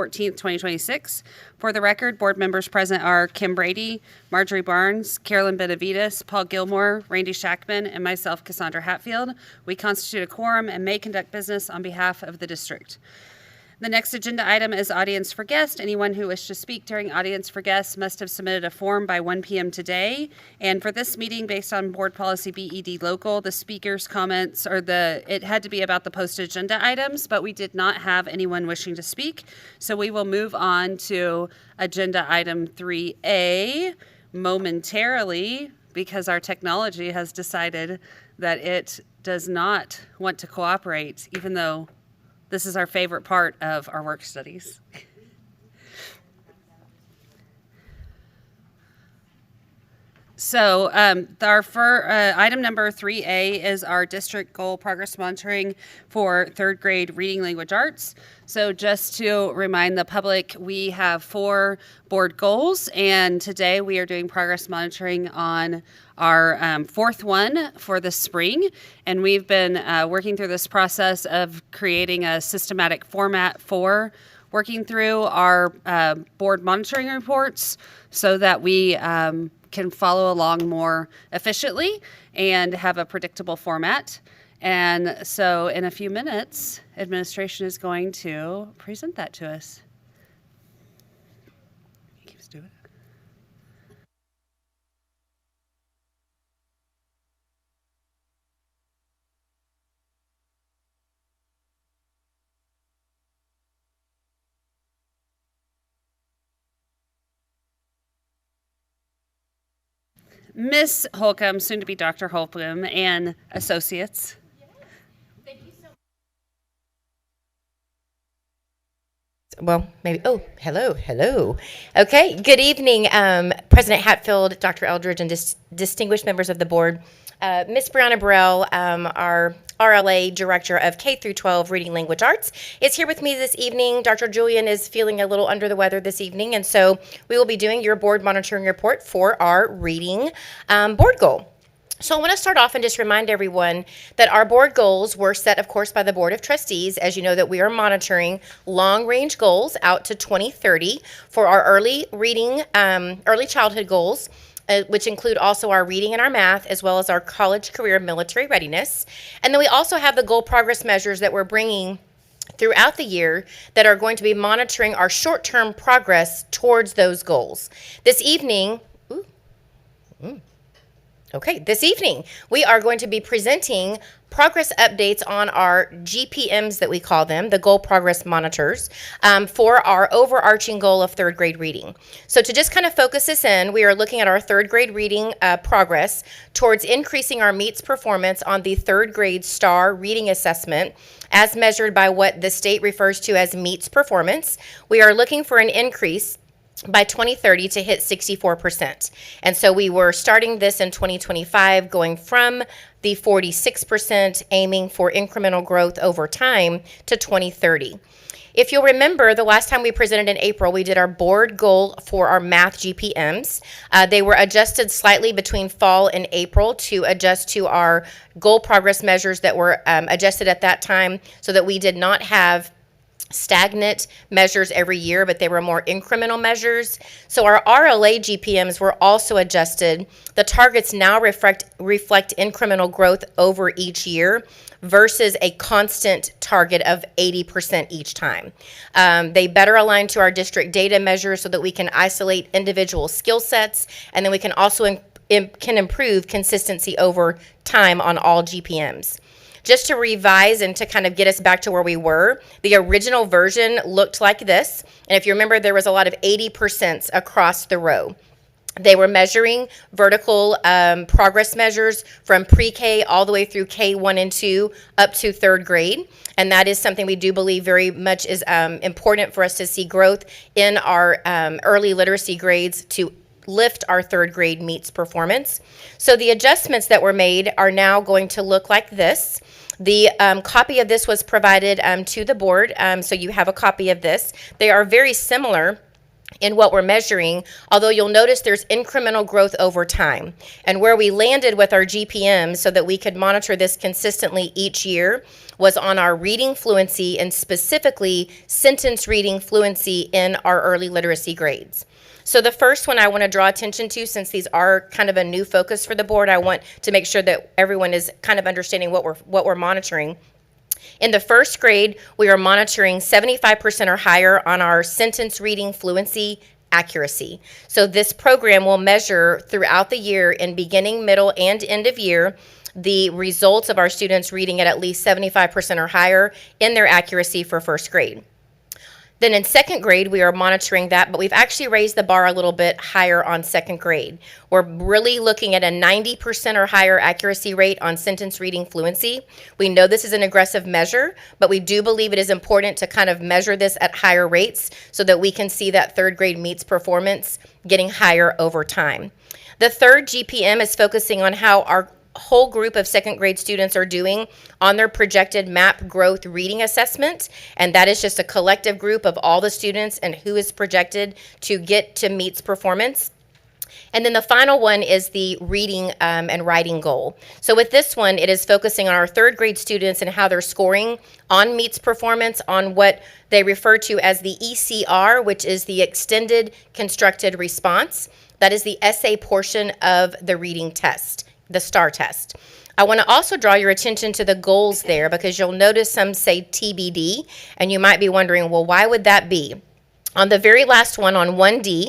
14th, 2026. For the record, board members present are Kim Brady, Marjorie Barnes, Carolyn Benavides, Paul Gilmore, Randy Shackman, and myself, Cassandra Hatfield. We constitute a quorum and may conduct business on behalf of the district. The next agenda item is audience for guests. Anyone who wishes to speak during audience for guests must have submitted a form by 1 p.m. today. And for this meeting, based on board policy BED local, the speaker's comments it had to be about the posted agenda items, but we did not have anyone wishing to speak. So we will move on to agenda item 3A momentarily, because our technology has decided that it does not want to cooperate, even though this is our favorite part of our work studies. So item number 3A is our district goal progress monitoring for third grade reading language arts. So just to remind the public, we have 4 board goals, and today we are doing progress monitoring on our 4th one for the spring. And we've been working through this process of creating a systematic format for working through our board monitoring reports so that we can follow along more efficiently and have a predictable format. And so in a few minutes, administration is going to present that to us. He keeps doing it. Miss Holcomb, soon to be Dr. Holcomb, and associates. Thank you so much. Well, maybe, hello. Okay, good evening, President Hatfield, Dr. Eldridge, and distinguished members of the board. Miss Brianna Burrell, our RLA Director of K through 12 Reading Language Arts, is here with me this evening. Dr. Julian is feeling a little under the weather this evening, and so we will be doing your board monitoring report for our reading board goal. So I want to start off and just remind everyone that our board goals were set, of course, by the Board of Trustees. As you know, that we are monitoring long-range goals out to 2030 for our early reading, early childhood goals, which include also our reading and our math, as well as our college, career, military readiness. And then we also have the goal progress measures that we're bringing throughout the year that are going to be monitoring our short-term progress towards those goals. This evening, this evening, we are going to be presenting progress updates on our GPMs that we call them, the goal progress monitors, for our overarching goal of third grade reading. So to just kind of focus this in, we are looking at our third grade reading progress towards increasing our MEETS performance on the third grade STAR reading assessment as measured by what the state refers to as MEETS performance. We are looking for an increase by 2030 to hit 64%. And so we were starting this in 2025, going from the 46%, aiming for incremental growth over time to 2030. If you'll remember, the last time we presented in April, we did our board goal for our math GPMs. They were adjusted slightly between fall and April to adjust to our goal progress measures that were adjusted at that time so that we did not have stagnant measures every year, but they were more incremental measures. So our RLA GPMs were also adjusted. The targets now reflect incremental growth over each year versus a constant target of 80% each time. They better align to our district data measures so that we can isolate individual skill sets, and then we can also can improve consistency over time on all GPMs. Just to revise and to kind of get us back to where we were, the original version looked like this. And if you remember, there was a lot of 80% across the row. They were measuring vertical progress measures from pre-K all the way through K1 and 2 up to third grade. And that is something we do believe very much is important for us to see growth in our early literacy grades to lift our third grade MEETS performance. So the adjustments that were made are now going to look like this. The copy of this was provided to the board, so you have a copy of this. They are very similar in what we're measuring, although you'll notice there's incremental growth over time. And where we landed with our GPM so that we could monitor this consistently each year was on our reading fluency, and specifically sentence reading fluency in our early literacy grades. So the first one I want to draw attention to, since these are kind of a new focus for the board, I want to make sure that everyone is kind of understanding what we're monitoring. In the first grade, we are monitoring 75% or higher on our sentence reading fluency accuracy. So this program will measure throughout the year in beginning, middle, and end of year the results of our students reading at least 75% or higher in their accuracy for first grade. Then in second grade, we are monitoring that, but we've actually raised the bar a little bit higher on second grade. We're really looking at a 90% or higher accuracy rate on sentence reading fluency. We know this is an aggressive measure, but we do believe it is important to kind of measure this at higher rates so that we can see that third grade meets performance getting higher over time. The third GPM is focusing on how our whole group of second grade students are doing on their projected MAP growth reading assessment, and that is just a collective group of all the students and who is projected to get to meets performance. And then the final one is the reading and writing goal. So with this one, it is focusing on our third grade students and how they're scoring on meets performance on what they refer to as the ECR, which is the extended constructed response. That is the essay portion of the reading test, the STAR test. I want to also draw your attention to the goals there, because you'll notice some say TBD, and you might be wondering, well, why would that be? On the very last one, on 1D,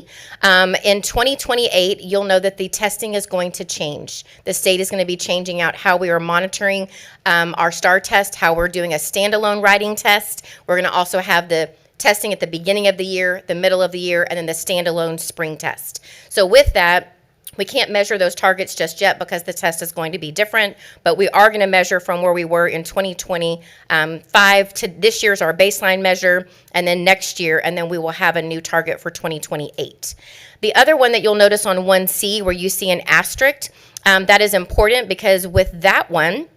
in 2028, you'll know that the testing is going to change. The state is going to be changing out how we are monitoring our STAR test, how we're doing a standalone writing test. We're going to also have the testing at the beginning of the year, the middle of the year, and then the standalone spring test. So with that, we can't measure those targets just yet because the test is going to be different, but we are going to measure from where we were in 2025 to this year's our baseline measure, and then next year, and then we will have a new target for 2028. The other one that you'll notice on 1C where you see an asterisk, that is important because with that one,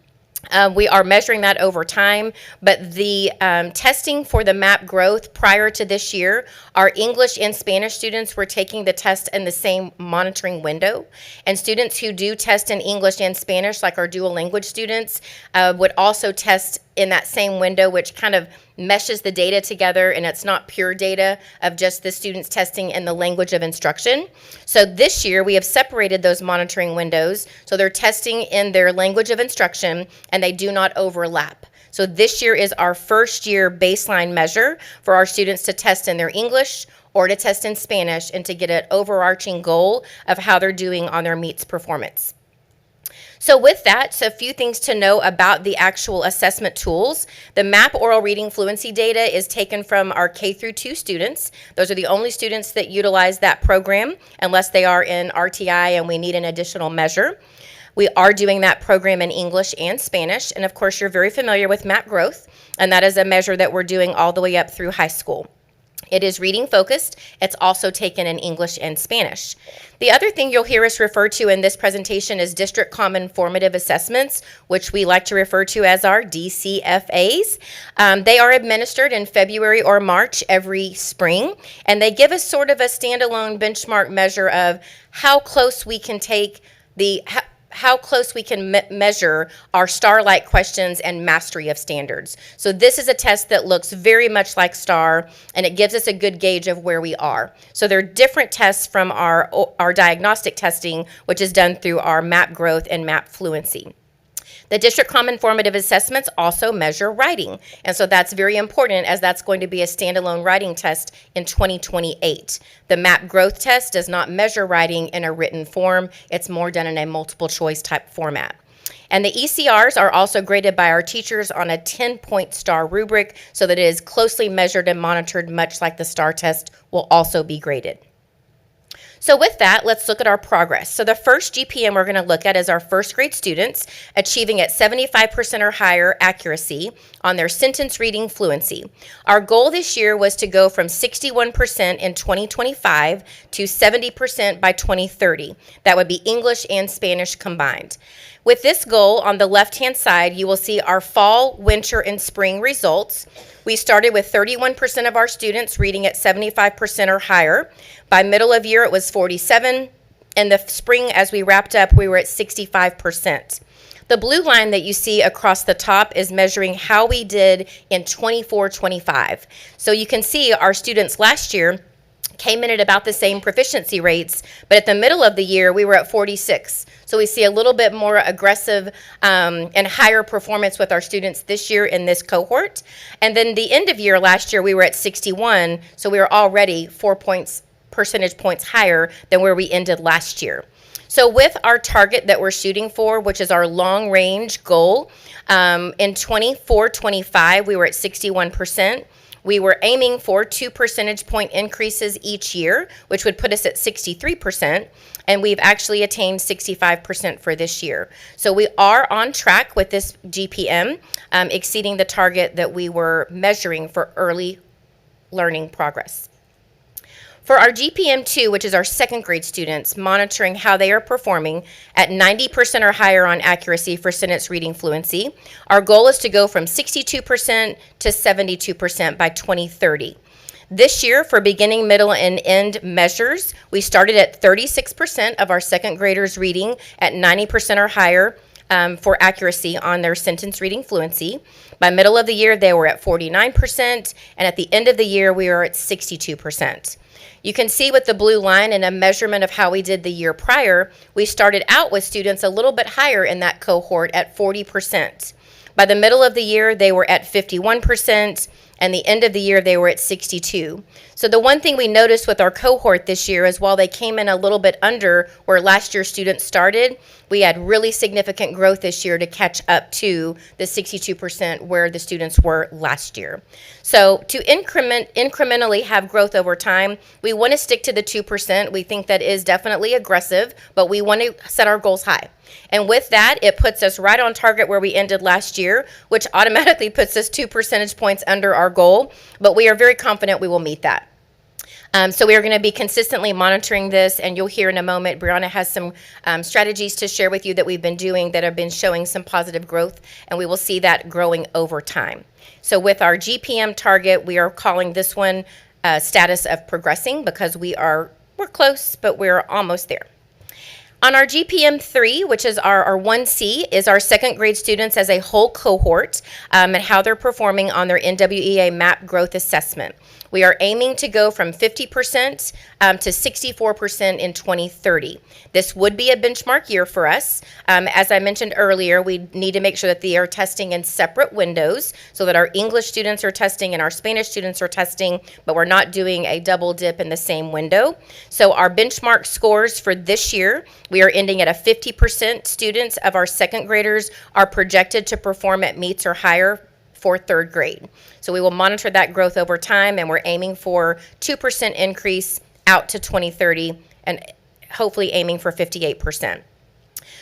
we are measuring that over time, but the testing for the MAP growth prior to this year, our English and Spanish students were taking the test in the same monitoring window, and students who do test in English and Spanish, like our dual language students, would also test in that same window, which kind of meshes the data together, and it's not pure data of just the students testing in the language of instruction. So this year we have separated those monitoring windows, so they're testing in their language of instruction and they do not overlap. So this year is our first year baseline measure for our students to test in their English or to test in Spanish, and to get an overarching goal of how they're doing on their meets performance. So with that, so a few things to know about the actual assessment tools. The MAP oral reading fluency data is taken from our K through 2 students. Those are the only students that utilize that program unless they are in RTI and we need an additional measure. We are doing that program in English and Spanish, and of course you're very familiar with MAP growth, and that is a measure that we're doing all the way up through high school. It is reading focused. It's also taken in English and Spanish. The other thing you'll hear us refer to in this presentation is District Common Formative Assessments, which we like to refer to as our DCFAs. They are administered in February or March every spring, and they give us sort of a standalone benchmark measure of how close we can take how close we can measure our STAR-like questions and mastery of standards. So this is a test that looks very much like STAR, and it gives us a good gauge of where we are. So there are different tests from our diagnostic testing, which is done through our MAP growth and MAP fluency. The District Common Formative Assessments also measure writing, and so that's very important, as that's going to be a standalone writing test in 2028. The MAP growth test does not measure writing in a written form. It's more done in a multiple choice type format. And the ECRs are also graded by our teachers on a 10-point STAR rubric, so that it is closely measured and monitored, much like the STAR test will also be graded. So with that, let's look at our progress. So the first GPM we're going to look at is our first grade students achieving at 75% or higher accuracy on their sentence reading fluency. Our goal this year was to go from 61% in 2025 to 70% by 2030. That would be English and Spanish combined. With this goal, on the left-hand side, you will see our fall, winter, and spring results. We started with 31% of our students reading at 75% or higher. By middle of year, it was 47%. In the spring, as we wrapped up, we were at 65%. The blue line that you see across the top is measuring how we did in 24-25. So you can see our students last year came in at about the same proficiency rates, but at the middle of the year, we were at 46. So we see a little bit more aggressive and higher performance with our students this year in this cohort. And then the end of year last year, we were at 61, so we were already 4 percentage points higher than where we ended last year. So with our target that we're shooting for, which is our long range goal, in 24-25, we were at 61%. We were aiming for 2 percentage point increases each year, which would put us at 63%, and we've actually attained 65% for this year. So we are on track with this GPM, exceeding the target that we were measuring for early learning progress. For our GPM 2, which is our second grade students, monitoring how they are performing at 90% or higher on accuracy for sentence reading fluency, our goal is to go from 62% to 72% by 2030. This year, for beginning, middle, and end measures, we started at 36% of our second graders reading at 90% or higher for accuracy on their sentence reading fluency. By middle of the year, they were at 49%, and at the end of the year, we were at 62%. You can see with the blue line in a measurement of how we did the year prior, we started out with students a little bit higher in that cohort at 40%. By the middle of the year, they were at 51%, and the end of the year, they were at 62. So the one thing we noticed with our cohort this year is while they came in a little bit under where last year's students started, we had really significant growth this year to catch up to the 62% where the students were last year. So to incrementally have growth over time, we want to stick to the 2%. We think that is definitely aggressive, but we want to set our goals high. And with that, it puts us right on target where we ended last year, which automatically puts us 2 percentage points under our goal, but we are very confident we will meet that. So we are going to be consistently monitoring this, and you'll hear in a moment, Brianna has some strategies to share with you that we've been doing that have been showing some positive growth, and we will see that growing over time. So with our GPM target, we are calling this one status of progressing because we're close, but we're almost there. On our GPM 3, which is our 1C, is our second grade students as a whole cohort and how they're performing on their NWEA MAP growth assessment. We are aiming to go from 50% to 64% in 2030. This would be a benchmark year for us. As I mentioned earlier, we need to make sure that they are testing in separate windows so that our English students are testing and our Spanish students are testing, but we're not doing a double dip in the same window. So our benchmark scores for this year, we are ending at a 50% students of our second graders are projected to perform at meets or higher for third grade. So we will monitor that growth over time, and we're aiming for 2% increase out to 2030 and hopefully aiming for 58%.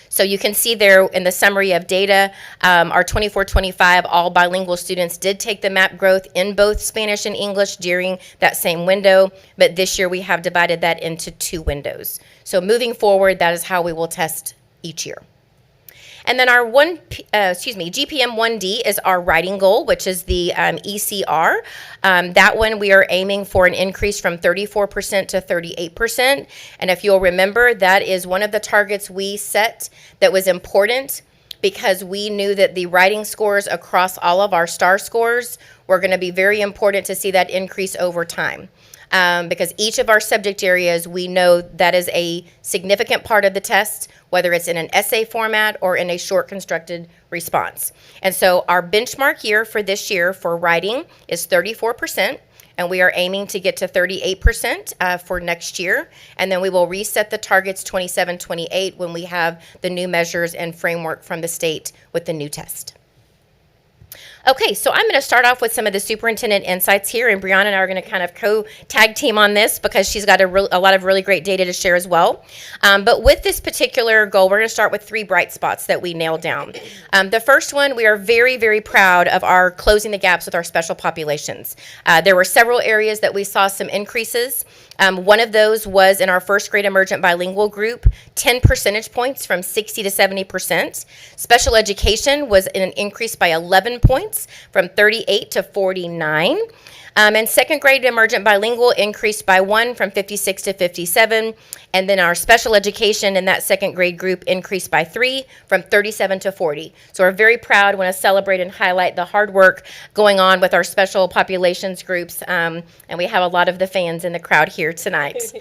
So you can see there in the summary of data, our 24-25 all bilingual students did take the MAP growth in both Spanish and English during that same window, but this year we have divided that into 2 windows. So moving forward, that is how we will test each year. And then our GPM 1D is our writing goal, which is the ECR. That one we are aiming for an increase from 34% to 38%. And if you'll remember, that is one of the targets we set that was important because we knew that the writing scores across all of our STAR scores were going to be very important to see that increase over time. Because each of our subject areas, we know that is a significant part of the test, whether it's in an essay format or in a short constructed response. And so our benchmark year for this year for writing is 34%, and we are aiming to get to 38% for next year. And then we will reset the targets 27-28 when we have the new measures and framework from the state with the new test. Okay, so I'm going to start off with some of the superintendent insights here, and Brianna and I are going to kind of co-tag team on this because she's got a lot of really great data to share as well. But with this particular goal, we're going to start with 3 bright spots that we nailed down. The first one, we are very, very proud of our closing the gaps with our special populations. There were several areas that we saw some increases. One of those was in our first grade emergent bilingual group, 10 percentage points from 60 to 70%. Special education was an increase by 11 points from 38 to 49. And second grade emergent bilingual increased by 1 from 56 to 57. And then our special education in that second grade group increased by 3 from 37 to 40. So we're very proud, want to celebrate and highlight the hard work going on with our special populations groups. And we have a lot of the fans in the crowd here tonight.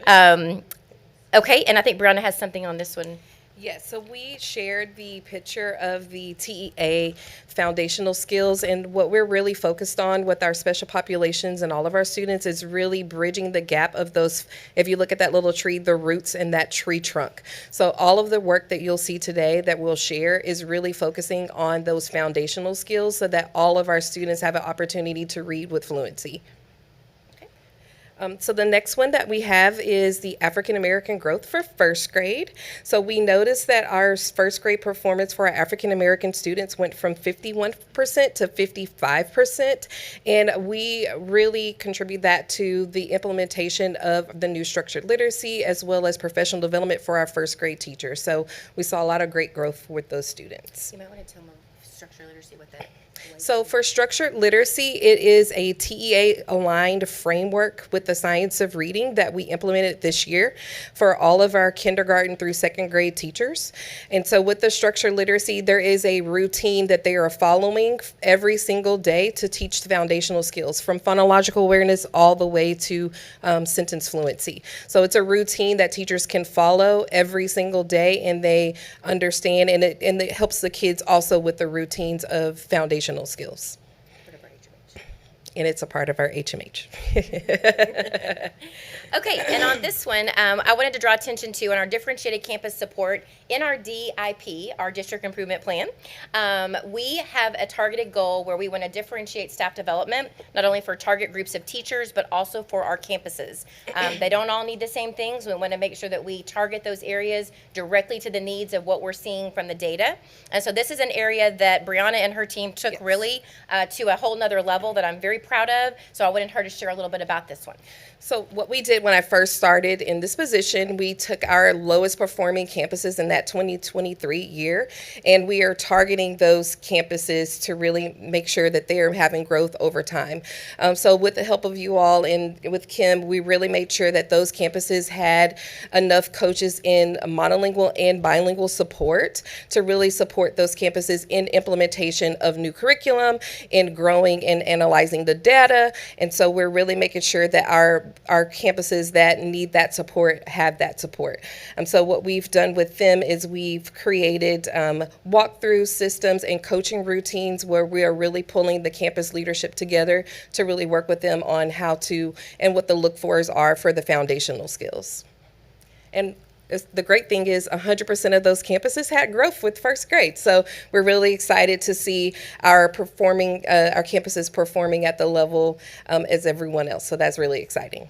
Okay, and I think Brianna has something on this one. Yes, so we shared the picture of the TEA foundational skills, and what we're really focused on with our special populations and all of our students is really bridging the gap of those, if you look at that little tree, the roots and that tree trunk. So all of the work that you'll see today that we'll share is really focusing on those foundational skills so that all of our students have an opportunity to read with fluency. So the next one that we have is the African American growth for first grade. So we noticed that our first grade performance for our African American students went from 51% to 55%. And we really contribute that to the implementation of the new structured literacy as well as professional development for our first grade teachers. So we saw a lot of great growth with those students. You might want to tell them structured literacy with that. So for structured literacy, it is a TEA-aligned framework with the science of reading that we implemented this year for all of our kindergarten through second grade teachers. And so with the structured literacy, there is a routine that they are following every single day to teach the foundational skills, from phonological awareness all the way to sentence fluency. So it's a routine that teachers can follow every single day, and they understand, and it helps the kids also with the routines of foundational skills. And it's a part of our HMH. Okay, and on this one, I wanted to draw attention to on our differentiated campus support in our DIP, our district improvement plan. We have a targeted goal where we want to differentiate staff development, not only for target groups of teachers, but also for our campuses. They don't all need the same things. We want to make sure that we target those areas directly to the needs of what we're seeing from the data. And so this is an area that Brianna and her team took really to a whole nother level that I'm very proud of. So I wanted her to share a little bit about this one. So what we did when I first started in this position, we took our lowest performing campuses in that 2023 year, and we are targeting those campuses to really make sure that they are having growth over time. So with the help of you all and with Kim, we really made sure that those campuses had enough coaches in monolingual and bilingual support to really support those campuses in implementation of new curriculum, in growing and analyzing the data. And so we're really making sure that our campuses that need that support have that support. So what we've done with them is we've created walkthrough systems and coaching routines where we are really pulling the campus leadership together to really work with them on how to and what the look-fors are for the foundational skills. And the great thing is 100% of those campuses had growth with first grade. So we're really excited to see our campuses performing at the level as everyone else. So that's really exciting.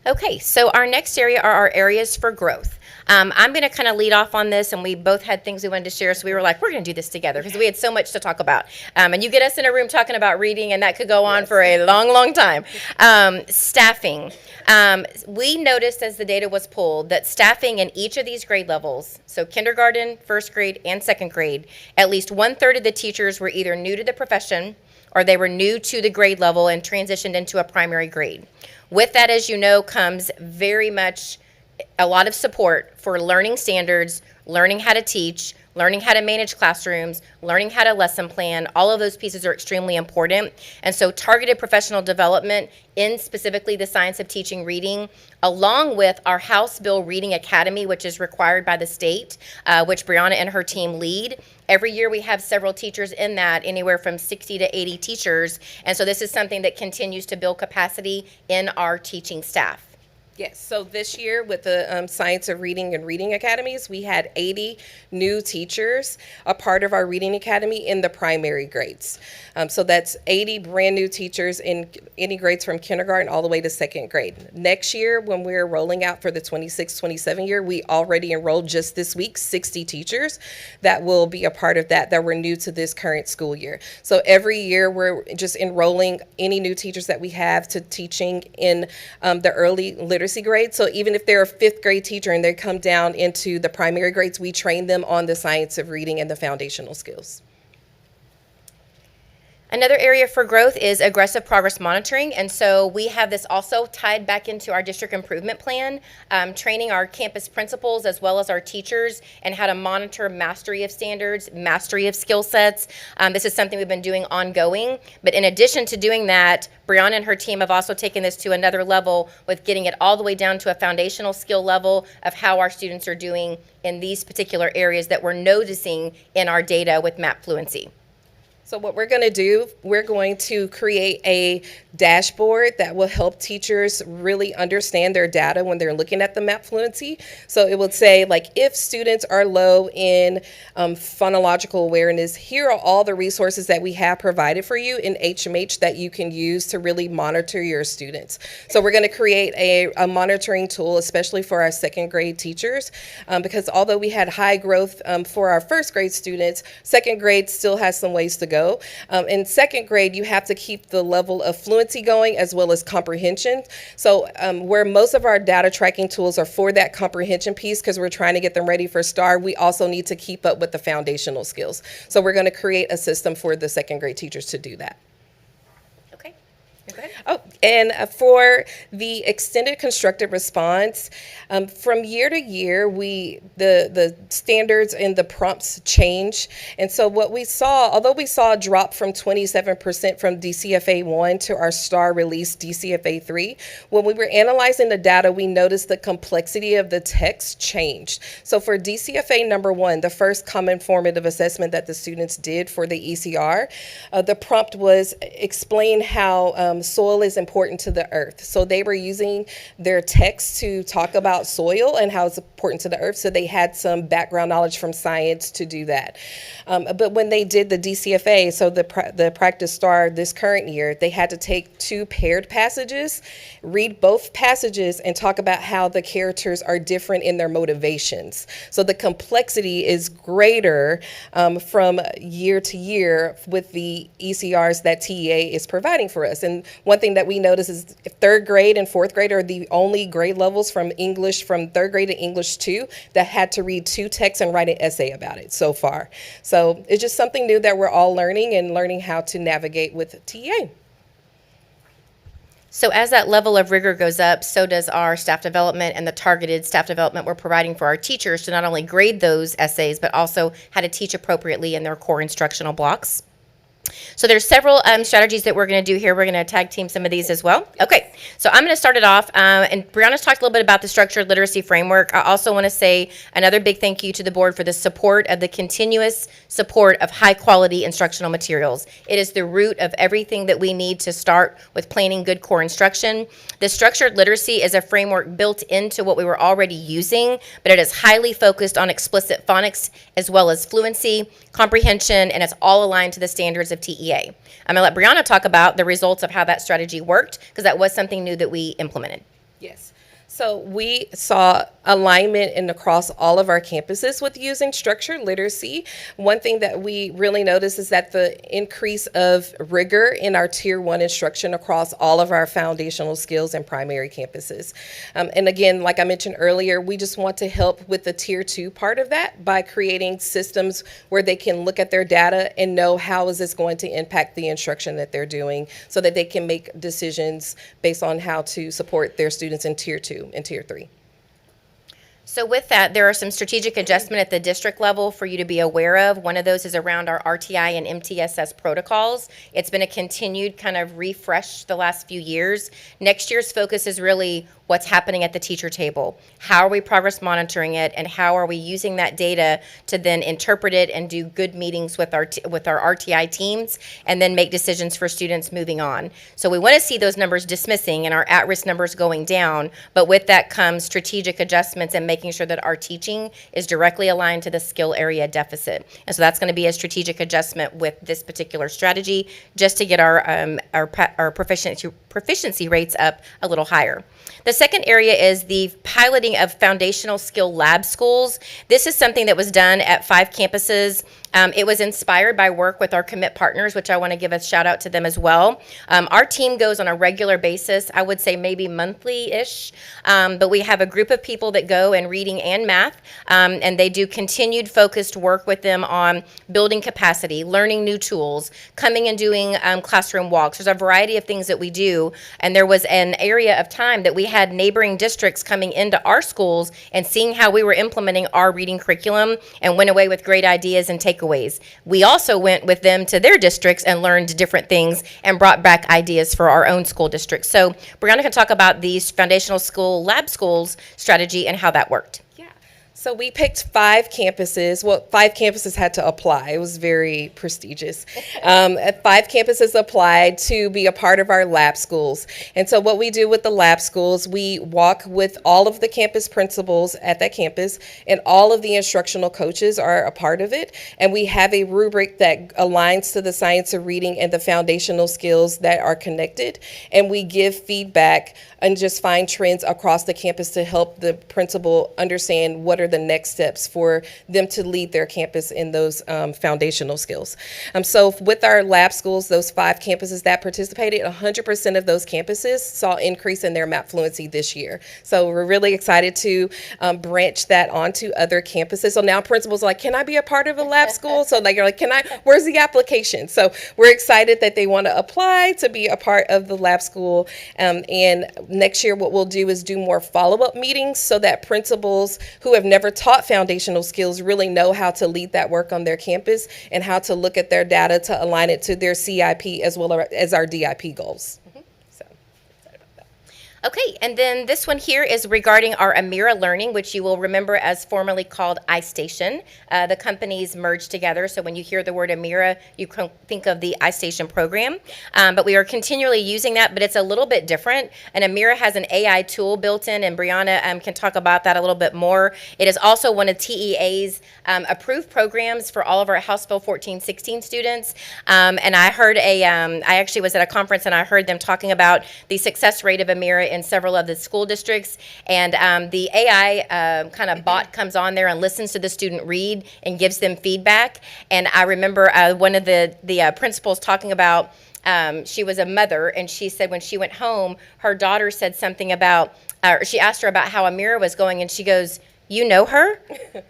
Okay, so our next area are our areas for growth. I'm going to kind of lead off on this, and we both had things we wanted to share, so we were like, we're going to do this together because we had so much to talk about. And you get us in a room talking about reading, and that could go on for a long, long time. Staffing. We noticed as the data was pulled that staffing in each of these grade levels, so kindergarten, first grade, and second grade, at least 1/3 of the teachers were either new to the profession or they were new to the grade level and transitioned into a primary grade. With that, as you know, comes very much a lot of support for learning standards, learning how to teach, learning how to manage classrooms, learning how to lesson plan. All of those pieces are extremely important. And so targeted professional development in specifically the science of teaching reading, along with our House Bill Reading Academy, which is required by the state, which Brianna and her team lead. Every year we have several teachers in that, anywhere from 60 to 80 teachers. And so this is something that continues to build capacity in our teaching staff. Yes, so this year with the Science of Reading and Reading Academies, we had 80 new teachers, a part of our Reading Academy in the primary grades. So that's 80 brand new teachers in any grades from kindergarten all the way to second grade. Next year, when we're rolling out for the 26-27 year, we already enrolled just this week 60 teachers that will be a part of that were new to this current school year. So every year we're just enrolling any new teachers that we have to teaching in the early literacy grades. So even if they're a fifth grade teacher and they come down into the primary grades, we train them on the science of reading and the foundational skills. Another area for growth is aggressive progress monitoring, and so we have this also tied back into our district improvement plan, training our campus principals as well as our teachers and how to monitor mastery of standards, mastery of skill sets. This is something we've been doing ongoing, but in addition to doing that, Brianna and her team have also taken this to another level with getting it all the way down to a foundational skill level of how our students are doing in these particular areas that we're noticing in our data with map fluency. So what we're going to do, we're going to create a dashboard that will help teachers really understand their data when they're looking at the map fluency. So it would say, like, if students are low in phonological awareness, here are all the resources that we have provided for you in HMH that you can use to really monitor your students. So we're going to create a monitoring tool, especially for our second grade teachers, because although we had high growth for our first grade students, second grade still has some ways to go. In second grade, you have to keep the level of fluency going as well as comprehension. So where most of our data tracking tools are for that comprehension piece, because we're trying to get them ready for STAR, we also need to keep up with the foundational skills. So we're going to create a system for the second grade teachers to do that. Okay, go ahead. Oh, and for the extended constructive response, from year to year, the standards and the prompts change. And so what we saw, although we saw a drop from 27% from DCFA 1 to our STAR release DCFA 3, when we were analyzing the data, we noticed the complexity of the text changed. So for DCFA number 1, the first common formative assessment that the students did for the ECR, the prompt was explain how soil is important to the earth. So they were using their text to talk about soil and how it's important to the earth. So they had some background knowledge from science to do that. But when they did the DCFA, so the practice STAR this current year, they had to take 2 paired passages, read both passages, and talk about how the characters are different in their motivations. So the complexity is greater from year to year with the ECRs that TEA is providing for us. And one thing that we notice is third grade and fourth grade are the only grade levels from English, from third grade to English 2, that had to read 2 texts and write an essay about it so far. So it's just something new that we're all learning and learning how to navigate with TEA. So as that level of rigor goes up, so does our staff development and the targeted staff development we're providing for our teachers to not only grade those essays, but also how to teach appropriately in their core instructional blocks. So there's several strategies that we're going to do here. We're going to tag team some of these as well. Okay, so I'm going to start it off. And Brianna's talked a little bit about the structured literacy framework. I also want to say another big thank you to the board for the support of the continuous support of high quality instructional materials. It is the root of everything that we need to start with planning good core instruction. The structured literacy is a framework built into what we were already using, but it is highly focused on explicit phonics as well as fluency, comprehension, and it's all aligned to the standards of TEA. I'm going to let Brianna talk about the results of how that strategy worked, because that was something new that we implemented. Yes. So we saw alignment across all of our campuses with using structured literacy. One thing that we really noticed is that the increase of rigor in our Tier 1 instruction across all of our foundational skills and primary campuses. And again, like I mentioned earlier, we just want to help with the Tier 2 part of that by creating systems where they can look at their data and know how is this going to impact the instruction that they're doing, so that they can make decisions based on how to support their students in Tier 2 and Tier 3. So with that, there are some strategic adjustment at the district level for you to be aware of. One of those is around our RTI and MTSS protocols. It's been a continued kind of refresh the last few years. Next year's focus is really what's happening at the teacher table. How are we progress monitoring it, and how are we using that data to then interpret it and do good meetings with our RTI teams, and then make decisions for students moving on. So we want to see those numbers dismissing and our at-risk numbers going down, but with that comes strategic adjustments and making sure that our teaching is directly aligned to the skill area deficit. And so that's going to be a strategic adjustment with this particular strategy, just to get our proficiency rates up a little higher. The second area is the piloting of foundational skill lab schools. This is something that was done at 5 campuses. It was inspired by work with our commit partners, which I want to give a shout out to them as well. Our team goes on a regular basis, I would say maybe monthly-ish, but we have a group of people that go in reading and math, and they do continued focused work with them on building capacity, learning new tools, coming and doing classroom walks. There's a variety of things that we do, and there was an area of time that we had neighboring districts coming into our schools and seeing how we were implementing our reading curriculum and went away with great ideas and takeaways. We also went with them to their districts and learned different things and brought back ideas for our own school districts. So Brianna can talk about these foundational school lab schools strategy and how that worked. So we picked 5 campuses. Well, 5 campuses had to apply. It was very prestigious. 5 campuses applied to be a part of our lab schools. And so what we do with the lab schools, we walk with all of the campus principals at that campus, and all of the instructional coaches are a part of it. And we have a rubric that aligns to the science of reading and the foundational skills that are connected. And we give feedback and just find trends across the campus to help the principal understand what are the next steps for them to lead their campus in those foundational skills. So with our lab schools, those 5 campuses that participated, 100% of those campuses saw increase in their map fluency this year. So we're really excited to branch that onto other campuses. So now principals are like, can I be a part of a lab school? So you're like, where's the application? So we're excited that they want to apply to be a part of the lab school. And next year, what we'll do is do more follow-up meetings so that principals who have never taught foundational skills really know how to lead that work on their campus and how to look at their data to align it to their CIP as well as our DIP goals. So excited about that. Okay, and then this one here is regarding our Amira Learning, which you will remember as formerly called iStation. The companies merged together, so when you hear the word Amira, you can think of the iStation program. But we are continually using that, but it's a little bit different. And Amira has an AI tool built in, and Brianna can talk about that a little bit more. It is also one of TEA's approved programs for all of our House Bill 1416 students. And I heard I actually was at a conference and I heard them talking about the success rate of Amira in several of the school districts, and the AI kind of bot comes on there and listens to the student read and gives them feedback. And I remember one of the principals talking about she was a mother, and she said when she went home, her daughter said something about, or she asked her about how Amira was going, and she goes, "You know her?"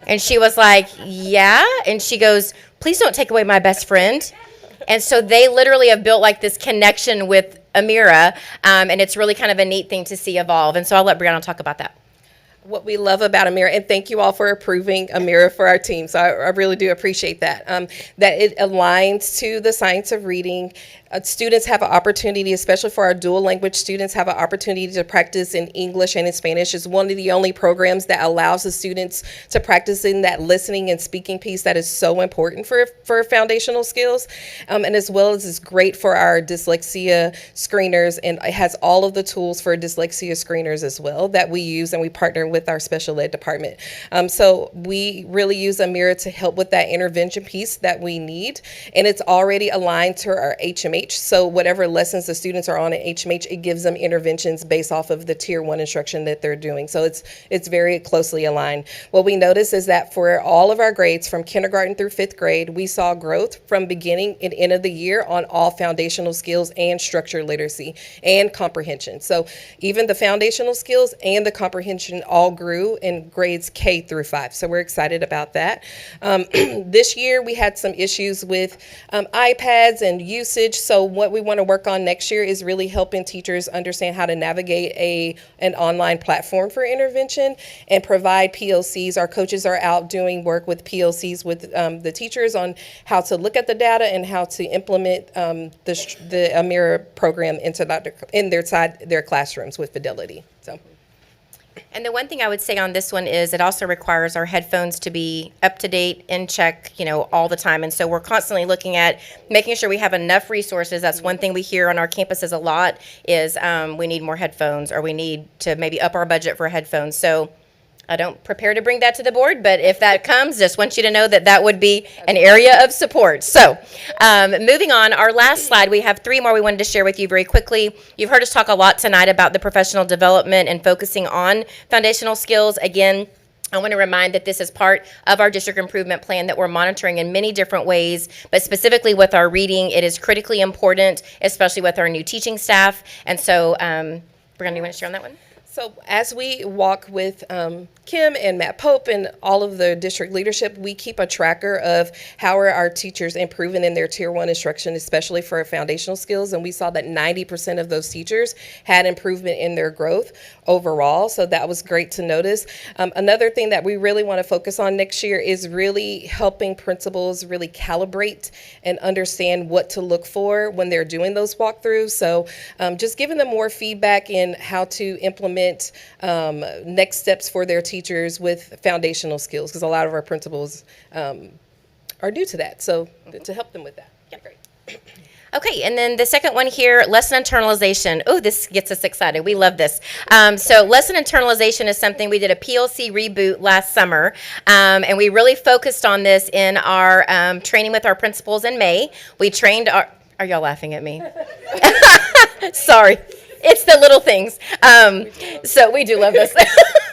And she was like, "Yeah." And she goes, "Please don't take away my best friend." And so they literally have built like this connection with Amira, and it's really kind of a neat thing to see evolve. And so I'll let Brianna talk about that. What we love about Amira, and thank you all for approving Amira for our team, so I really do appreciate that, that it aligns to the science of reading. Students have an opportunity, especially for our dual language students, have an opportunity to practice in English and in Spanish. It's one of the only programs that allows the students to practice in that listening and speaking piece that is so important for foundational skills. And as well as it's great for our dyslexia screeners, and it has all of the tools for dyslexia screeners as well that we use, and we partner with our special ed department. So we really use Amira to help with that intervention piece that we need, and it's already aligned to our HMH. So whatever lessons the students are on at HMH, it gives them interventions based off of the tier 1 instruction that they're doing. So it's very closely aligned. What we notice is that for all of our grades from kindergarten through 5th grade, we saw growth from beginning and end of the year on all foundational skills and structured literacy and comprehension. So even the foundational skills and the comprehension all grew in grades K through 5. So we're excited about that. This year we had some issues with iPads and usage. So what we want to work on next year is really helping teachers understand how to navigate an online platform for intervention and provide PLCs. Our coaches are out doing work with PLCs with the teachers on how to look at the data and how to implement the Amira program into their classrooms with fidelity. So. And the one thing I would say on this one is it also requires our headphones to be up to date, in check, all the time. And so we're constantly looking at making sure we have enough resources. That's one thing we hear on our campuses a lot is we need more headphones, or we need to maybe up our budget for headphones. So I don't prepare to bring that to the board, but if that comes, just want you to know that that would be an area of support. So moving on, our last slide, we have 3 more we wanted to share with you very quickly. You've heard us talk a lot tonight about the professional development and focusing on foundational skills. Again, I want to remind that this is part of our district improvement plan that we're monitoring in many different ways, but specifically with our reading, it is critically important, especially with our new teaching staff. And so, Brianna, do you want to share on that one? So as we walk with Kim and Matt Pope and all of the district leadership, we keep a tracker of how are our teachers improving in their Tier 1 instruction, especially for foundational skills. And we saw that 90% of those teachers had improvement in their growth overall. So that was great to notice. Another thing that we really want to focus on next year is really helping principals really calibrate and understand what to look for when they're doing those walkthroughs. So just giving them more feedback in how to implement next steps for their teachers with foundational skills, because a lot of our principals are new to that. So to help them with that. Yeah, great. Okay, and then the second one here, lesson internalization. Oh, this gets us excited. We love this. So lesson internalization is something we did a PLC reboot last summer, and we really focused on this in our training with our principals in May. We trained our, are y'all laughing at me? Sorry. It's the little things. So we do love this, I'm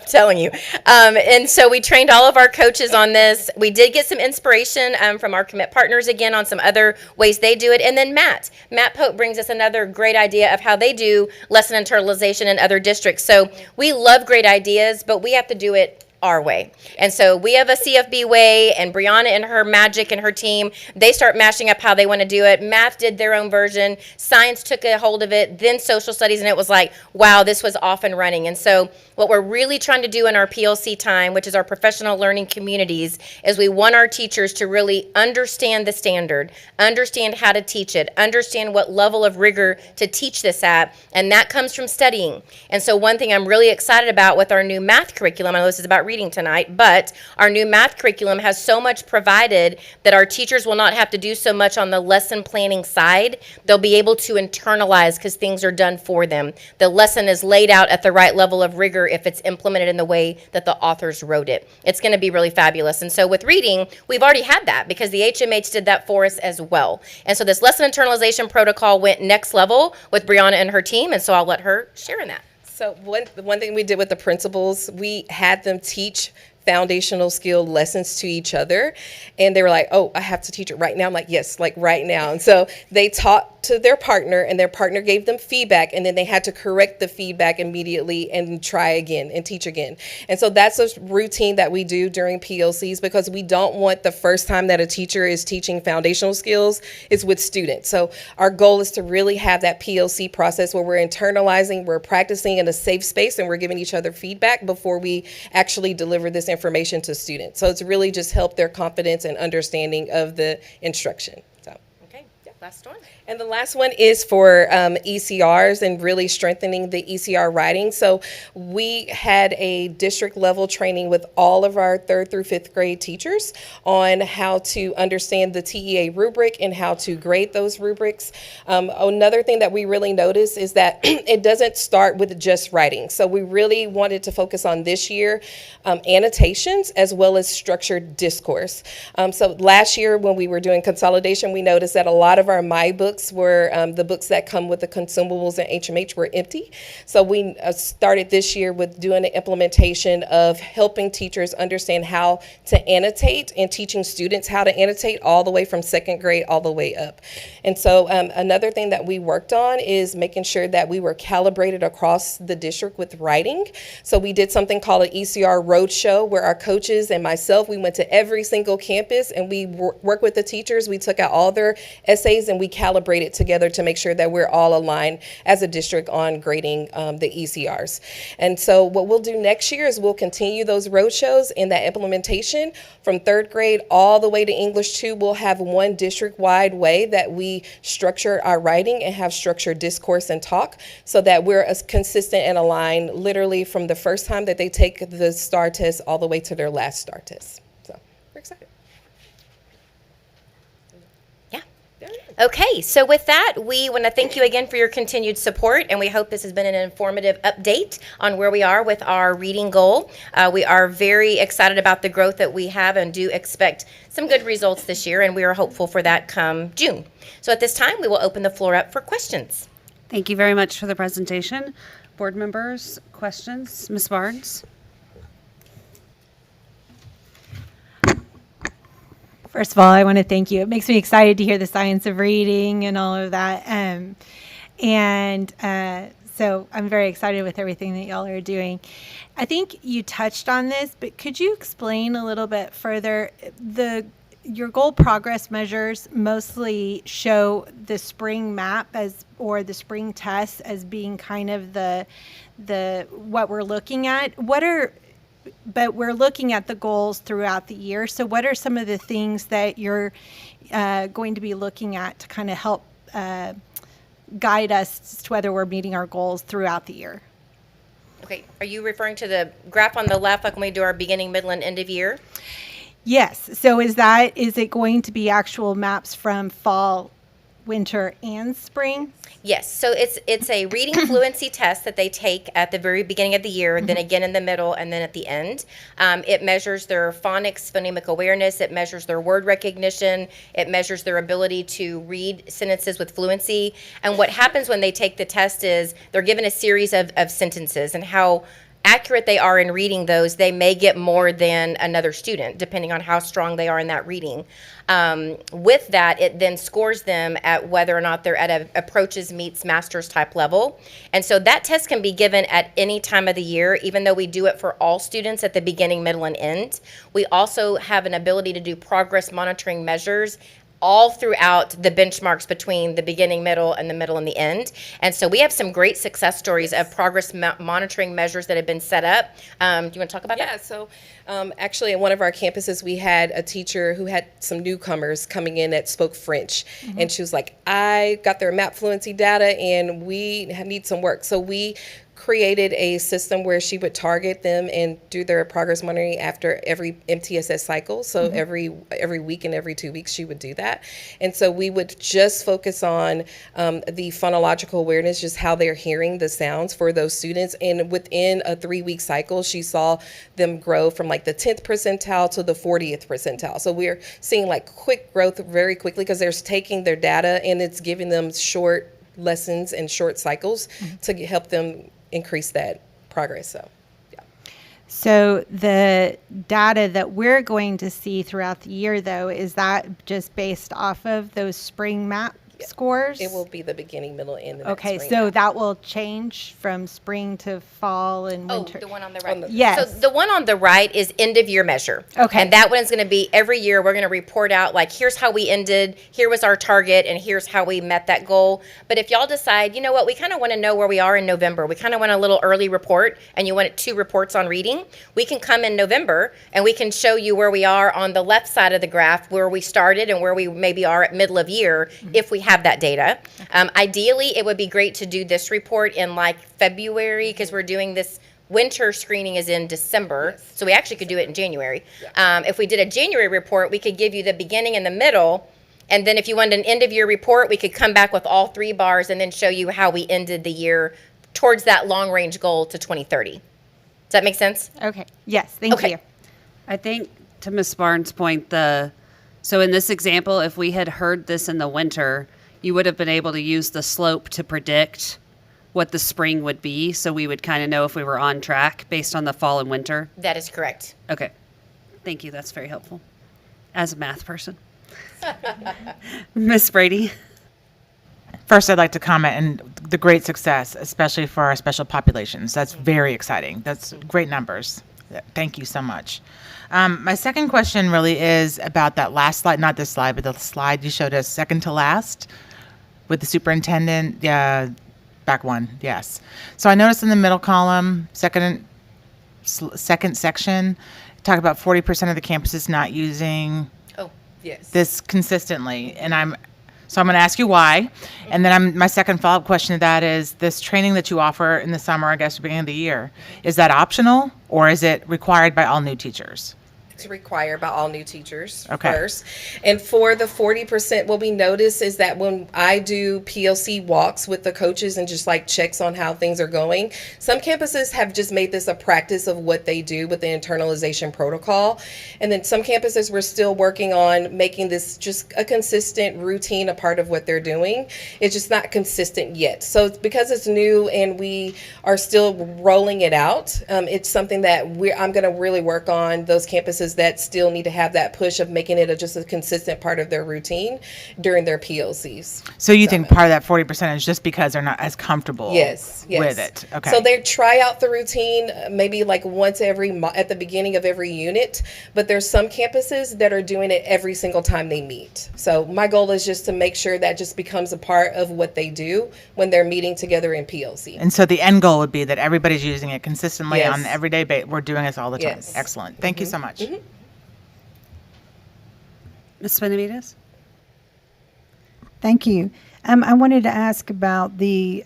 telling you. And so we trained all of our coaches on this. We did get some inspiration from our commit partners again on some other ways they do it. And then Matt Pope brings us another great idea of how they do lesson internalization in other districts. So we love great ideas, but we have to do it our way. And so we have a CFB way, and Brianna and her magic and her team, they start mashing up how they want to do it. Math did their own version. Science took a hold of it, then social studies, and it was like, wow, this was off and running. And so what we're really trying to do in our PLC time, which is our professional learning communities, is we want our teachers to really understand the standard, understand how to teach it, understand what level of rigor to teach this at, and that comes from studying. And so one thing I'm really excited about with our new math curriculum, I know this is about reading tonight, but our new math curriculum has so much provided that our teachers will not have to do so much on the lesson planning side. They'll be able to internalize because things are done for them. The lesson is laid out at the right level of rigor if it's implemented in the way that the authors wrote it. It's going to be really fabulous. And so with reading, we've already had that because the HMH did that for us as well. And so this lesson internalization protocol went next level with Brianna and her team, and so I'll let her share in that. So one thing we did with the principals, we had them teach foundational skill lessons to each other, and they were like, oh, I have to teach it right now. I'm like, yes, like right now. And so they taught to their partner, and their partner gave them feedback, and then they had to correct the feedback immediately and try again and teach again. And so that's a routine that we do during PLCs, because we don't want the first time that a teacher is teaching foundational skills is with students. So our goal is to really have that PLC process where we're internalizing, we're practicing in a safe space, and we're giving each other feedback before we actually deliver this information to students. So it's really just helped their confidence and understanding of the instruction. So. Okay, last one. And the last one is for ECRs and really strengthening the ECR writing. So we had a district level training with all of our 3rd through 5th grade teachers on how to understand the TEA rubric and how to grade those rubrics. Another thing that we really noticed is that it doesn't start with just writing. So we really wanted to focus on this year annotations as well as structured discourse. So last year when we were doing consolidation, we noticed that a lot of our My Books were the books that come with the consumables and HMH were empty. So we started this year with doing the implementation of helping teachers understand how to annotate and teaching students how to annotate all the way from 2nd grade all the way up. And so another thing that we worked on is making sure that we were calibrated across the district with writing. So we did something called an ECR roadshow where our coaches and myself, we went to every single campus and we worked with the teachers. We took out all their essay ways, and we calibrate it together to make sure that we're all aligned as a district on grading the ECRs. And so what we'll do next year is we'll continue those roadshows and that implementation from third grade all the way to English 2. We'll have one district-wide way that we structure our writing and have structured discourse and talk so that we're as consistent and aligned literally from the first time that they take the STAR test all the way to their last STAR test. So we're excited. Yeah. Okay, so with that, we want to thank you again for your continued support, and we hope this has been an informative update on where we are with our reading goal. We are very excited about the growth that we have and do expect some good results this year, and we are hopeful for that come June. So at this time, we will open the floor up for questions. Thank you very much for the presentation. Board members, questions? Ms. Barnes? First of all, I want to thank you. It makes me excited to hear the science of reading and all of that. So I'm very excited with everything that y'all are doing. I think you touched on this, but could you explain a little bit further? Your goal progress measures mostly show the spring map or the spring test as being kind of the what we're looking at. But we're looking at the goals throughout the year. So what are some of the things that you're going to be looking at to kind of help guide us to whether we're meeting our goals throughout the year? Okay, are you referring to the graph on the left, like when we do our beginning, middle, and end of year? Yes. So is it going to be actual maps from fall, winter, and spring? Yes, so it's a reading fluency test that they take at the very beginning of the year, then again in the middle, and then at the end. It measures their phonics, phonemic awareness. It measures their word recognition. It measures their ability to read sentences with fluency. And what happens when they take the test is they're given a series of sentences, and how accurate they are in reading those, they may get more than another student, depending on how strong they are in that reading. With that, it then scores them at whether or not they're at a approaches meets master's type level. And so that test can be given at any time of the year, even though we do it for all students at the beginning, middle, and end. We also have an ability to do progress monitoring measures all throughout the benchmarks between the beginning, middle, and the end. And so we have some great success stories of progress monitoring measures that have been set up. Do you want to talk about that? Yeah, so actually at one of our campuses, we had a teacher who had some newcomers coming in that spoke French. And she was like, I got their map fluency data and we need some work. So we created a system where she would target them and do their progress monitoring after every MTSS cycle. So every week and every 2 weeks she would do that. And so we would just focus on the phonological awareness, just how they're hearing the sounds for those students. And within a 3-week cycle, she saw them grow from like the 10th percentile to the 40th percentile. So we're seeing like quick growth very quickly because they're taking their data and it's giving them short lessons and short cycles to help them increase that progress. So, yeah. So the data that we're going to see throughout the year, though, is that just based off of those spring map scores? It will be the beginning, middle, and the Okay, spring so map. that will change from spring to fall and winter. Oh, the one on the right. Yes. So the one on the right is end of year measure. Okay. And that one's going to be every year we're going to report out like here's how we ended, here was our target, and here's how we met that goal. But if y'all decide, you know what, we kind of want to know where we are in November. We kind of want a little early report and you want 2 reports on reading, we can come in November and we can show you where we are on the left side of the graph, where we started and where we maybe are at middle of year if we have that data. Ideally, it would be great to do this report in like February because we're doing this winter screening is in December, so we actually could do it in January. If we did a January report, we could give you the beginning and the middle, and then if you wanted an end of year report, we could come back with all 3 bars and then show you how we ended the year towards that long range goal to 2030. Does that make sense? Okay. Yes, thank you. I think to Ms. Barnes' point, so in this example, if we had heard this in the winter, you would have been able to use the slope to predict what the spring would be, so we would kind of know if we were on track based on the fall and winter. That is correct. Okay. Thank you. That's very helpful as a math person. Miss Brady. First, I'd like to comment on the great success, especially for our special populations. That's very exciting. That's great numbers. Thank you so much. My second question really is about that last slide, not this slide, but the slide you showed us second to last with the superintendent. Yeah, back one, yes. So I noticed in the middle column, second section, talk about 40% of the campuses not using Oh, Yes. this consistently, and I'm going to ask you why, and then my second follow-up question to that is this training that you offer in the summer, I guess, beginning of the year, is that optional or is it required by all new teachers? It's required by all new teachers Okay. first. And for the 40%, what we notice is that when I do PLC walks with the coaches and just like checks on how things are going, some campuses have just made this a practice of what they do with the internalization protocol. And then some campuses we're still working on making this just a consistent routine, a part of what they're doing. It's just not consistent yet. So it's because it's new and we are still rolling it out, it's something that I'm going to really work on those campuses that still need to have that push of making it just a consistent part of their routine during their PLCs. So you think part of that 40% is just because they're not as comfortable Yes. with it? Okay. So they try out the routine maybe like once at the beginning of every unit, but there's some campuses that are doing it every single time they meet. So my goal is just to make sure that just becomes a part of what they do when they're meeting together in PLC. And so the end goal would be that everybody's using it consistently Yes. on an everyday basis. We're doing this all the time. Yes. Excellent. Thank you so much. Ms. Benavides? Thank you. I wanted to ask about the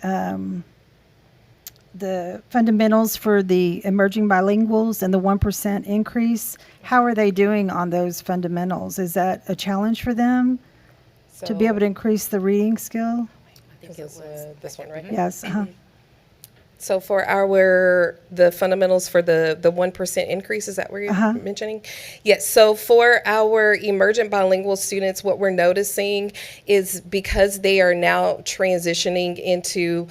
fundamentals for the emerging bilinguals and the 1% increase. How are they doing on those fundamentals? Is that a challenge for them to be able to increase the reading skill? I think it was this one, right? Yes. So for the fundamentals for the 1% increase, is that what you're mentioning? Yes. So for our emergent bilingual students, what we're noticing is because they are now transitioning into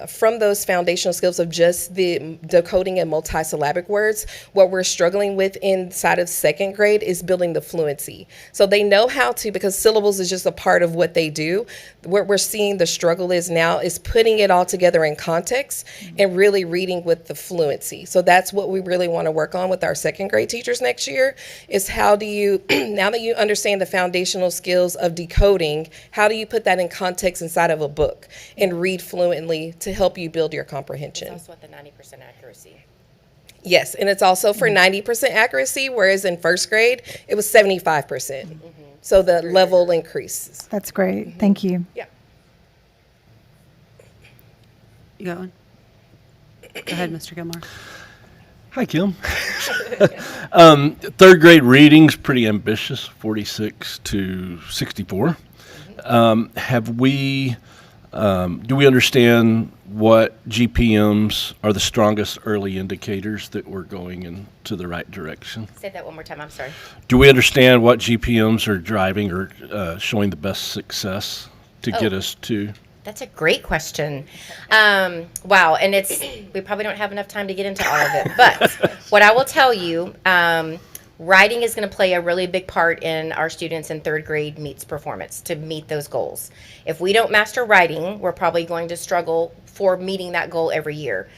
from those foundational skills of just the decoding and multisyllabic words, what we're struggling with inside of second grade is building the fluency. So they know how to, because syllables is just a part of what they do. What we're seeing the struggle is now is putting it all together in context and really reading with the fluency. So that's what we really want to work on with our second grade teachers next year is how do you, now that you understand the foundational skills of decoding, how do you put that in context inside of a book and read fluently to help you build your comprehension? also at the 90% accuracy. Yes, and it's also for 90% accuracy, whereas in first grade, it was 75%. So the level increases. That's great. Thank you. Yeah. You got one? Go ahead, Mr. Gilmore. Hi, Kim. Third grade reading's pretty ambitious, 46 to 64. Do we understand what GPMs are the strongest early indicators that we're going into the right direction? Say that one more time. I'm sorry. Do we understand what GPMs are driving or showing the best success to get us to? That's a great question. Wow, and we probably don't have enough time to get into all of it. But what I will tell you, writing is going to play a really big part in our students in third grade meets performance to meet those goals. If we don't master writing, we're probably going to struggle for meeting that goal every year.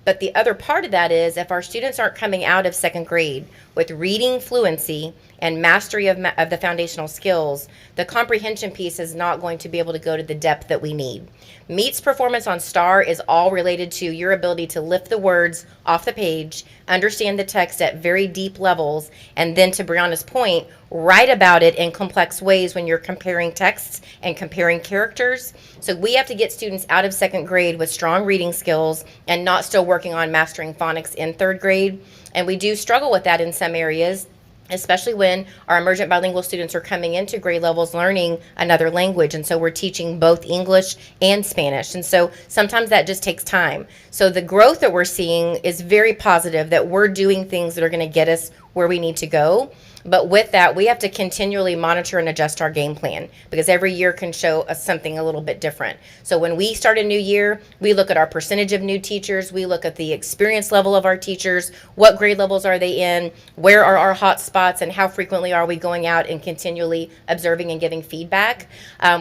But the other part of that is if our students aren't coming out of second grade with reading fluency and mastery of the foundational skills, the comprehension piece is not going to be able to go to the depth that we need. Meets performance on STAR is all related to your ability to lift the words off the page, understand the text at very deep levels, and then to Brianna's point, write about it in complex ways when you're comparing texts and comparing characters. So we have to get students out of second grade with strong reading skills and not still working on mastering phonics in third grade. And we do struggle with that in some areas, especially when our emergent bilingual students are coming into grade levels learning another language. And so we're teaching both English and Spanish. And so sometimes that just takes time. So the growth that we're seeing is very positive, that we're doing things that are going to get us where we need to go. But with that, we have to continually monitor and adjust our game plan because every year can show us something a little bit different. So when we start a new year, we look at our percentage of new teachers. We look at the experience level of our teachers. What grade levels are they in? Where are our hot spots? And how frequently are we going out and continually observing and giving feedback?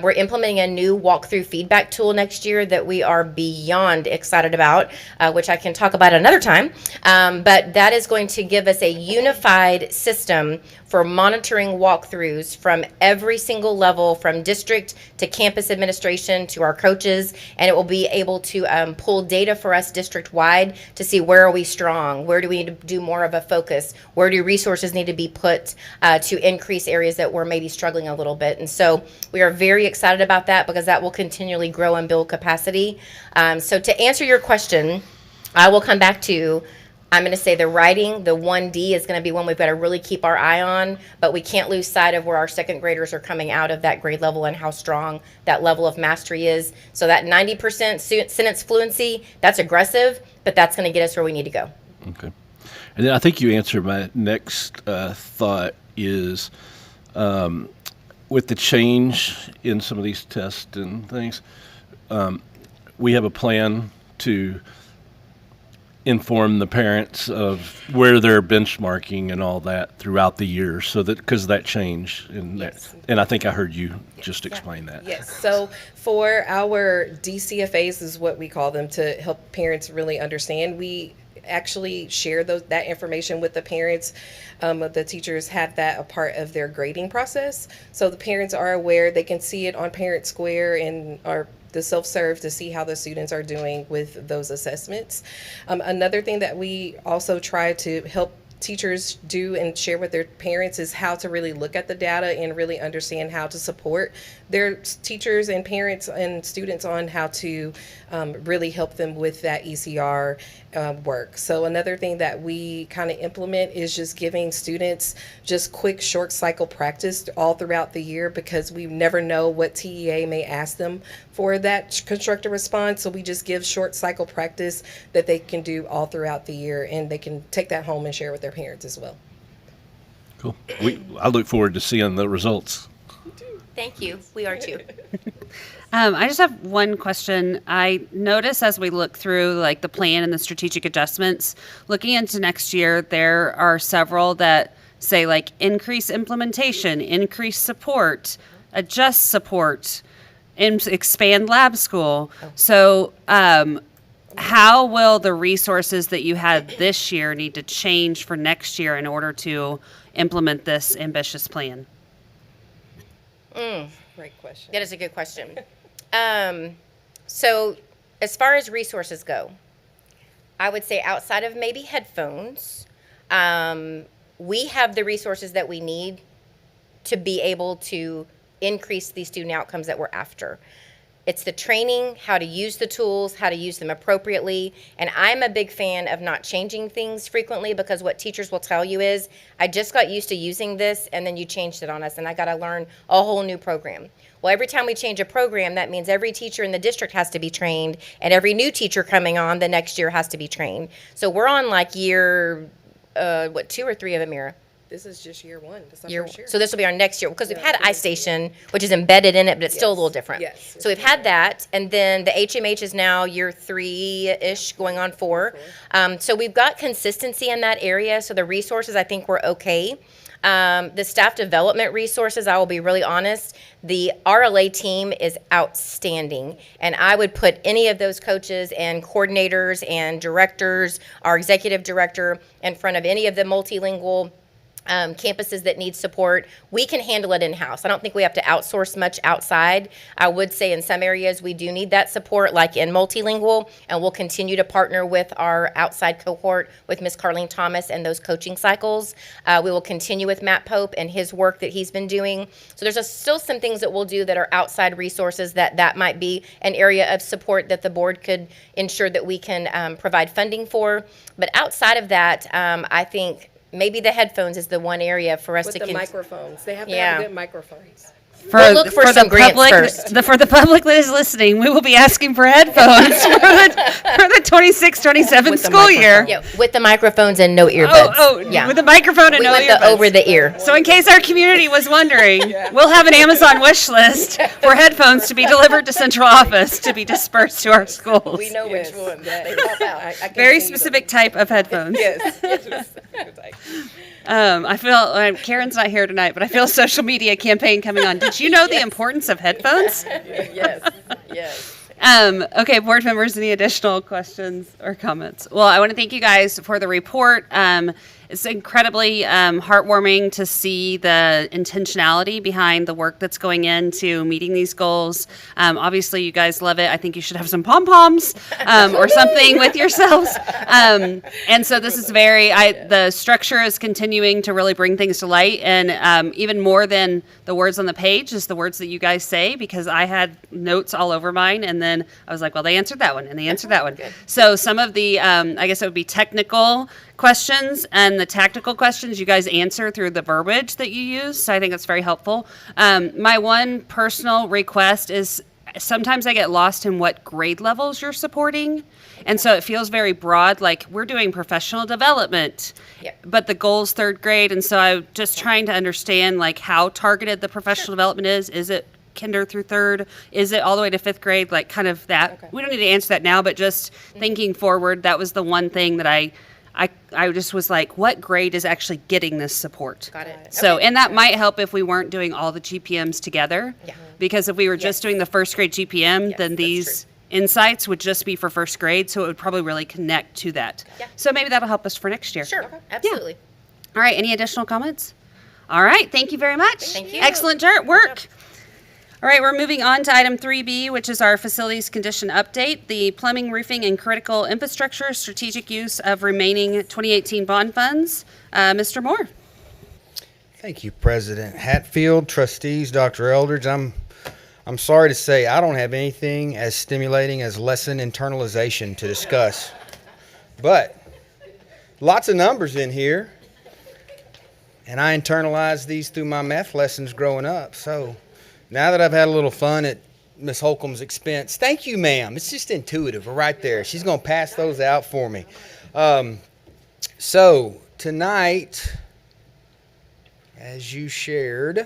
We're implementing a new walkthrough feedback tool next year that we are beyond excited about, which I can talk about another time. But that is going to give us a unified system for monitoring walkthroughs from every single level, from district to campus administration to our coaches, and it will be able to pull data for us district-wide to see where are we strong, where do we need to do more of a focus, where do resources need to be put to increase areas that we're maybe struggling a little bit. And so we are very excited about that because that will continually grow and build capacity. So to answer your question, I will come back to, I'm going to say the writing, the 1D is going to be one we've got to really keep our eye on, but we can't lose sight of where our second graders are coming out of that grade level and how strong that level of mastery is. So that 90% sentence fluency, that's aggressive, but that's going to get us where we need to go. Okay. And then I think you answered my next thought is with the change in some of these tests and things, we have a plan to inform the parents of where they're benchmarking and all that throughout the year, so that because of that change in Yes. that, and I think I heard you just explain that. Yes, so for our DCFAs is what we call them, to help parents really understand, we actually share that information with the parents. The teachers have that a part of their grading process, so the parents are aware. They can see it on Parent Square and the self-serve to see how the students are doing with those assessments. Another thing that we also try to help teachers do and share with their parents is how to really look at the data and really understand how to support their teachers and parents and students on how to really help them with that ECR work. So another thing that we kind of implement is just giving students just quick short cycle practice all throughout the year, because we never know what TEA may ask them for that constructive response. So we just give short cycle practice that they can do all throughout the year, and they can take that home and share with their parents as well. Cool. I look forward to seeing the results. Thank you. We are too. I just have one question. I notice as we look through like the plan and the strategic adjustments, looking into next year, there are several that say like increase implementation, increase support, adjust support, and expand lab school. So how will the resources that you had this year need to change for next year in order to implement this ambitious plan? Great question. That is a good question. So as far as resources go, I would say outside of maybe headphones, we have the resources that we need to be able to increase the student outcomes that we're after. It's the training, how to use the tools, how to use them appropriately. And I'm a big fan of not changing things frequently, because what teachers will tell you is, I just got used to using this and then you changed it on us and I got to learn a whole new program. Well, every time we change a program, that means every teacher in the district has to be trained, and every new teacher coming on the next year has to be trained. So we're on like year, 2 or 3 of them, Mira? This is just year one. This is our first year. So this will be our next year, because we've had iStation, which is embedded in it, but it's still a little different. Yes. So we've had that, and then the HMH is now year 3-ish, going on 4. So we've got consistency in that area. So the resources, I think, were okay. The staff development resources, I will be really honest, the RLA team is outstanding. And I would put any of those coaches and coordinators and directors, our executive director, in front of any of the multilingual campuses that need support. We can handle it in-house. I don't think we have to outsource much outside. I would say in some areas we do need that support, like in multilingual, and we'll continue to partner with our outside cohort with Ms. Carlene Thomas and those coaching cycles. We will continue with Matt Pope and his work that he's been doing. So there's still some things that we'll do that are outside resources that might be an area of support that the board could ensure that we can provide funding for. But outside of that, I think maybe the headphones is the one area for us With to the microphones. They have to have good microphones. We'll look for some grants first. For the public that is listening, we will be asking for headphones for the 26-27 With the school year. microphone. Yeah, with the microphones and no earbuds. Yeah. With a microphone and we no went the earbuds. over the ear. So in case our community was wondering, we'll have an Amazon wish list for headphones to be delivered to central office to be dispersed to our schools. We know which one. They pop out. I can Very see them. specific type of headphones. Yes. I feel Karen's not here tonight, but I feel a social media campaign coming on. Did you know the importance of headphones? Yes. Okay, board members, any additional questions or comments? Well, I want to thank you guys for the report. It's incredibly heartwarming to see the intentionality behind the work that's going into meeting these goals. Obviously, you guys love it. I think you should have some pom-poms or something with yourselves. And so this is the structure is continuing to really bring things to light. And even more than the words on the page is the words that you guys say, because I had notes all over mine. And then I was like, well, they answered that one and they answered that one. So some of the, I guess it would be technical questions and the tactical questions you guys answer through the verbiage that you use. So I think that's very helpful. My one personal request is sometimes I get lost in what grade levels you're supporting. And so it feels very broad, like we're doing professional development, but the goal's third grade. And so I'm just trying to understand like how targeted the professional development is. Is it kinder through third? Is it all the way to fifth grade? Like kind of that. Okay. We don't need to answer that now, but just thinking forward, that was the one thing that I just was like, what grade is actually getting this support? Got it. So, and that might help if we weren't doing all the GPMs together. Yeah. Because if we were just doing the first grade GPM, then these insights would just be for first grade. So it would probably really connect to that. Yeah. So maybe that'll help us for next year. Sure. Absolutely. Yeah. All right. Any additional comments? All right. Thank you very much. Thank you. Excellent work. All right, we're moving on to item 3B, which is our facilities condition update, the plumbing, roofing, and critical infrastructure strategic use of remaining 2018 bond funds. Mr. Moore. Thank you, President Hatfield, trustees, Dr. Eldridge. I'm sorry to say I don't have anything as stimulating as lesson internalization to discuss, but lots of numbers in here, and I internalized these through my math lessons growing up, so now that I've had a little fun at Miss Holcomb's expense, thank you, ma'am. It's just intuitive. We're right there. She's going to pass those out for me. So tonight, as you shared,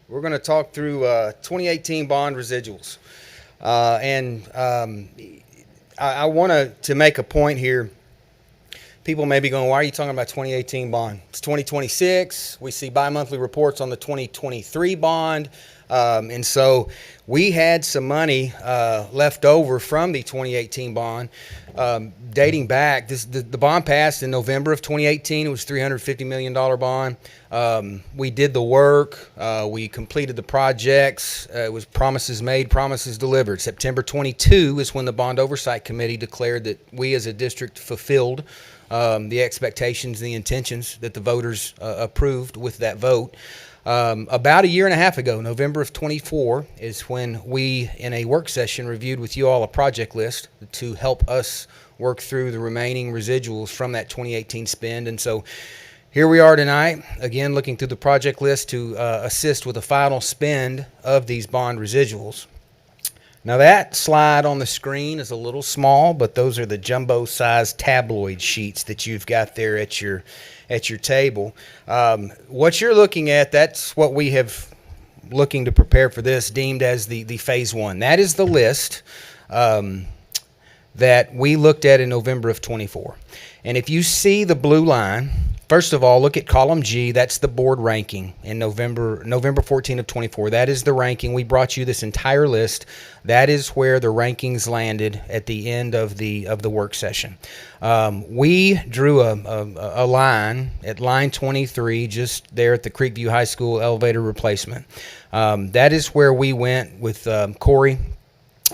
we're going to talk through 2018 bond residuals. I want to make a point here. People may be going, why are you talking about 2018 bond? It's 2026. We see bi-monthly reports on the 2023 bond. And so we had some money left over from the 2018 bond dating back. The bond passed in November of 2018. It was a $350 million bond. We did the work. We completed the projects. It was promises made, promises delivered. September 22 is when the Bond Oversight Committee declared that we as a district fulfilled the expectations, the intentions that the voters approved with that vote. About a year and a half ago, November of 24, is when we, in a work session, reviewed with you all a project list to help us work through the remaining residuals from that 2018 spend. And so here we are tonight, again, looking through the project list to assist with the final spend of these bond residuals. Now that slide on the screen is a little small, but those are the jumbo-sized tabloid sheets that you've got there at your table. What you're looking at, that's what we have looking to prepare for this, deemed as the phase one. That is the list that we looked at in November of 24. And if you see the blue line, first of all, look at column G. That's the board ranking in November 14 of 24. That is the ranking. We brought you this entire list. That is where the rankings landed at the end of the work session. We drew a line at line 23, just there at the Creekview High School elevator replacement. That is where we went with Corey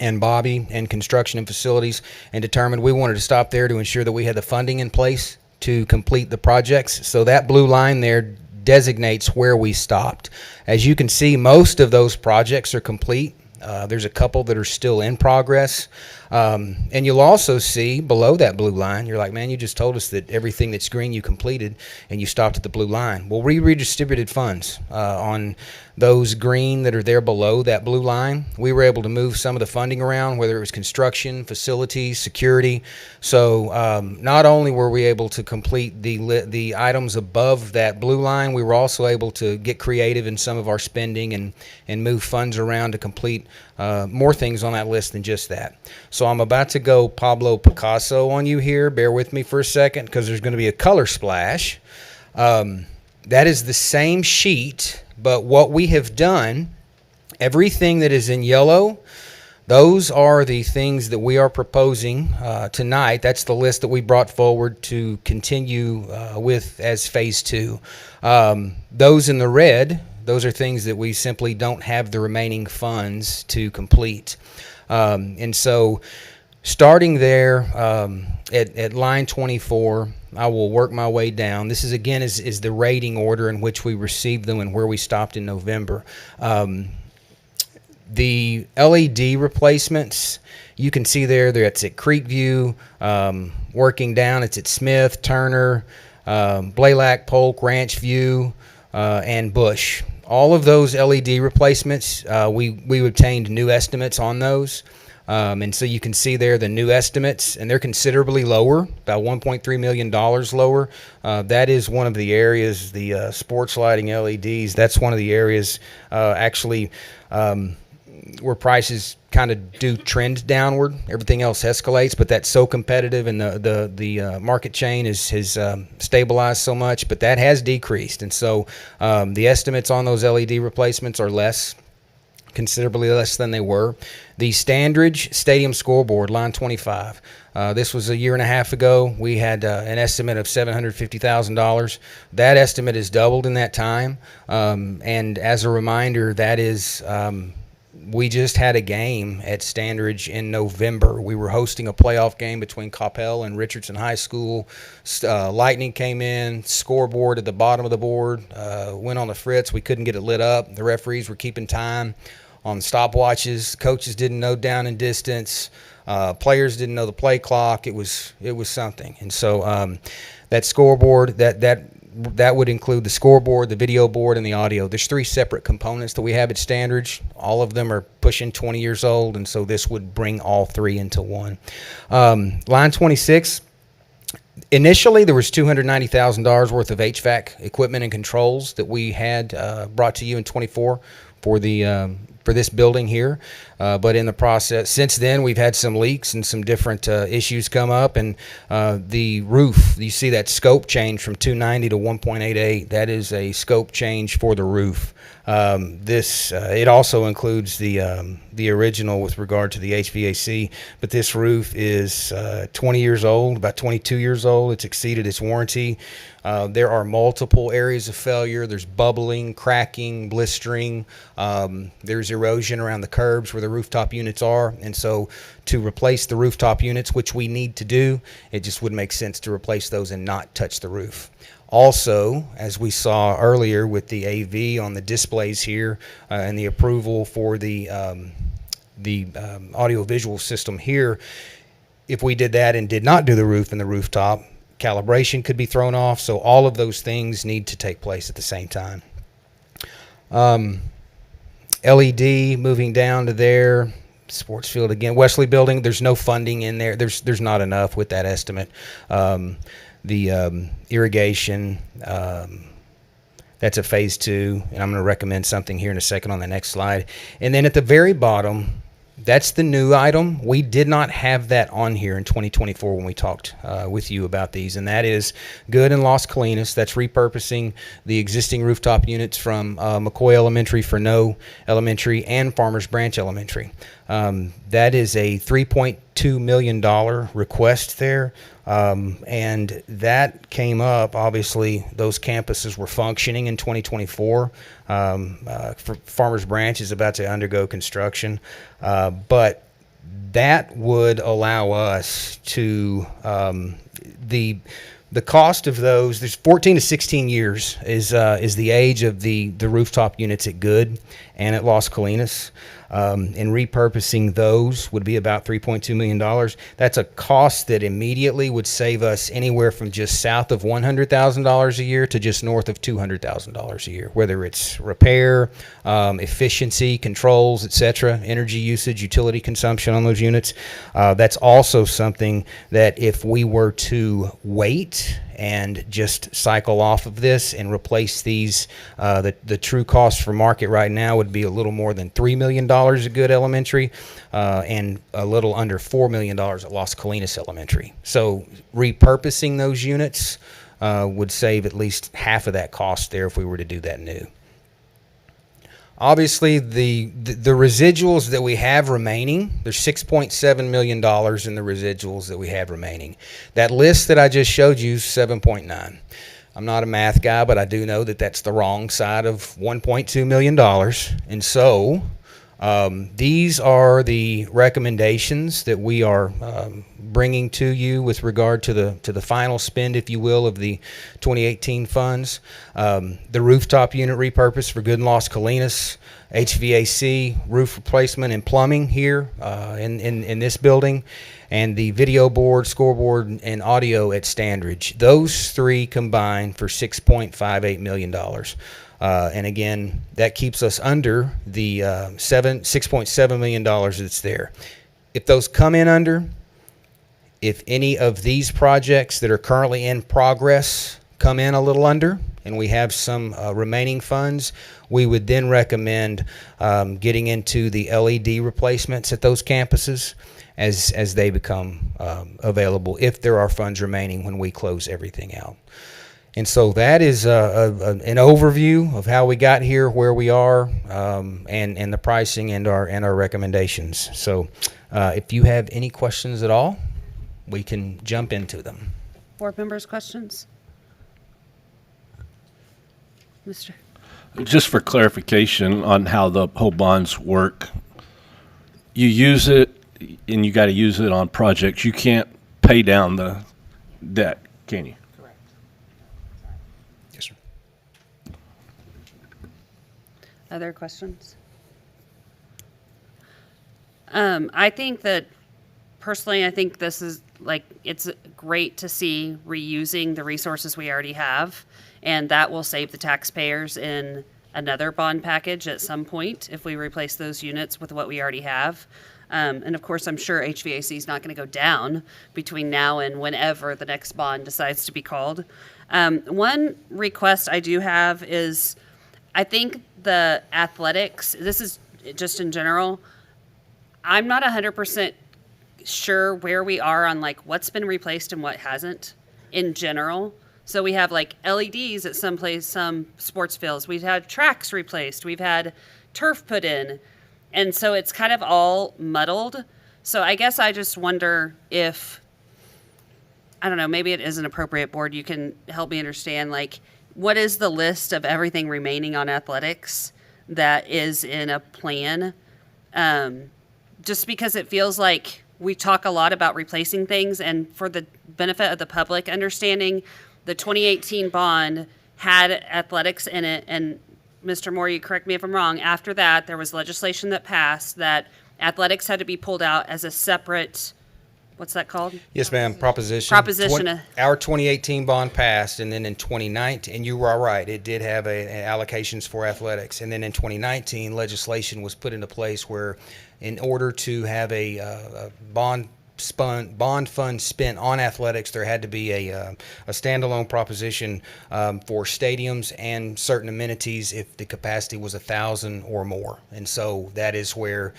and Bobby and construction and facilities, and determined we wanted to stop there to ensure that we had the funding in place to complete the projects. So that blue line there designates where we stopped. As you can see, most of those projects are complete. There's a couple that are still in progress. And you'll also see below that blue line, you're like, man, you just told us that everything that's green you completed, and you stopped at the blue line. Well, we redistributed funds on those green that are there below that blue line. We were able to move some of the funding around, whether it was construction, facilities, security. So not only were we able to complete the items above that blue line, we were also able to get creative in some of our spending and move funds around to complete more things on that list than just that. So I'm about to go Pablo Picasso on you here. Bear with me for a second, because there's going to be a color splash. That is the same sheet, but what we have done, everything that is in yellow, those are the things that we are proposing tonight. That's the list that we brought forward to continue with as phase 2. Those in the red, those are things that we simply don't have the remaining funds to complete. And so starting there at line 24, I will work my way down. This is, again, is the rating order in which we received them and where we stopped in November. The LED replacements, you can see there, it's at Creekview. Working down, it's at Smith, Turner, Blaylock, Polk, Ranch View, and Bush. All of those LED replacements, we obtained new estimates on those. And so you can see there the new estimates, and they're considerably lower, about $1.3 million lower. That is one of the areas, the sports lighting LEDs, that's one of the areas actually where prices kind of do trend downward. Everything else escalates, but that's so competitive, and the market chain has stabilized so much, but that has decreased. And so the estimates on those LED replacements are less, considerably less than they were. The Standridge Stadium scoreboard, line 25. This was a year and a half ago. We had an estimate of $750,000. That estimate has doubled in that time. And as a reminder, that is, we just had a game at Standridge in November. We were hosting a playoff game between Coppell and Richardson High School. Lightning came in, scoreboard at the bottom of the board, went on the fritz. We couldn't get it lit up. The referees were keeping time on stopwatches. Coaches didn't know down and distance. Players didn't know the play clock. It was something. And so that scoreboard, that would include the scoreboard, the video board, and the audio. There's 3 separate components that we have at Standridge. All of them are pushing 20 years old, and so this would bring all 3 into one. Line 26. Initially, there was $290,000 worth of HVAC equipment and controls that we had brought to you in 24 for this building here. But in the process, since then, we've had some leaks and some different issues come up. And the roof, you see that scope change from 290 to 1.88. That is a scope change for the roof. It also includes the original with regard to the HVAC, but this roof is 20 years old, about 22 years old. It's exceeded its warranty. There are multiple areas of failure. There's bubbling, cracking, blistering. There's erosion around the curbs where the rooftop units are. And so to replace the rooftop units, which we need to do, it just would make sense to replace those and not touch the roof. Also, as we saw earlier with the AV on the displays here and the approval for the audio-visual system here, if we did that and did not do the roof and the rooftop, calibration could be thrown off. So all of those things need to take place at the same time. LED moving down to there. Sports field again. Wesley building, there's no funding in there. There's not enough with that estimate. The irrigation, that's a phase 2, and I'm going to recommend something here in a second on the next slide. And then at the very bottom, that's the new item. We did not have that on here in 2024 when we talked with you about these, and that is Good and Las Colinas. That's repurposing the existing rooftop units from McCoy Elementary, Fresno Elementary, and Farmers Branch Elementary. That is a $3.2 million request there. And that came up, obviously, those campuses were functioning in 2024. Farmers Branch is about to undergo construction. But that would allow us to, the cost of those, there's 14 to 16 years is the age of the rooftop units at Good and at Las Colinas. And repurposing those would be about $3.2 million. That's a cost that immediately would save us anywhere from just south of $100,000 a year to just north of $200,000 a year, whether it's repair, efficiency, controls, etc., energy usage, utility consumption on those units. That's also something that if we were to wait and just cycle off of this and replace these, the true cost for market right now would be a little more than $3 million at Good Elementary, and a little under $4 million at Las Colinas Elementary. So repurposing those units would save at least half of that cost there if we were to do that new. Obviously, the residuals that we have remaining, there's $6.7 million in the residuals that we have remaining. That list that I just showed you is 7.9. I'm not a math guy, but I do know that that's the wrong side of $1.2 million. And so these are the recommendations that we are bringing to you with regard to the final spend, if you will, of the 2018 funds. The rooftop unit repurpose for Good and Las Colinas, HVAC, roof replacement, and plumbing here in this building, and the video board, scoreboard, and audio at Standridge. Those three combined for $6.58 million. And again, that keeps us under the $6.7 million that's there. If those come in under, if any of these projects that are currently in progress come in a little under, and we have some remaining funds, we would then recommend getting into the LED replacements at those campuses as they become available, if there are funds remaining when we close everything out. And so that is an overview of how we got here, where we are, and the pricing and our recommendations. So if you have any questions at all, we can jump into them. Board members, questions? Mr. Just for clarification on how the whole bonds work, you use it and you got to use it on projects. You can't pay down the debt, can you? Yes, sir. Other questions? I think that personally, I think this is it's great to see reusing the resources we already have, and that will save the taxpayers in another bond package at some point if we replace those units with what we already have. And of course, I'm sure HVAC is not going to go down between now and whenever the next bond decides to be called. One request I do have is, I think the athletics, this is just in general, I'm not 100% sure where we are on what's been replaced and what hasn't in general. So we have LEDs at some sports fields. We've had tracks replaced. We've had turf put in. And so it's kind of all muddled. So I guess I just wonder if, I don't know, maybe it is an appropriate board. You can help me understand, what is the list of everything remaining on athletics that is in a plan? Just because it feels like we talk a lot about replacing things, and for the benefit of the public understanding, the 2018 bond had athletics in it, and Mr. Moore, you correct me if I'm wrong, after that, there was legislation that passed that athletics had to be pulled out as a separate, what's that called? Yes, ma'am. Proposition. Our 2018 bond passed, and then in 2019, and you were all right, it did have allocations for athletics. And then in 2019, legislation was put into place where, in order to have a bond fund spent on athletics, there had to be a standalone proposition for stadiums and certain amenities if the capacity was 1,000 or more. And so that is where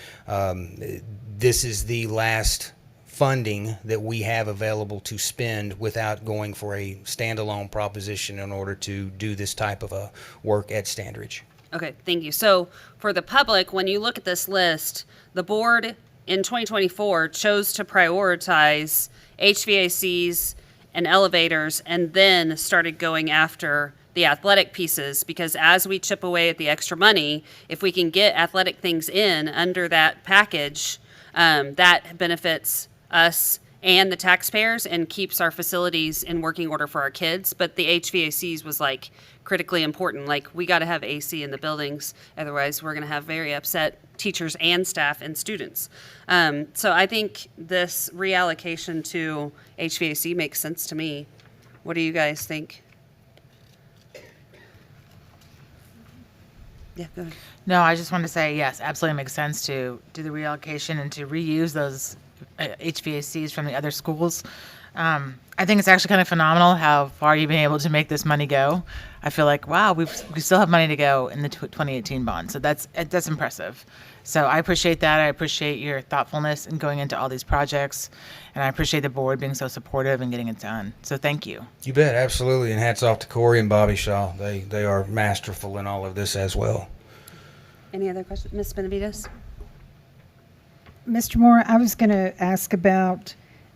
this is the last funding that we have available to spend without going for a standalone proposition in order to do this type of a work at Standridge. Okay, thank you. So for the public, when you look at this list, the board in 2024 chose to prioritize HVACs and elevators, and then started going after the athletic pieces, because as we chip away at the extra money, if we can get athletic things in under that package, that benefits us and the taxpayers and keeps our facilities in working order for our kids. But the HVACs was like critically important. Like, we got to have AC in the buildings. Otherwise, we're going to have very upset teachers and staff and students. So I think this reallocation to HVAC makes sense to me. What do you guys think? Yeah, go ahead. No, I just want to say yes, absolutely makes sense to do the reallocation and to reuse those HVACs from the other schools. I think it's actually kind of phenomenal how far you've been able to make this money go. I feel like, wow, we still have money to go in the 2018 bond. So that's impressive. So I appreciate that. I appreciate your thoughtfulness in going into all these projects. And I appreciate the board being so supportive and getting it done. So thank you. You bet, absolutely. And hats off to Corey and Bobby Shaw. They are masterful in all of this as well. Any other questions? Ms. Benavides? Mr. Moore, I was going to ask about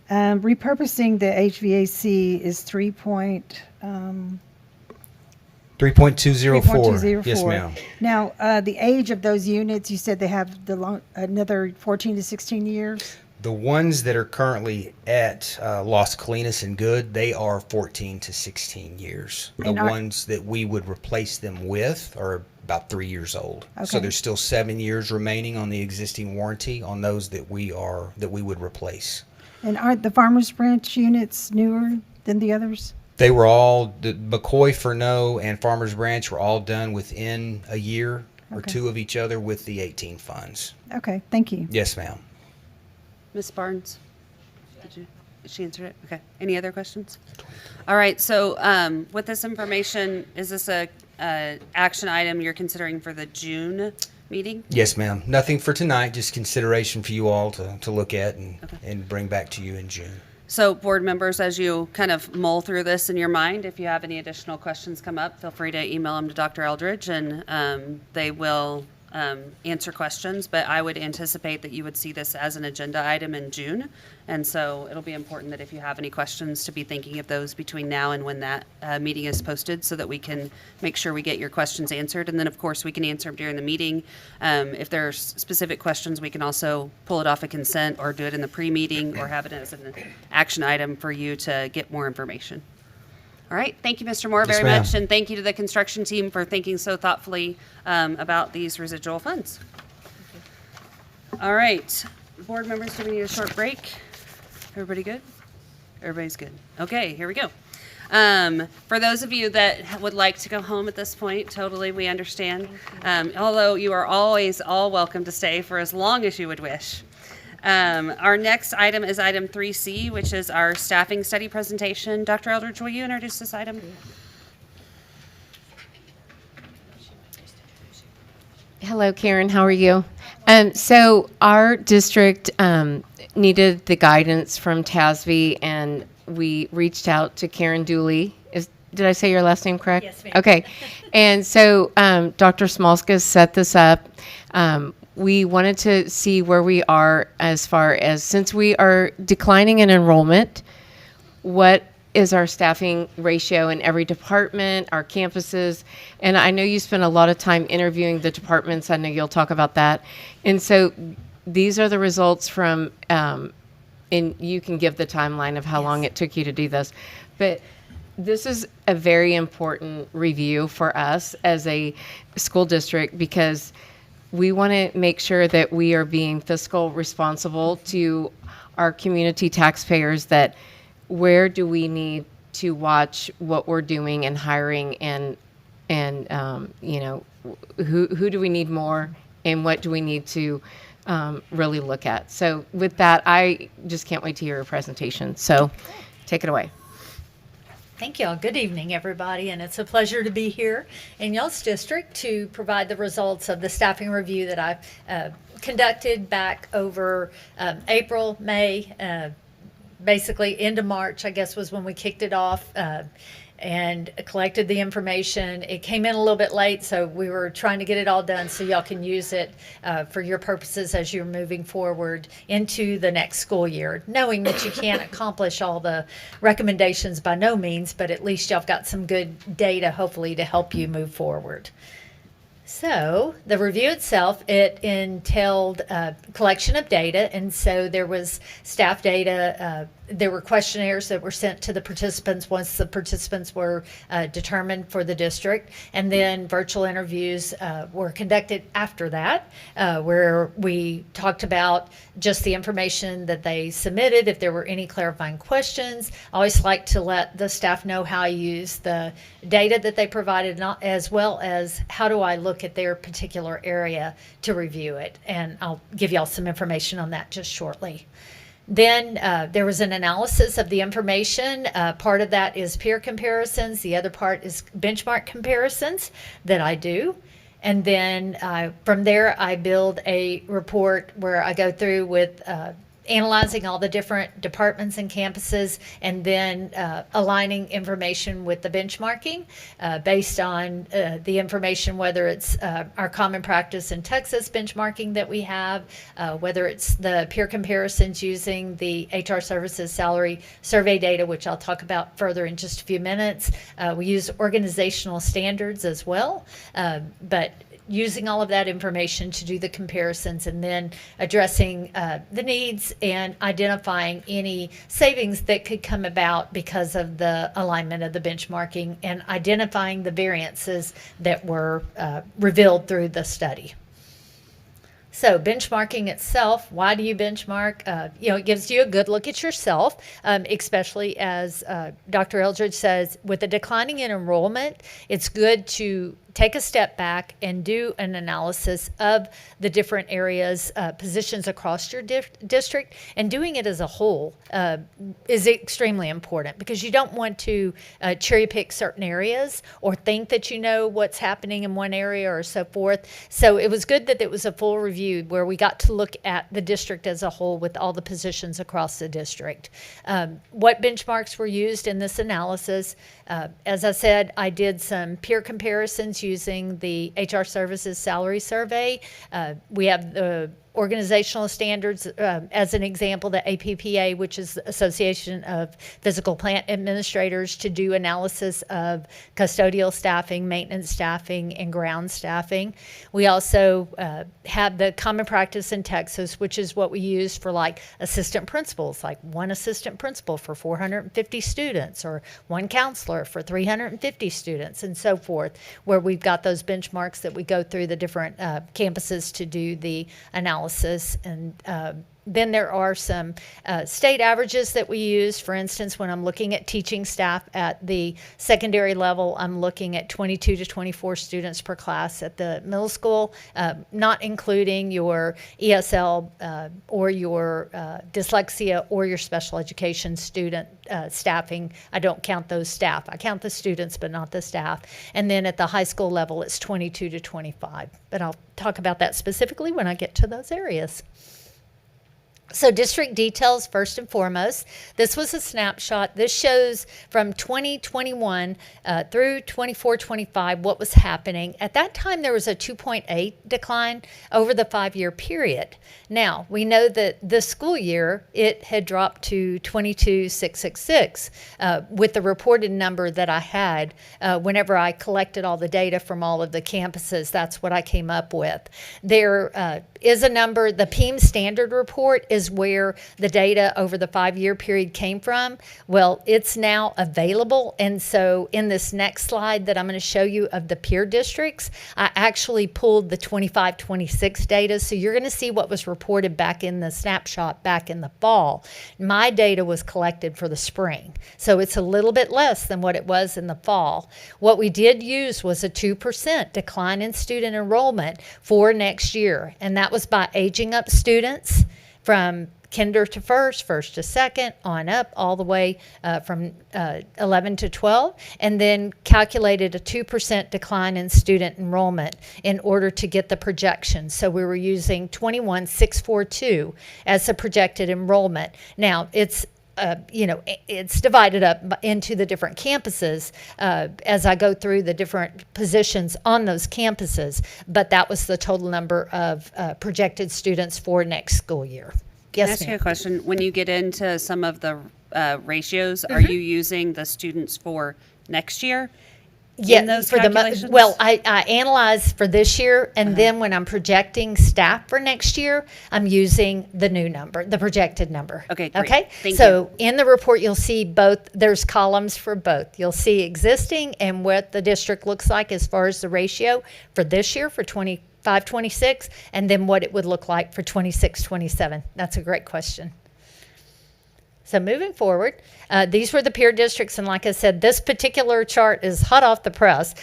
repurposing the HVAC is 3.204. 3.204. Yes, ma'am. Now, the age of those units, you said they have another 14 to 16 years? The ones that are currently at Los Colinas and Good, they are 14 to 16 years. The And ones that we would replace them with are about 3 years old. So Okay. there's still 7 years remaining on the existing warranty on those that we would replace. And aren't the Farmers Branch units newer than the others? They were all, the McCoy, Furneaux, and Farmers Branch were all done within a year or Okay. two of each other with the 18 funds. Okay, thank you. Yes, ma'am. Ms. Barnes? Did she answer it? Okay. Any other questions? All right. So with this information, is this a action item you're considering for the June meeting? Yes, ma'am. Nothing for tonight, just consideration for you all to look at and bring back to you in June. So board members, as you kind of mull through this in your mind, if you have any additional questions come up, feel free to email them to Dr. Eldridge, and they will answer questions. But I would anticipate that you would see this as an agenda item in June. And so it'll be important that if you have any questions, to be thinking of those between now and when that meeting is posted, so that we can make sure we get your questions answered. And then, of course, we can answer them during the meeting. If there's specific questions, we can also pull it off a consent or do it in the pre-meeting or have it as an action item for you to get more information. All right. Thank you, Mr. Moore, Yes, very ma'am. much. And thank you to the construction team for thinking so thoughtfully about these residual funds. All right. Board members, do we need a short break? Everybody good? Everybody's good. Okay, here we go. For those of you that would like to go home at this point, totally, we understand. Although you are always all welcome to stay for as long as you would wish. Our next item is item 3C, which is our staffing study presentation. Dr. Eldridge, will you introduce this item? Hello, Karen. How are you? So our district needed the guidance from TASB, and we reached out to Karen Dooley. Did I say your last name correct? Yes, ma'am. Okay. And so Dr. Smolska set this up. We wanted to see where we are as far as, since we are declining in enrollment, what is our staffing ratio in every department, our campuses. And I know you spent a lot of time interviewing the departments. I know you'll talk about that. And so these are the results from, and you can give the timeline of how long it took you to do this. But this is a very important review for us as a school district, because we want to make sure that we are being fiscal responsible to our community taxpayers, that where do we need to watch what we're doing and hiring, and you know, who do we need more, and what do we need to really look at. So with that, I just can't wait to hear your presentation. So take it away. Thank y'all. Good evening, everybody, and it's a pleasure to be here in y'all's district to provide the results of the staffing review that I've conducted back over April, May, basically end of March, I guess, was when we kicked it off, and collected the information. It came in a little bit late, so we were trying to get it all done so y'all can use it for your purposes as you're moving forward into the next school year, knowing that you can't accomplish all the recommendations by no means, but at least y'all have got some good data, hopefully, to help you move forward. So the review itself, it entailed collection of data, and so there was staff data. There were questionnaires that were sent to the participants once the participants were determined for the district, and then virtual interviews were conducted after that, where we talked about just the information that they submitted, if there were any clarifying questions. I always like to let the staff know how I use the data that they provided, not as well as how do I look at their particular area to review it. And I'll give y'all some information on that just shortly. Then there was an analysis of the information. Part of that is peer comparisons. The other part is benchmark comparisons that I do. And then from there, I build a report where I go through with analyzing all the different departments and campuses, and then aligning information with the benchmarking based on the information, whether it's our common practice in Texas benchmarking that we have, whether it's the peer comparisons using the HR Services Salary Survey data, which I'll talk about further in just a few minutes. We use organizational standards as well, but using all of that information to do the comparisons, and then addressing the needs and identifying any savings that could come about because of the alignment of the benchmarking, and identifying the variances that were revealed through the study. So benchmarking itself, why do you benchmark? It gives you a good look at yourself, especially as Dr. Eldridge says, with the declining in enrollment, it's good to take a step back and do an analysis of the different areas, positions across your district, and doing it as a whole is extremely important, because you don't want to cherry pick certain areas or think that you know what's happening in one area or so forth. So it was good that it was a full review where we got to look at the district as a whole with all the positions across the district. What benchmarks were used in this analysis? As I said, I did some peer comparisons using the HR Services Salary Survey. We have the organizational standards, as an example, the APPA, which is the Association of Physical Plant Administrators, to do analysis of custodial staffing, maintenance staffing, and ground staffing. We also have the common practice in Texas, which is what we use for like assistant principals, like one assistant principal for 450 students, or one counselor for 350 students, and so forth, where we've got those benchmarks that we go through the different campuses to do the analysis. And then there are some state averages that we use. For instance, when I'm looking at teaching staff at the secondary level, I'm looking at 22 to 24 students per class at the middle school, not including your ESL or your dyslexia or your special education student staffing. I don't count those staff. I count the students, but not the staff. And then at the high school level, it's 22 to 25. But I'll talk about that specifically when I get to those areas. So district details first and foremost. This was a snapshot. This shows from 2021 through 24-25 what was happening. At that time, there was a 2.8 decline over the 5-year period. Now, we know that this school year, it had dropped to 22,666 with the reported number that I had whenever I collected all the data from all of the campuses. That's what I came up with. There is a number, the PEAM standard report is where the data over the 5-year period came from. Well, it's now available. And so in this next slide that I'm going to show you of the peer districts, I actually pulled the 25-26 data. So you're going to see what was reported back in the snapshot back in the fall. My data was collected for the spring. So it's a little bit less than what it was in the fall. What we did use was a 2% decline in student enrollment for next year. And that was by aging up students from kinder to first to second, on up, all the way from 11 to 12, and then calculated a 2% decline in student enrollment in order to get the projection. So we were using 21,642 as the projected enrollment. Now, it's it's divided up into the different campuses as I go through the different positions on those campuses, but that was the total number of projected students for next school year. Can I Yes, ask you ma'am. a question? When you get into some of the ratios, are you using the students for next year? in those calculations? Well, I analyze for this year, and then when I'm projecting staff for next year, I'm using the new number, the projected number. Okay, great. Okay. Thank So in the report, you'll see both. There's columns for both. You'll see existing and what the district looks like as far as the ratio for this year for 25-26, and then what it would look like for 26-27. That's a great question. So moving forward, these were the peer districts, and like I said, this particular chart is hot off the press.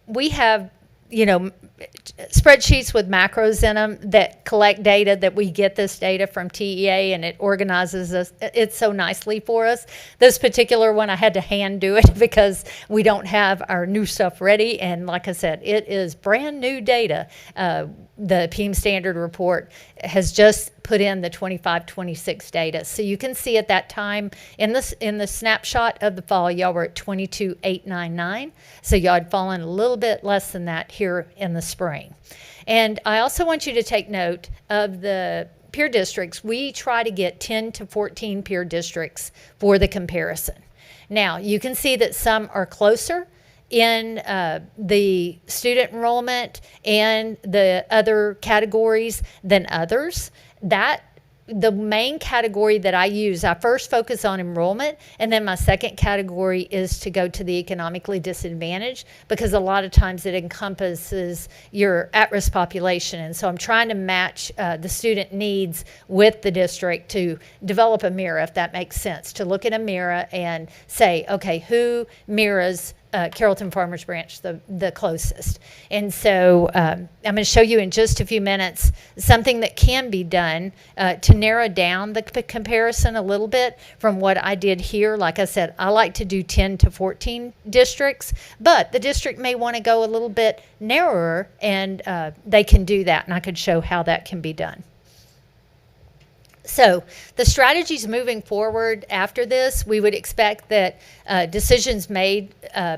We have, spreadsheets with macros in them that collect data, that we get this data from TEA, and it organizes it so nicely for us. This particular one, I had to hand do it because we don't have our new stuff ready, and like I said, it is brand new data. The PEEM standard report has just put in the 25-26 data. So you can see at that time in the snapshot of the fall, y'all were at 22,899. So y'all had fallen a little bit less than that here in the spring. And I also want you to take note of the peer districts. We try to get 10 to 14 peer districts for the comparison. Now, you can see that some are closer in the student enrollment and the other categories than others. The main category that I use, I first focus on enrollment, and then my second category is to go to the economically disadvantaged, because a lot of times it encompasses your at-risk population. And so I'm trying to match the student needs with the district to develop a mirror, if that makes sense, to look at a mirror and say, okay, who mirrors Carrollton-Farmers branch the closest. And so I'm going to show you in just a few minutes something that can be done to narrow down the comparison a little bit from what I did here. Like I said, I like to do 10 to 14 districts, but the district may want to go a little bit narrower, and they can do that, and I could show how that can be done. So the strategies moving forward after this, we would expect that decisions made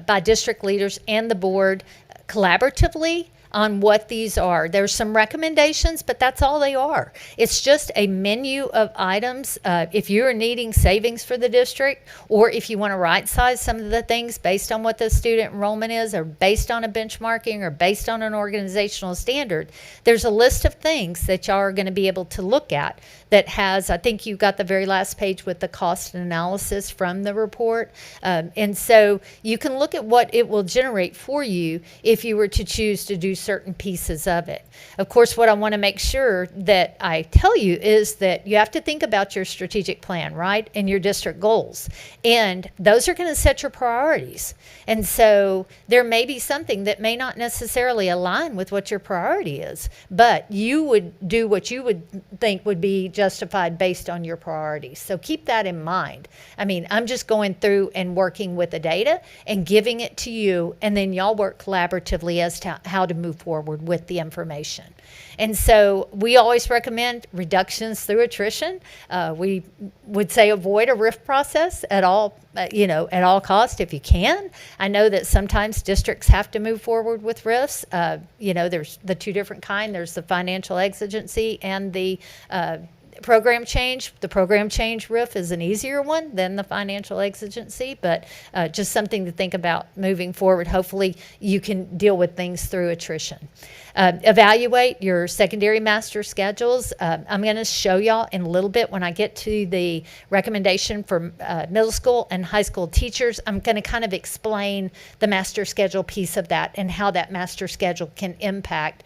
by district leaders and the board collaboratively on what these are. There's some recommendations, but that's all they are. It's just a menu of items. If you're needing savings for the district, or if you want to right size some of the things based on what the student enrollment is, or based on a benchmarking, or based on an organizational standard, there's a list of things that y'all are going to be able to look at that has, I think you got the very last page with the cost and analysis from the report. And so you can look at what it will generate for you if you were to choose to do certain pieces of it. Of course, what I want to make sure that I tell you is that you have to think about your strategic plan, right? And your district goals. And those are going to set your priorities. And so there may be something that may not necessarily align with what your priority is, but you would do what you would think would be justified based on your priorities. So keep that in mind. I mean, I'm just going through and working with the data and giving it to you, and then y'all work collaboratively as to how to move forward with the information. And so we always recommend reductions through attrition. We would say avoid a RIF process at all, at all cost if you can. I know that sometimes districts have to move forward with RIFs. There's the two different kind. There's the financial exigency and the program change. The program change RIF is an easier one than the financial exigency, but just something to think about moving forward. Hopefully you can deal with things through attrition. Evaluate your secondary master schedules. I'm going to show y'all in a little bit when I get to the recommendation for middle school and high school teachers. I'm going to kind of explain the master schedule piece of that and how that master schedule can impact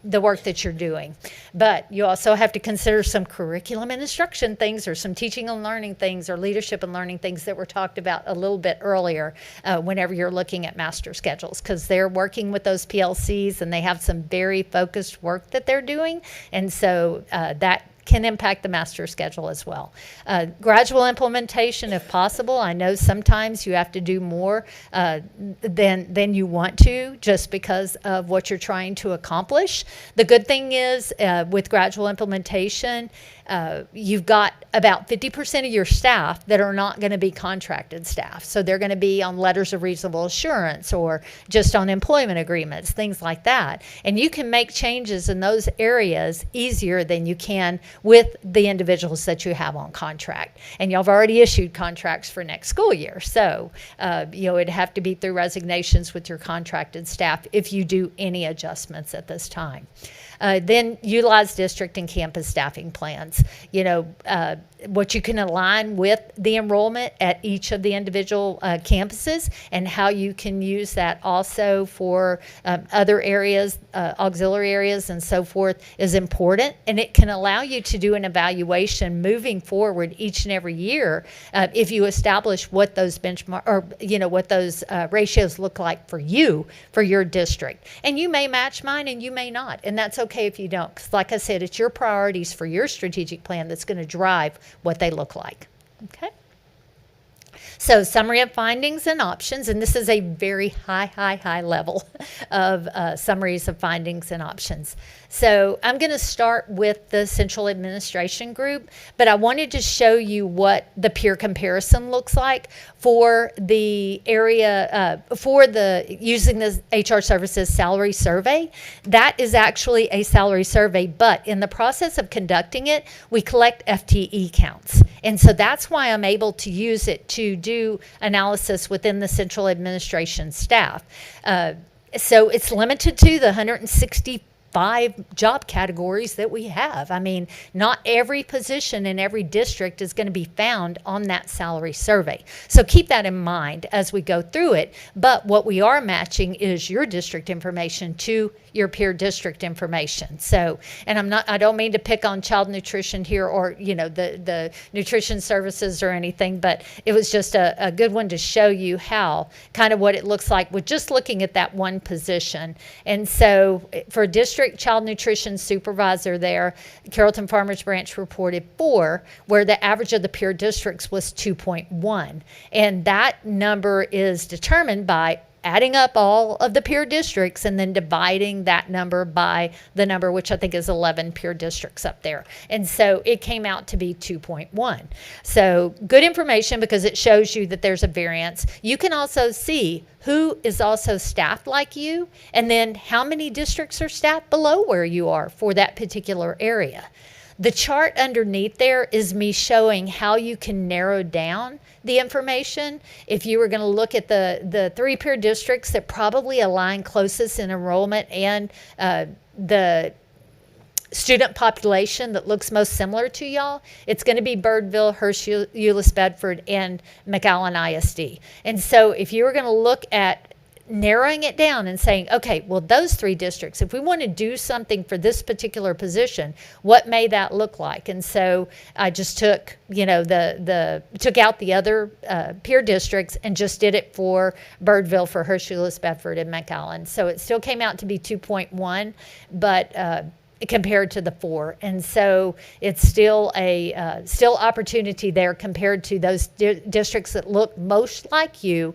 the work that you're doing. But you also have to consider some curriculum and instruction things, or some teaching and learning things, or leadership and learning things that were talked about a little bit earlier whenever you're looking at master schedules, because they're working with those PLCs and they have some very focused work that they're doing. And so that can impact the master schedule as well. Gradual implementation if possible. I know sometimes you have to do more than you want to, just because of what you're trying to accomplish. The good thing is with gradual implementation, you've got about 50% of your staff that are not going to be contracted staff. So they're going to be on letters of reasonable assurance or just on employment agreements, things like that. And you can make changes in those areas easier than you can with the individuals that you have on contract. And y'all have already issued contracts for next school year. So, it'd have to be through resignations with your contracted staff if you do any adjustments at this time. Then utilize district and campus staffing plans. What you can align with the enrollment at each of the individual campuses, and how you can use that also for other areas, auxiliary areas and so forth, is important. And it can allow you to do an evaluation moving forward each and every year if you establish what those benchmark or what those ratios look like for you, for your district. And you may match mine and you may not, and that's okay if you don't, because like I said, it's your priorities for your strategic plan that's going to drive what they look like. Okay. So summary of findings and options, and this is a very high level of summaries of findings and options. So I'm going to start with the central administration group, but I wanted to show you what the peer comparison looks like for the area, using the HR Services salary survey. That is actually a salary survey, but in the process of conducting it, we collect FTE counts. And so that's why I'm able to use it to do analysis within the central administration staff. So it's limited to the 165 job categories that we have. I mean, not every position in every district is going to be found on that salary survey. So keep that in mind as we go through it. But what we are matching is your district information to your peer district information. So, and I don't mean to pick on child nutrition here or, the nutrition services or anything, but it was just a good one to show you how, kind of what it looks like with just looking at that one position. And so for district child nutrition supervisor there, Carrollton-Farmers branch reported 4, where the average of the peer districts was 2.1. And that number is determined by adding up all of the peer districts and then dividing that number by the number, which I think is 11 peer districts up there. And so it came out to be 2.1. So good information because it shows you that there's a variance. You can also see who is also staffed like you, and then how many districts are staffed below where you are for that particular area. The chart underneath there is me showing how you can narrow down the information. If you were going to look at the 3 peer districts that probably align closest in enrollment and the student population that looks most similar to y'all, it's going to be Birdville, Hershey, Euless Bedford, and McAllen ISD. And so if you were going to look at narrowing it down and saying, okay, well, those 3 districts, if we want to do something for this particular position, what may that look like? And so I just took, took out the other peer districts and just did it for Birdville, for Hershey, Euless Bedford, and McAllen. So it still came out to be 2.1, but compared to the 4. And so it's still a still opportunity there compared to those districts that look most like you,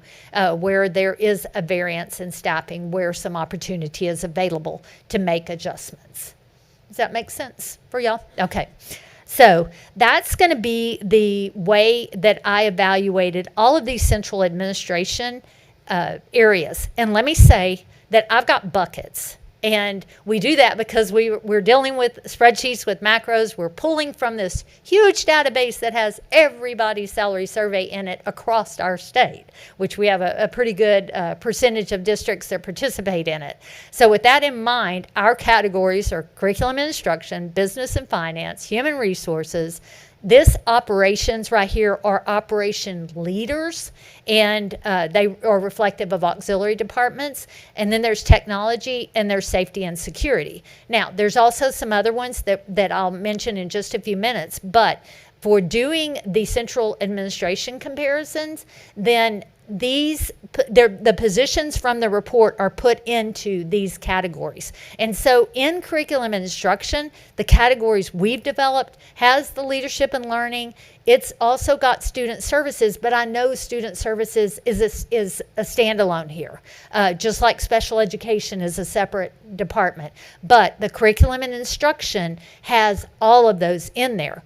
where there is a variance in staffing, where some opportunity is available to make adjustments. Does that make sense for y'all? Okay. So that's going to be the way that I evaluated all of these central administration areas. And let me say that I've got buckets. And we do that because we're dealing with spreadsheets with macros. We're pulling from this huge database that has everybody's salary survey in it across our state, which we have a pretty good percentage of districts that participate in it. So with that in mind, our categories are curriculum and instruction, business and finance, human resources. This operations right here are operation leaders, and they are reflective of auxiliary departments. And then there's technology, and there's safety and security. Now, there's also some other ones that I'll mention in just a few minutes, but for doing the central administration comparisons, then the positions from the report are put into these categories. And so in curriculum and instruction, the categories we've developed has the leadership and learning. It's also got student services, but I know student services is a standalone here, just like special education is a separate department. But the curriculum and instruction has all of those in there.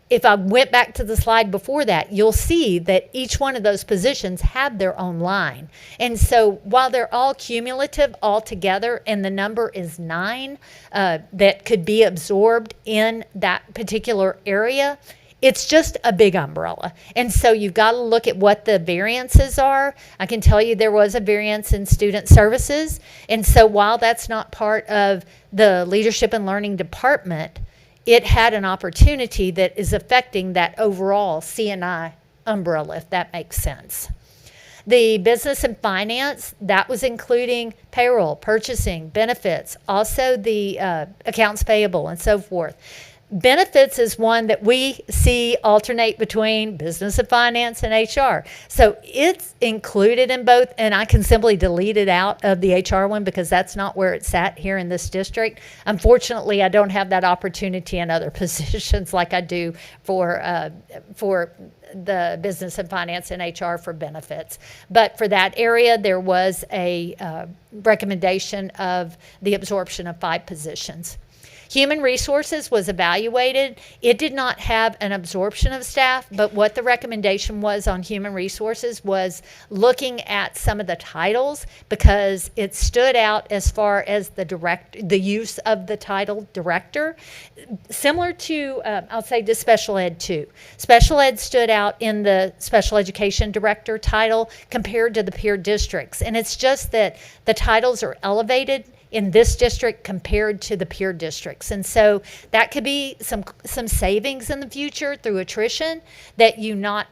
If I went back to the slide before that, you'll see that each one of those positions have their own line. And so while they're all cumulative all together, and the number is 9 that could be absorbed in that particular area, it's just a big umbrella. And so you've got to look at what the variances are. I can tell you there was a variance in student services. And so while that's not part of the leadership and learning department, it had an opportunity that is affecting that overall C&I umbrella, if that makes sense. The business and finance, that was including payroll, purchasing, benefits, also the accounts payable and so forth. Benefits is one that we see alternate between business and finance and HR. So it's included in both, and I can simply delete it out of the HR one because that's not where it's at here in this district. Unfortunately, I don't have that opportunity in other positions like I do for the business and finance and HR for benefits. But for that area, there was a recommendation of the absorption of 5 positions. Human resources was evaluated. It did not have an absorption of staff, but what the recommendation was on human resources was looking at some of the titles because it stood out as far as the use of the title director, similar to, I'll say, to special ed too. Special ed stood out in the special education director title compared to the peer districts, and it's just that the titles are elevated in this district compared to the peer districts. And so that could be some savings in the future through attrition that you not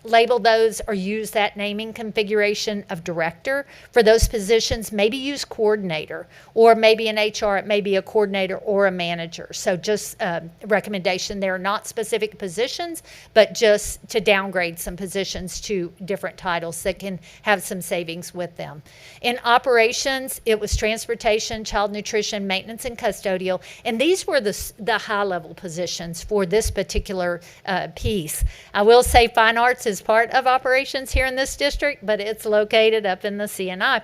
label those or use that naming configuration of director for those positions. Maybe use coordinator, or maybe in HR it may be a coordinator or a manager. So just recommendation there, not specific positions, but just to downgrade some positions to different titles that can have some savings with them. In operations, it was transportation, child nutrition, maintenance, and custodial, and these were the high-level positions for this particular piece. I will say fine arts is part of operations here in this district, but it's located up in the C&I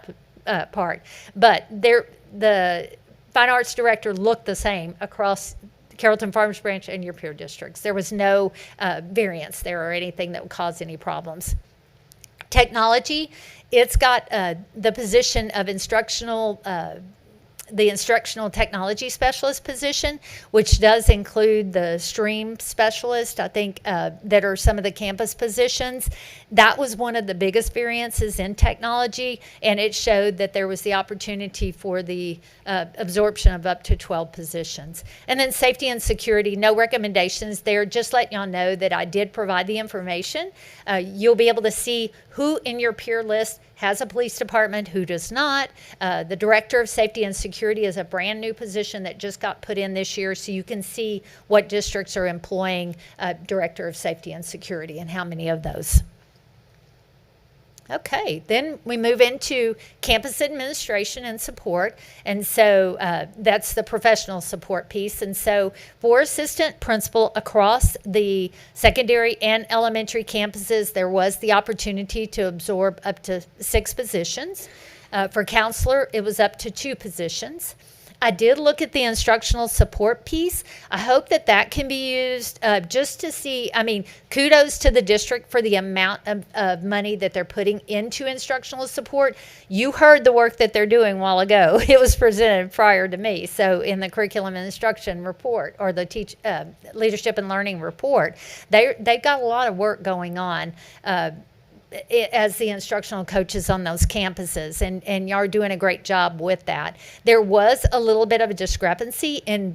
part. But the fine arts director looked the same across Carrollton-Farmers branch and your peer districts. There was no variance there or anything that would cause any problems. Technology, it's got the position of the instructional technology specialist position, which does include the stream specialist, I think, that are some of the campus positions. That was one of the biggest variances in technology, and it showed that there was the opportunity for the absorption of up to 12 positions. And then safety and security, no recommendations there. Just let y'all know that I did provide the information. You'll be able to see who in your peer list has a police department, who does not. The Director of Safety and Security is a brand new position that just got put in this year, so you can see what districts are employing a Director of Safety and Security and how many of those. Okay, then we move into campus administration and support, and so that's the professional support piece. And so for assistant principal across the secondary and elementary campuses, there was the opportunity to absorb up to 6 positions. For counselor, it was up to 2 positions. I did look at the instructional support piece. I hope that that can be used just to see, I mean, kudos to the district for the amount of money that they're putting into instructional support. You heard the work that they're doing a while ago. It was presented prior to me. So in the curriculum and instruction report, or the leadership and learning report, they've got a lot of work going on as the instructional coaches on those campuses, and y'all are doing a great job with that. There was a little bit of a discrepancy in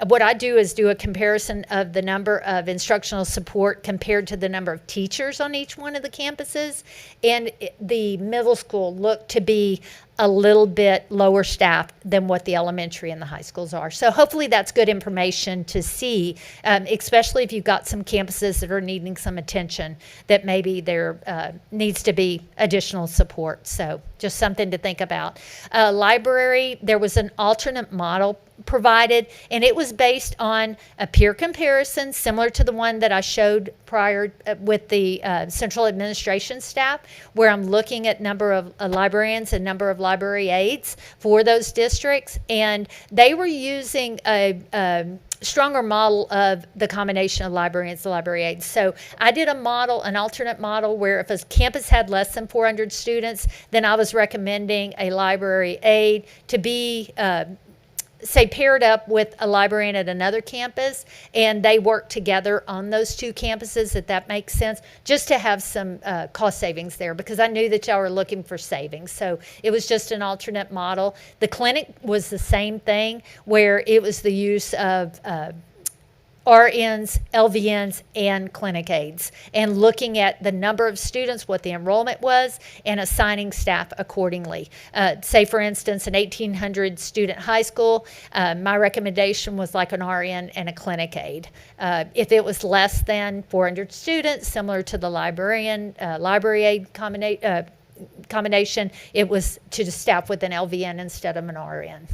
what I do is do a comparison of the number of instructional support compared to the number of teachers on each one of the campuses, and the middle school looked to be a little bit lower staffed than what the elementary and the high schools are. So hopefully that's good information to see, especially if you've got some campuses that are needing some attention, that maybe there needs to be additional support. So just something to think about. Library, there was an alternate model provided, and it was based on a peer comparison similar to the one that I showed prior with the central administration staff, where I'm looking at number of librarians and number of library aides for those districts, and they were using a stronger model of the combination of librarians and library aides. So I did a model, an alternate model, where if a campus had less than 400 students, then I was recommending a library aide to be say paired up with a librarian at another campus, and they work together on those two campuses, if that makes sense, just to have some cost savings there, because I knew that y'all were looking for savings. So it was just an alternate model. The clinic was the same thing, where it was the use of RNs, LVNs, and clinic aides, and looking at the number of students, what the enrollment was, and assigning staff accordingly. Say, for instance, an 1,800 student high school, my recommendation was like an RN and a clinic aide. If it was less than 400 students, similar to the librarian, library aide combination, it was to staff with an LVN instead of an RN.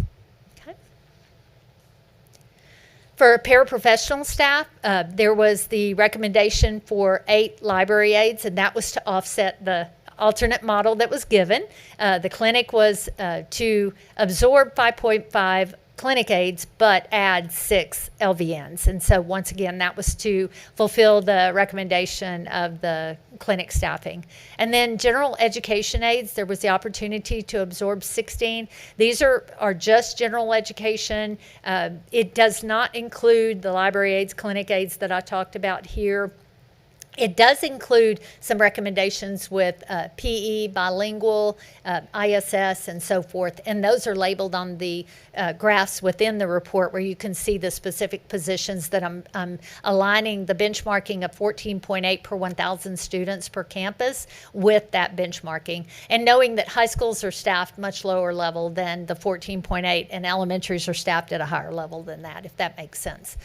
For paraprofessional staff, there was the recommendation for 8 library aides, and that was to offset the alternate model that was given. The clinic was to absorb 5.5 clinic aides, but add 6 LVNs. And so once again, that was to fulfill the recommendation of the clinic staffing. And then general education aides, there was the opportunity to absorb 16. These are just general education. It does not include the library aides, clinic aides that I talked about here. It does include some recommendations with PE, bilingual, ISS, and so forth, and those are labeled on the graphs within the report, where you can see the specific positions that I'm aligning the benchmarking of 14.8 per 1,000 students per campus with that benchmarking, and knowing that high schools are staffed much lower level than the 14.8, and elementaries are staffed at a higher level than that, if that makes sense.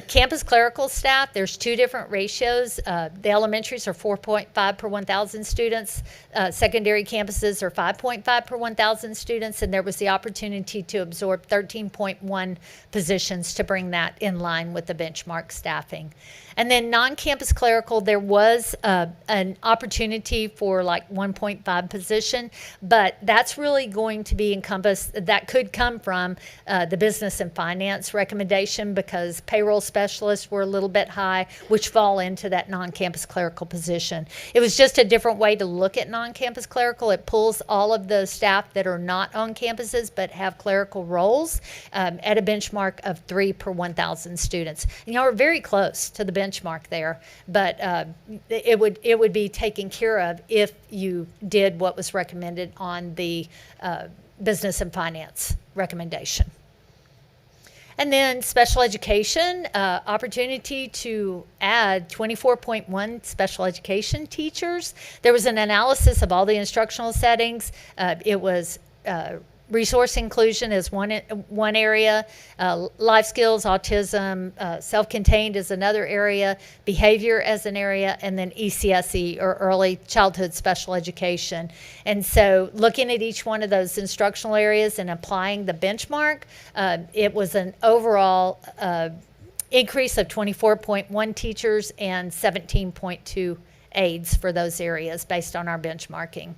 Campus clerical staff, there's 2 different ratios. The elementaries are 4.5 per 1,000 students. Secondary campuses are 5.5 per 1,000 students, and there was the opportunity to absorb 13.1 positions to bring that in line with the benchmark staffing. And then non-campus clerical, there was an opportunity for like 1.5 position, but that's really going to be encompassed, that could come from the business and finance recommendation, because payroll specialists were a little bit high, which fall into that non-campus clerical position. It was just a different way to look at non-campus clerical. It pulls all of the staff that are not on campuses but have clerical roles at a benchmark of 3 per 1,000 students. And y'all are very close to the benchmark there, but it would be taken care of if you did what was recommended on the business and finance recommendation. And then special education, opportunity to add 24.1 special education teachers. There was an analysis of all the instructional settings. It was resource inclusion is one area, life skills, autism, self-contained is another area, behavior as an area, and then ECSE, or early childhood special education. And so looking at each one of those instructional areas and applying the benchmark, it was an overall increase of 24.1 teachers and 17.2 aides for those areas based on our benchmarking.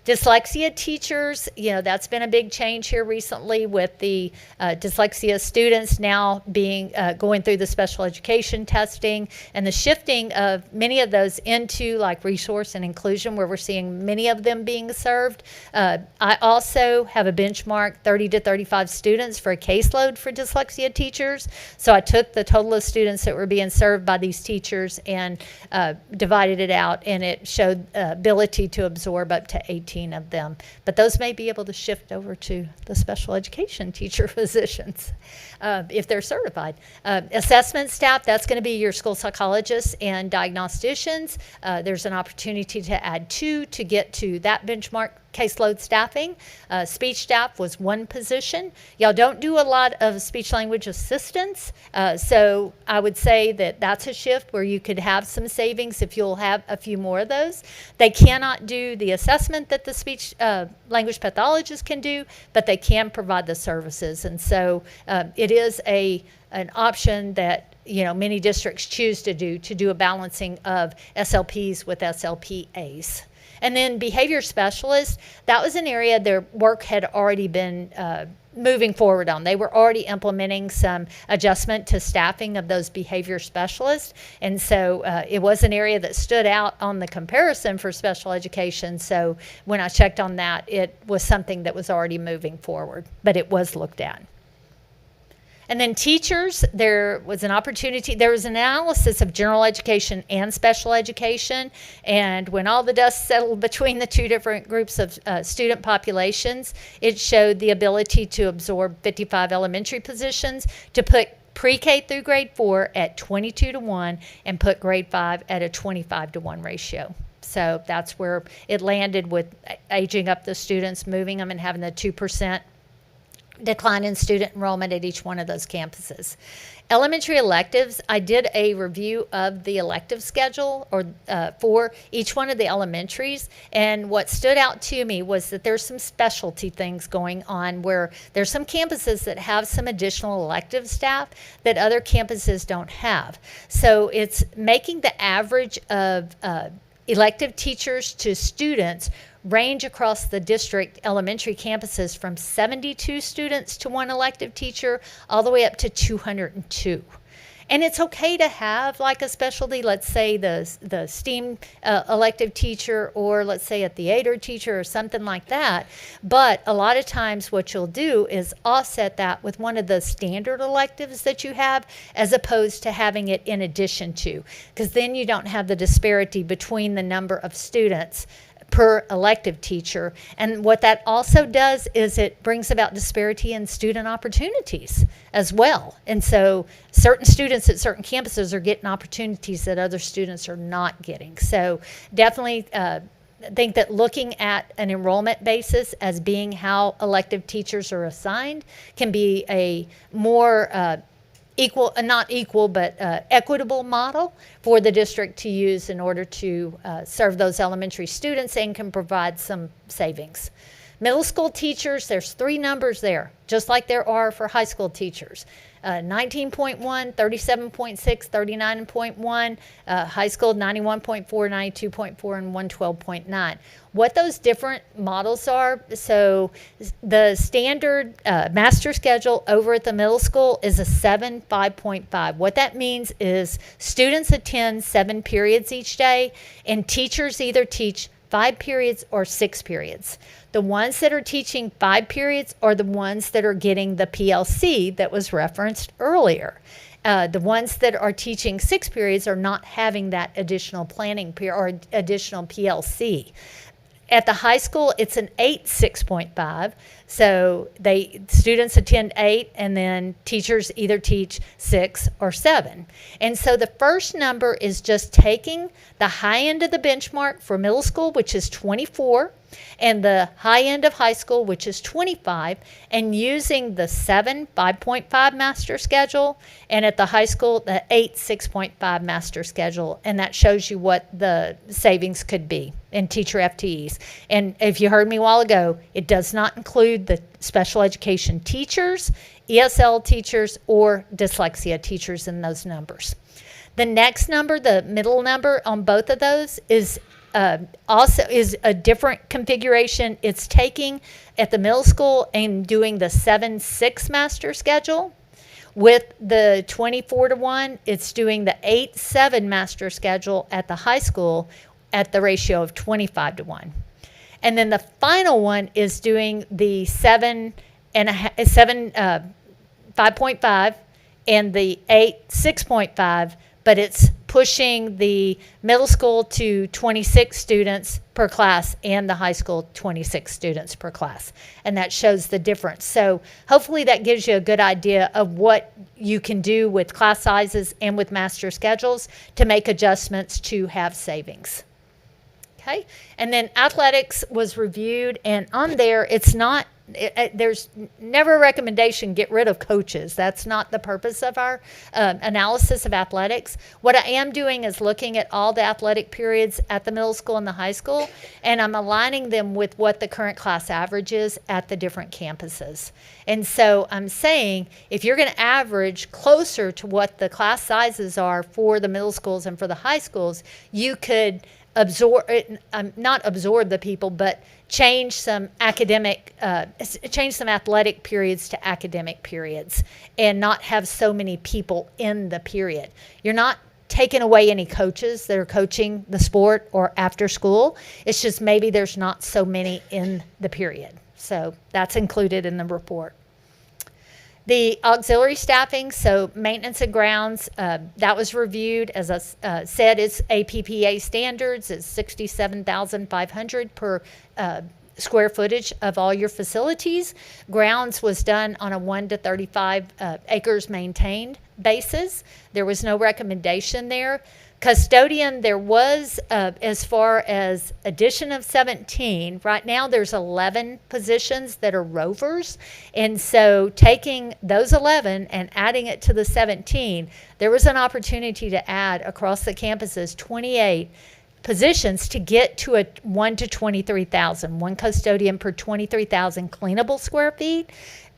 Dyslexia teachers, that's been a big change here recently with the dyslexia students now being going through the special education testing, and the shifting of many of those into like resource and inclusion, where we're seeing many of them being served. I also have a benchmark 30 to 35 students for a caseload for dyslexia teachers. So I took the total of students that were being served by these teachers and divided it out, and it showed ability to absorb up to 18 of them, but those may be able to shift over to the special education teacher positions if they're certified. Assessment staff, that's going to be your school psychologists and diagnosticians. There's an opportunity to add 2 to get to that benchmark caseload staffing. Speech staff was one position. Y'all don't do a lot of speech language assistance, so I would say that that's a shift where you could have some savings if you'll have a few more of those. They cannot do the assessment that the speech language pathologist can do, but they can provide the services, and so it is an option that many districts choose to do a balancing of SLPs with SLPAs. And then behavior specialists, that was an area their work had already been moving forward on. They were already implementing some adjustment to staffing of those behavior specialists. And so it was an area that stood out on the comparison for special education. So when I checked on that, it was something that was already moving forward, but it was looked at. And then teachers, there was an analysis of general education and special education. And when all the dust settled between the two different groups of student populations, it showed the ability to absorb 55 elementary positions, to put pre-K through grade 4 at 22-1 and put grade 5 at a 25-1 ratio. So that's where it landed with aging up the students, moving them and having the 2% decline in student enrollment at each one of those campuses. Elementary electives, I did a review of the elective schedule for each one of the elementaries, and what stood out to me was that there's some specialty things going on where there's some campuses that have some additional elective staff that other campuses don't have. So it's making the average of elective teachers to students range across the district elementary campuses from 72 students to one elective teacher all the way up to 202. And it's okay to have like a specialty, let's say the STEAM elective teacher, or let's say a theater teacher or something like that. But a lot of times what you'll do is offset that with one of the standard electives that you have, as opposed to having it in addition to, because then you don't have the disparity between the number of students per elective teacher. And what that also does is it brings about disparity in student opportunities as well. And so certain students at certain campuses are getting opportunities that other students are not getting. So definitely think that looking at an enrollment basis as being how elective teachers are assigned can be a more equitable model for the district to use in order to serve those elementary students and can provide some savings. Middle school teachers, there's 3 numbers there, just like there are for high school teachers. 19.1, 37.6, 39.1, high school 91.4, 92.4, and 112.9. What those different models are, so the standard master schedule over at the middle school is a 7-5.5. What that means is students attend 7 periods each day, and teachers either teach 5 periods or 6 periods. The ones that are teaching 5 periods are the ones that are getting the PLC that was referenced earlier. The ones that are teaching 6 periods are not having that additional planning period or additional PLC. At the high school, it's an 8-6.5. So students attend 8, and then teachers either teach 6 or 7. And so the first number is just taking the high end of the benchmark for middle school, which is 24, and the high end of high school, which is 25, and using the 7-5.5 master schedule, and at the high school, the 8-6.5 master schedule, and that shows you what the savings could be in teacher FTEs. And if you heard me a while ago, it does not include the special education teachers, ESL teachers, or dyslexia teachers in those numbers. The next number, the middle number on both of those, is also is a different configuration. It's taking at the middle school and doing the 7-6 master schedule. With the 24-1, it's doing the 8-7 master schedule at the high school at the ratio of 25-1. And then the final one is doing the 5.5 and the 8-6.5, but it's pushing the middle school to 26 students per class and the high school 26 students per class. And that shows the difference. So hopefully that gives you a good idea of what you can do with class sizes and with master schedules to make adjustments to have savings. Okay. And then athletics was reviewed, and on there, it's not, there's never a recommendation, get rid of coaches. That's not the purpose of our analysis of athletics. What I am doing is looking at all the athletic periods at the middle school and the high school, and I'm aligning them with what the current class average is at the different campuses. And so I'm saying if you're going to average closer to what the class sizes are for the middle schools and for the high schools, you could not absorb the people, but change some athletic periods to academic periods and not have so many people in the period. You're not taking away any coaches that are coaching the sport or after school. It's just maybe there's not so many in the period. So that's included in the report. The auxiliary staffing, so maintenance and grounds, that was reviewed. As I said, it's APPA standards. It's $67,500 per square footage of all your facilities. Grounds was done on a 1 to 35 acres maintained basis. There was no recommendation there. Custodian, there was, as far as addition of 17, right now there's 11 positions that are rovers. And so taking those 11 and adding it to the 17, there was an opportunity to add across the campuses 28 positions to get to a 1 to 23,000, one custodian per 23,000 cleanable square feet.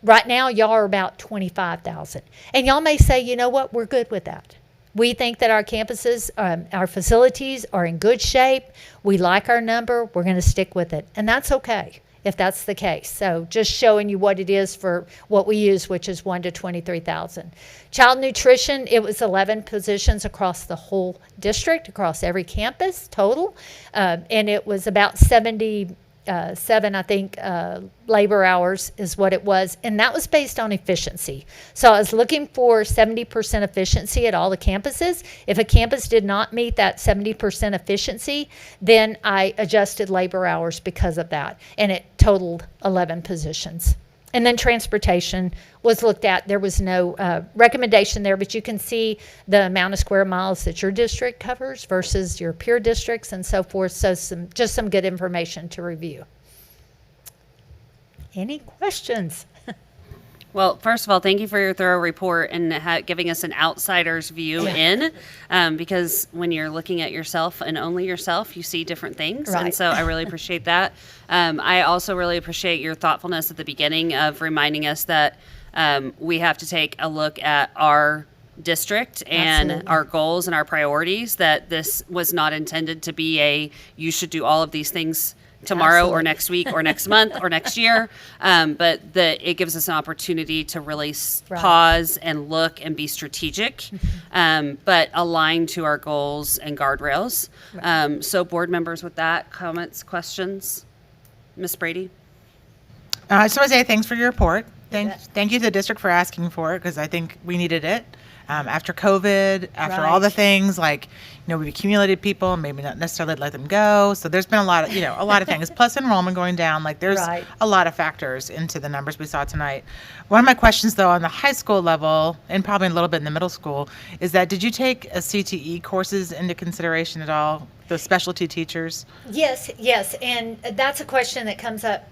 Right now, y'all are about 25,000. And y'all may say, you know what, we're good with that. We think that our campuses, our facilities are in good shape. We like our number. We're going to stick with it. And that's okay if that's the case. So just showing you what it is for what we use, which is 1 to 23,000. Child nutrition, it was 11 positions across the whole district, across every campus total. And it was about 77, I think, labor hours is what it was. And that was based on efficiency. So I was looking for 70% efficiency at all the campuses. If a campus did not meet that 70% efficiency, then I adjusted labor hours because of that. And it totaled 11 positions. And then transportation was looked at. There was no recommendation there, but you can see the amount of square miles that your district covers versus your peer districts and so forth. So just some good information to review. Any questions? Well, first of all, thank you for your thorough report and giving us an outsider's view in, because when you're looking at yourself and only yourself, you see different things. Right. And so I really appreciate that. I also really appreciate your thoughtfulness at the beginning of reminding us that we have to take a look at our district and Absolutely. our goals and our priorities, that this was not intended to be you should do all of these things tomorrow or Absolutely. next week or next month or next year, but it gives us an opportunity to really Right. pause and look and be strategic, but aligned to our goals and guardrails. So board members, with that, comments, questions? Ms. Brady? I just want to say thanks for your report. bet. Thank you to the district for asking for it, because I think we needed it. After COVID, after all the Right. things, like, we've accumulated people, maybe not necessarily let them go. So there's been a lot of things, plus enrollment going down. Like, there's Right. a lot of factors into the numbers we saw tonight. One of my questions, though, on the high school level, and probably a little bit in the middle school, is that did you take CTE courses into consideration at all, the specialty teachers? Yes. And that's a question that comes up.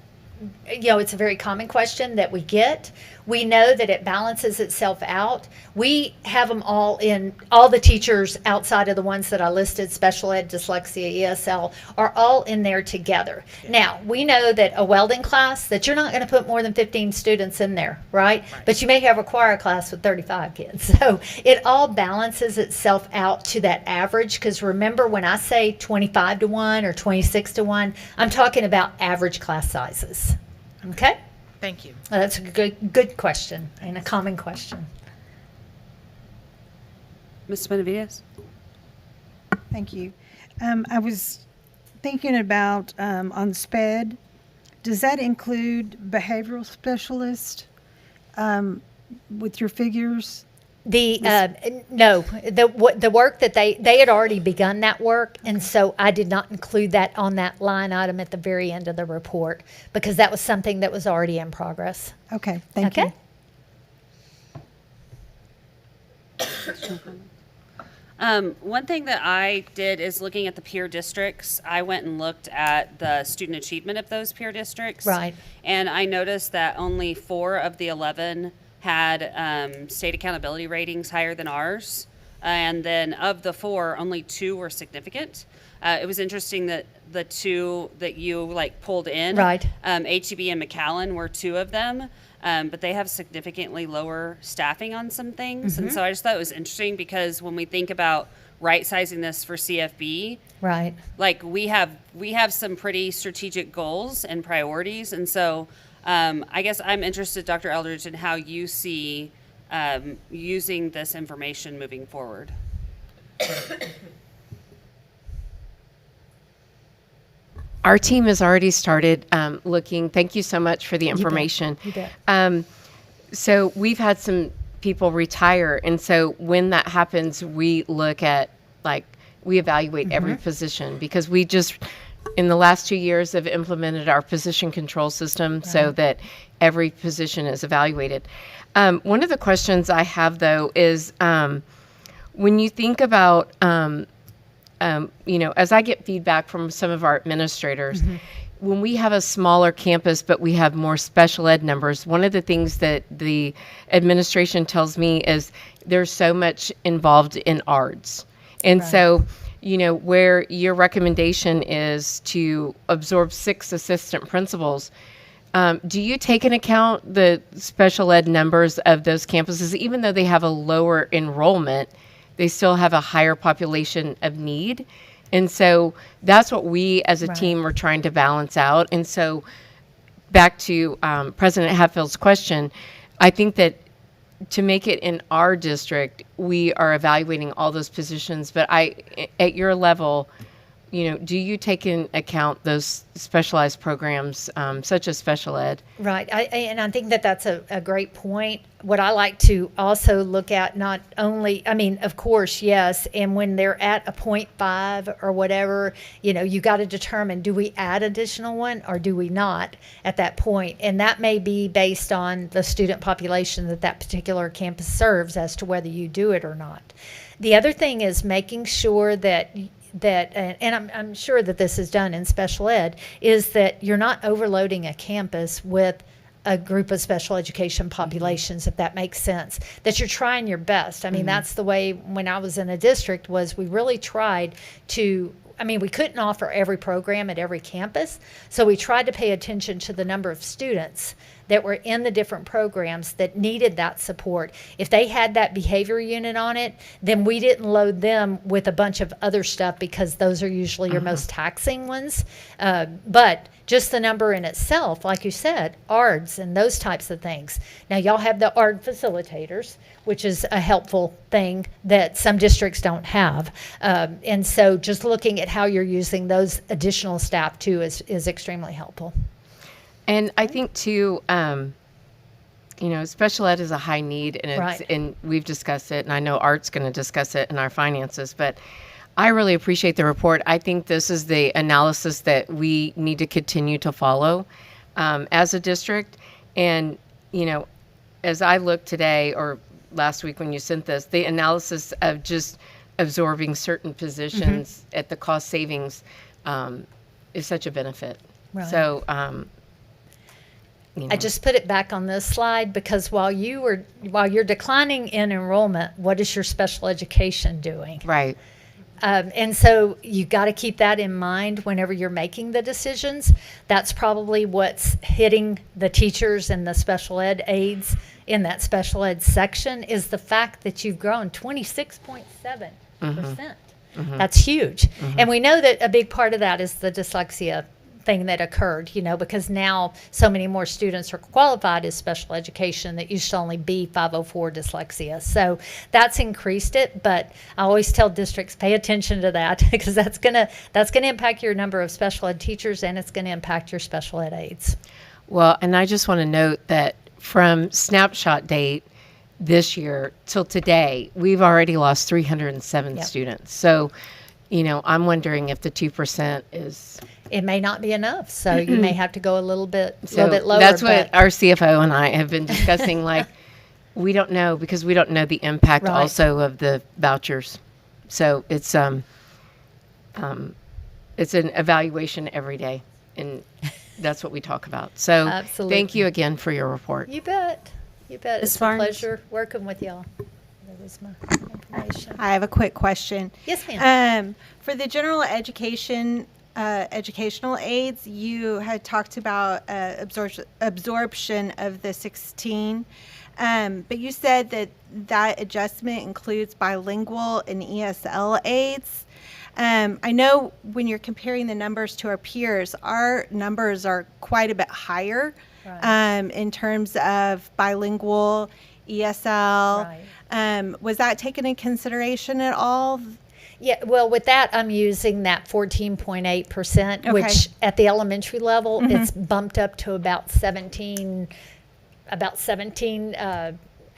It's a very common question that we get. We know that it balances itself out. We have them all the teachers outside of the ones that I listed, special ed, dyslexia, ESL, are all in there together. Now, we know that a welding class, that you're not going to put more than 15 students in there, right? But you may have a choir class with 35 kids. So it all balances itself out to that average, because remember, when I say 25 to 1 or 26 to 1, I'm talking about average class sizes. Okay? Thank you. Well, that's a good question and a common question. Ms. Benavides? Thank you. I was thinking about on SPED, does that include behavioral specialist with your figures? No, the work that they had already begun that work, and so I did not include that on that line item at the very end of the report, because that was something that was already in progress. Okay, thank Okay. you. One thing that I did is looking at the peer districts. I went and looked at the student achievement of those peer districts. Right. And I noticed that only 4 of the 11 had state accountability ratings higher than ours. And then of the 4, only 2 were significant. It was interesting that the 2 that you pulled in, Right. HEB and McAllen were 2 of them. But they have significantly lower staffing on some things. And so I just thought it was interesting because when we think about right sizing this for CFB, Right. we have some pretty strategic goals and priorities. And so I guess I'm interested, Dr. Eldridge, in how you see using this information moving forward. Our team has already started looking. Thank you so much for the information. You bet. So we've had some people retire, and so when that happens, we look at we evaluate every position because we just in the last 2 years have implemented our position control system so that every position is evaluated. One of the questions I have though is when you think about as I get feedback from some of our administrators, when we have a smaller campus, but we have more special ed numbers, one of the things that the administration tells me is there's so much involved in ARDS. And so, where your recommendation is to absorb 6 assistant principals, do you take into account the special ed numbers of those campuses, even though they have a lower enrollment? They still have a higher population of need. And so that's what we as a team are trying to balance out. And so back to President Hatfield's question, I think that to make it in our district, we are evaluating all those positions. But at your level, do you take in account those specialized programs such as special ed? Right. And I think that that's a great point. What I like to also look at, not only, of course, yes, and when they're at a 0.5 or whatever, you got to determine, do we add additional one or do we not at that point? And that may be based on the student population that particular campus serves as to whether you do it or not. The other thing is making sure that and I'm sure that this is done in special ed, is that you're not overloading a campus with a group of special education populations, if that makes sense, that you're trying your best. That's the way when I was in a district was we really tried to, we couldn't offer every program at every campus, so we tried to pay attention to the number of students that were in the different programs that needed that support. If they had that behavior unit on it, then we didn't load them with a bunch of other stuff because those are usually your most taxing ones. But just the number in itself, like you said, ARDS and those types of things. Now y'all have the ARD facilitators, which is a helpful thing that some districts don't have. And so just looking at how you're using those additional staff too is extremely helpful. And I think too, special ed is a high need, and and we've discussed it, and I know Art's going to discuss it in our finances, but I really appreciate the report. I think this is the analysis that we need to continue to follow as a district. And, as I look today or last week when you sent this, the analysis of just absorbing certain positions at the cost savings is such a benefit. Right. So, I just put it back on this slide because while you're declining in enrollment, what is your special education doing? Right. And so you got to keep that in mind whenever you're making the decisions. That's probably what's hitting the teachers and the special ed aides in that special ed section is the fact that you've grown 26.7%. That's huge. And we know that a big part of that is the dyslexia thing that occurred, because now so many more students are qualified as special education that used to only be 504 dyslexia. So that's increased it, but I always tell districts pay attention to that because that's gonna impact your number of special ed teachers and it's gonna impact your special ed aides. Well, and I just want to note that from snapshot date this year till today, we've already lost 307 students. So, I'm wondering if the 2% is... It may not be enough, so you may have to go a little bit lower. That's what our CFO and I have been discussing. We don't know because we don't know the impact also of the vouchers. So it's an evaluation every day, and that's what we talk about. So Absolutely. thank you again for your report. You bet. You bet. Ms. It's a Barnes? pleasure working with y'all. That was my information. I have a quick question. Yes, ma'am. For the general education, educational aids, you had talked about absorption of the 16, but you said that adjustment includes bilingual and ESL aids. I know when you're comparing the numbers to our peers, our numbers are quite a bit higher in terms of bilingual, ESL. Right. Was that taken in consideration at all? Yeah, well, with that, I'm using that 14.8%, Okay. which at the elementary level, it's bumped up to about 17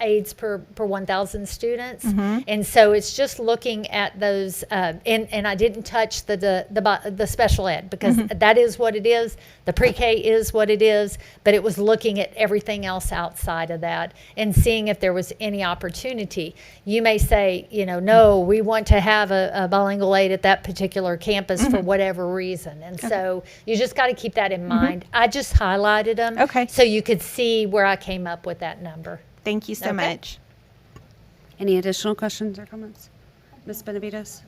aides per 1,000 students. And so it's just looking at those, and I didn't touch the special ed because that is what it is. The pre-K is what it is, but it was looking at everything else outside of that and seeing if there was any opportunity. You may say, no, we want to have a bilingual aide at that particular campus for whatever reason. And so you just got to keep that in mind. I just highlighted them so you could see where I came up with that number. Thank you so Okay. much. Any additional questions or comments? Ms. Benavides?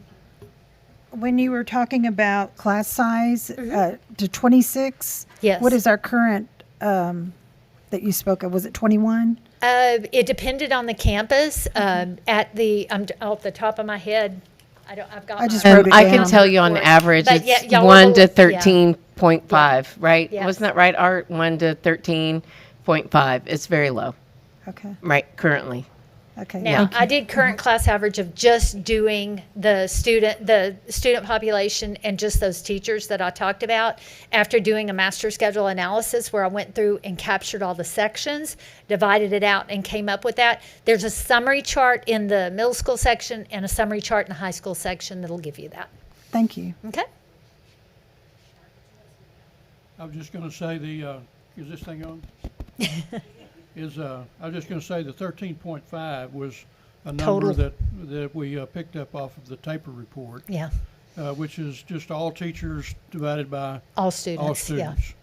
When you were talking about class size to 26, Yes. what is our current that you spoke of? Was it 21? It depended on the campus. At the, off the top of my head, I've got. I just my- wrote it I can down. tell you on Report. average, But yeah, it's y'all were 1 to below- yeah. 13.5, right? Yes. Wasn't that right, Art? 1 to 13.5. It's very low, Okay. right, currently. Okay. Now, thank you. I did current class average of just doing the student population and just those teachers that I talked about after doing a master schedule analysis where I went through and captured all the sections, divided it out, and came up with that. There's a summary chart in the middle school section and a summary chart in the high school section that'll give you that. Thank you. Okay? I was just going to say is this thing on? I was just going to say the 13.5 was a number Total. that we picked up off of the taper report, Yeah. which is just all teachers divided by All students. all students.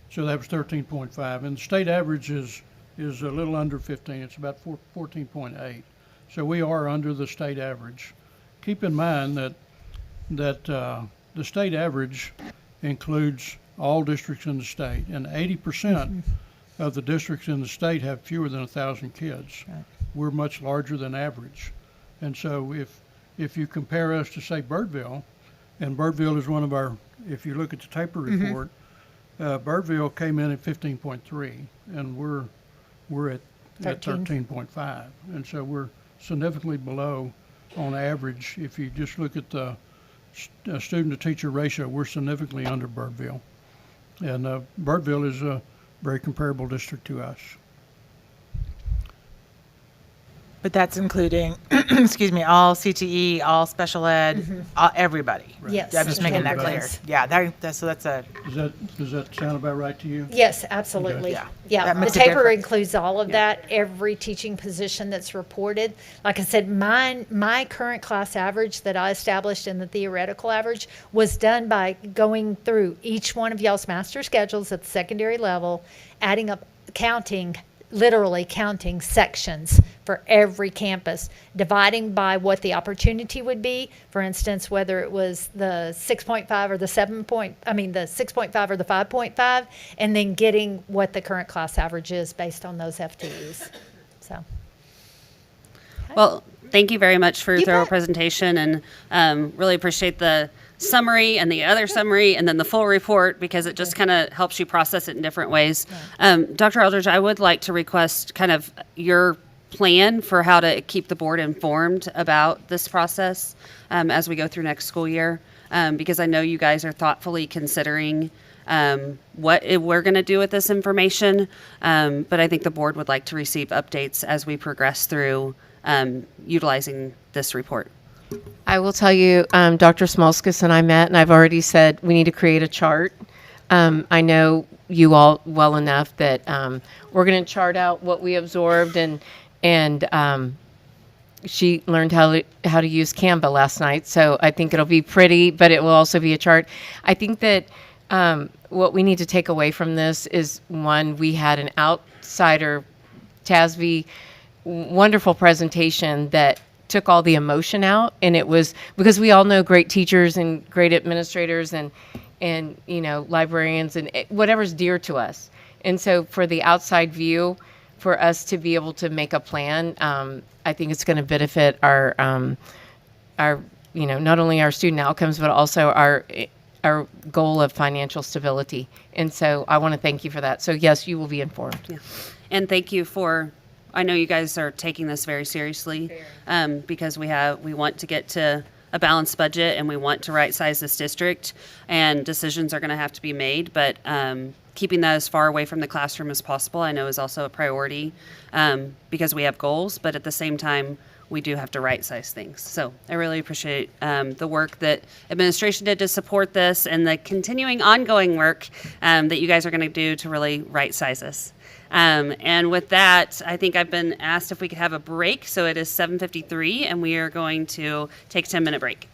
So that was 13.5, and the state average is a little under 15. It's about 14.8. So we are under the state average. Keep in mind that the state average includes all districts in the state, and 80% of the districts in the state have fewer than 1,000 kids. We're much larger than average. And so if you compare us to, say, Birdville, and Birdville is one of our, if you look at the taper report, Birdville came in at 15.3, and we're at 13.5. And so we're significantly below on average. If you just look at the student-to-teacher ratio, we're significantly under Birdville. And Birdville is a very comparable district to us. But that's including, excuse me, all CTE, all special ed, everybody. Yes. I'm just making that clear. Yes. Yeah, so that's a, Does that sound about right to you? Yes, absolutely. Yeah. Yeah, That the makes a taper difference. includes all of that, every teaching position that's reported. Like I said, my current class average that I established in the theoretical average was done by going through each one of y'all's master schedules at the secondary level, adding up, literally counting sections for every campus, dividing by what the opportunity would be. For instance, whether it was the 6.5 or the 6.5 or the 5.5, and then getting what the current class average is based on those FTEs. So, Well, thank you very much for your You thorough bet. presentation, and really appreciate the summary and the other summary and then the full report, because it just kind of helps you process it in different ways. Dr. Aldridge, I would like to request kind of your plan for how to keep the board informed about this process as we go through next school year, because I know you guys are thoughtfully considering what we're going to do with this information, but I think the board would like to receive updates as we progress through utilizing this report. I will tell you, Dr. Smolskis and I met, and I've already said we need to create a chart. I know you all well enough that we're going to chart out what we absorbed and she learned how to use Canva last night, so I think it'll be pretty, but it will also be a chart. I think that what we need to take away from this is, one, we had an outsider, TASB, wonderful presentation that took all the emotion out, and it was because we all know great teachers and great administrators and librarians and whatever's dear to us. And so for the outside view, for us to be able to make a plan, I think it's going to benefit our not only our student outcomes, but also our goal of financial stability. And so I want to thank you for that. So yes, you will be informed. Yeah. And thank you for, I know you guys are taking this very seriously, because we want to get to a balanced budget and we want to right size this district, and decisions are going to have to be made, but keeping that as far away from the classroom as possible, I know, is also a priority, because we have goals, but at the same time, we do have to right size things. So I really appreciate the work that administration did to support this, and the continuing ongoing work that you guys are going to do to really right size us. And with that, I think I've been asked if we could have a break. So it is 7:53, and we are going to take a 10-minute break.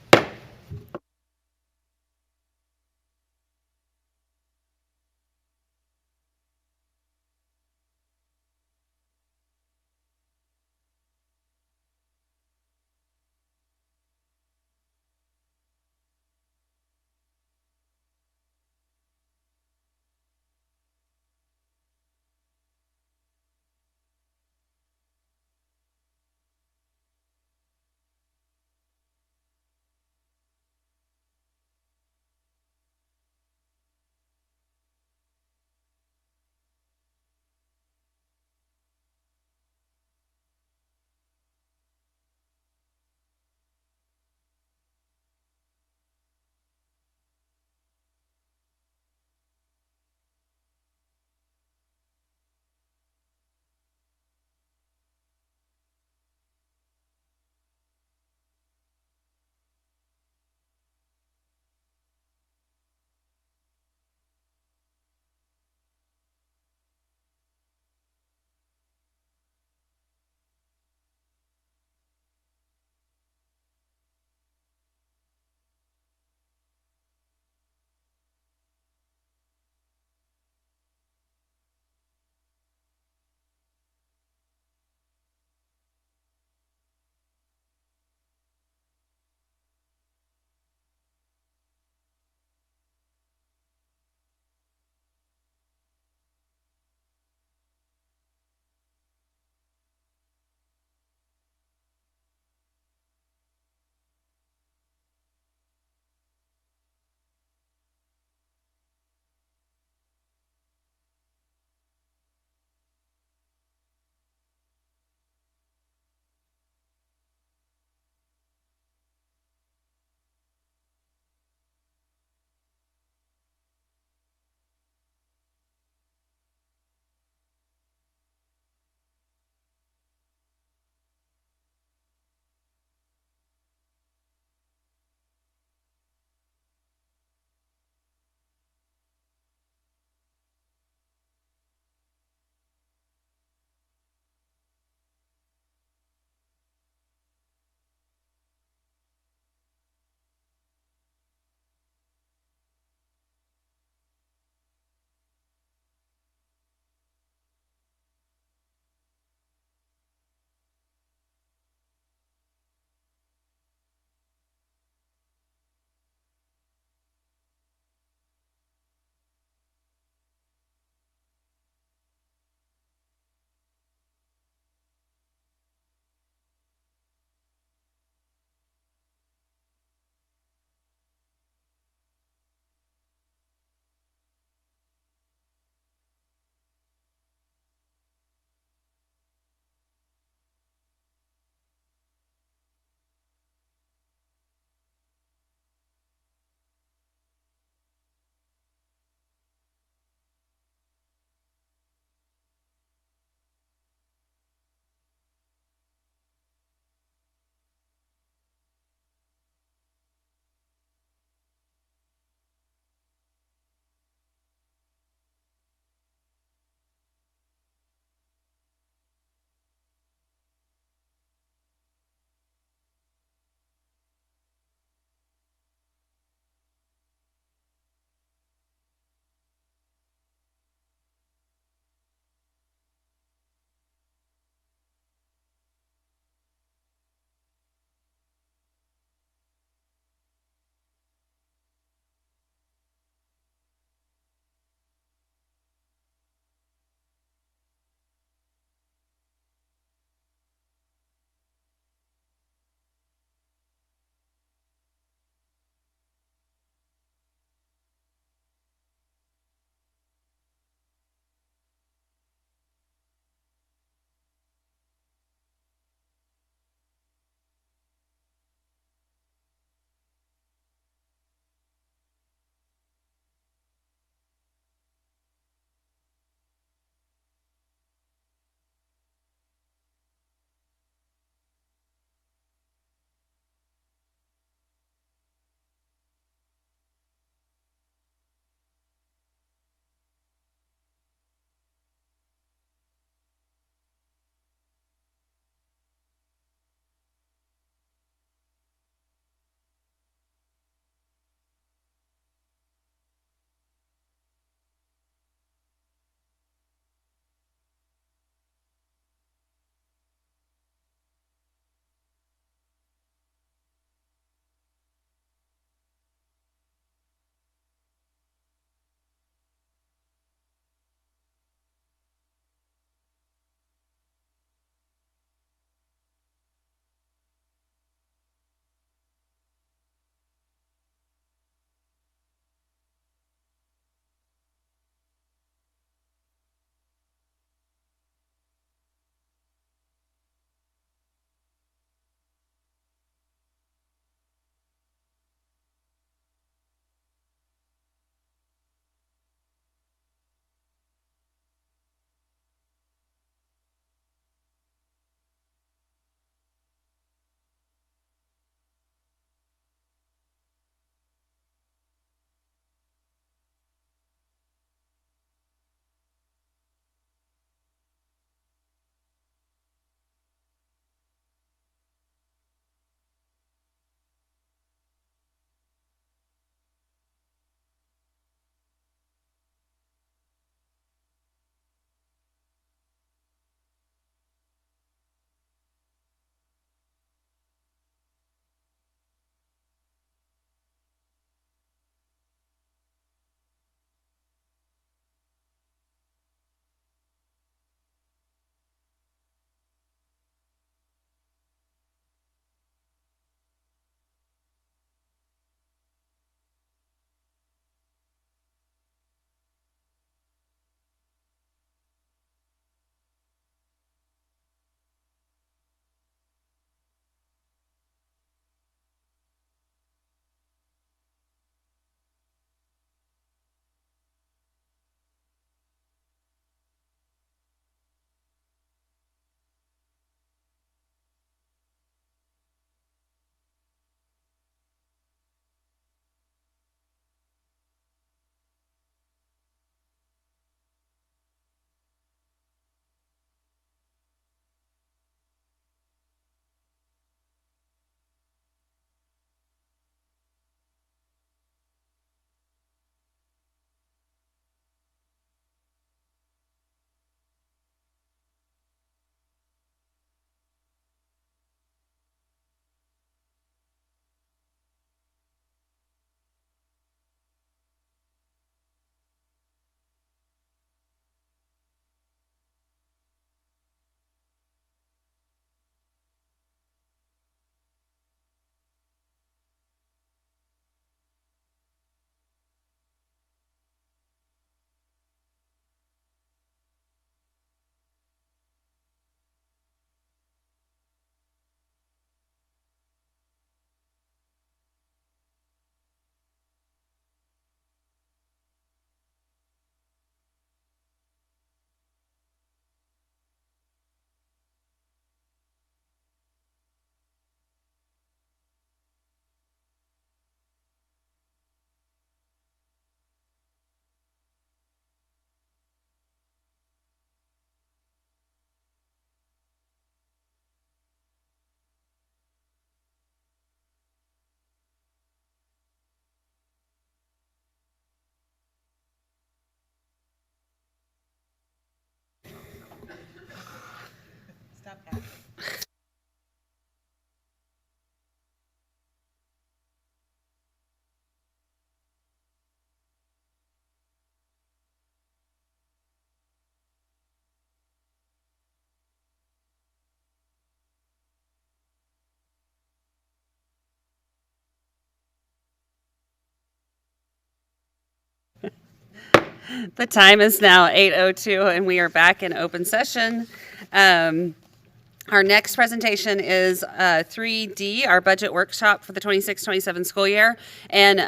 The time is now 8:02, and we are back in open session. Our next presentation is 3D, our budget workshop for the 26-27 school year. And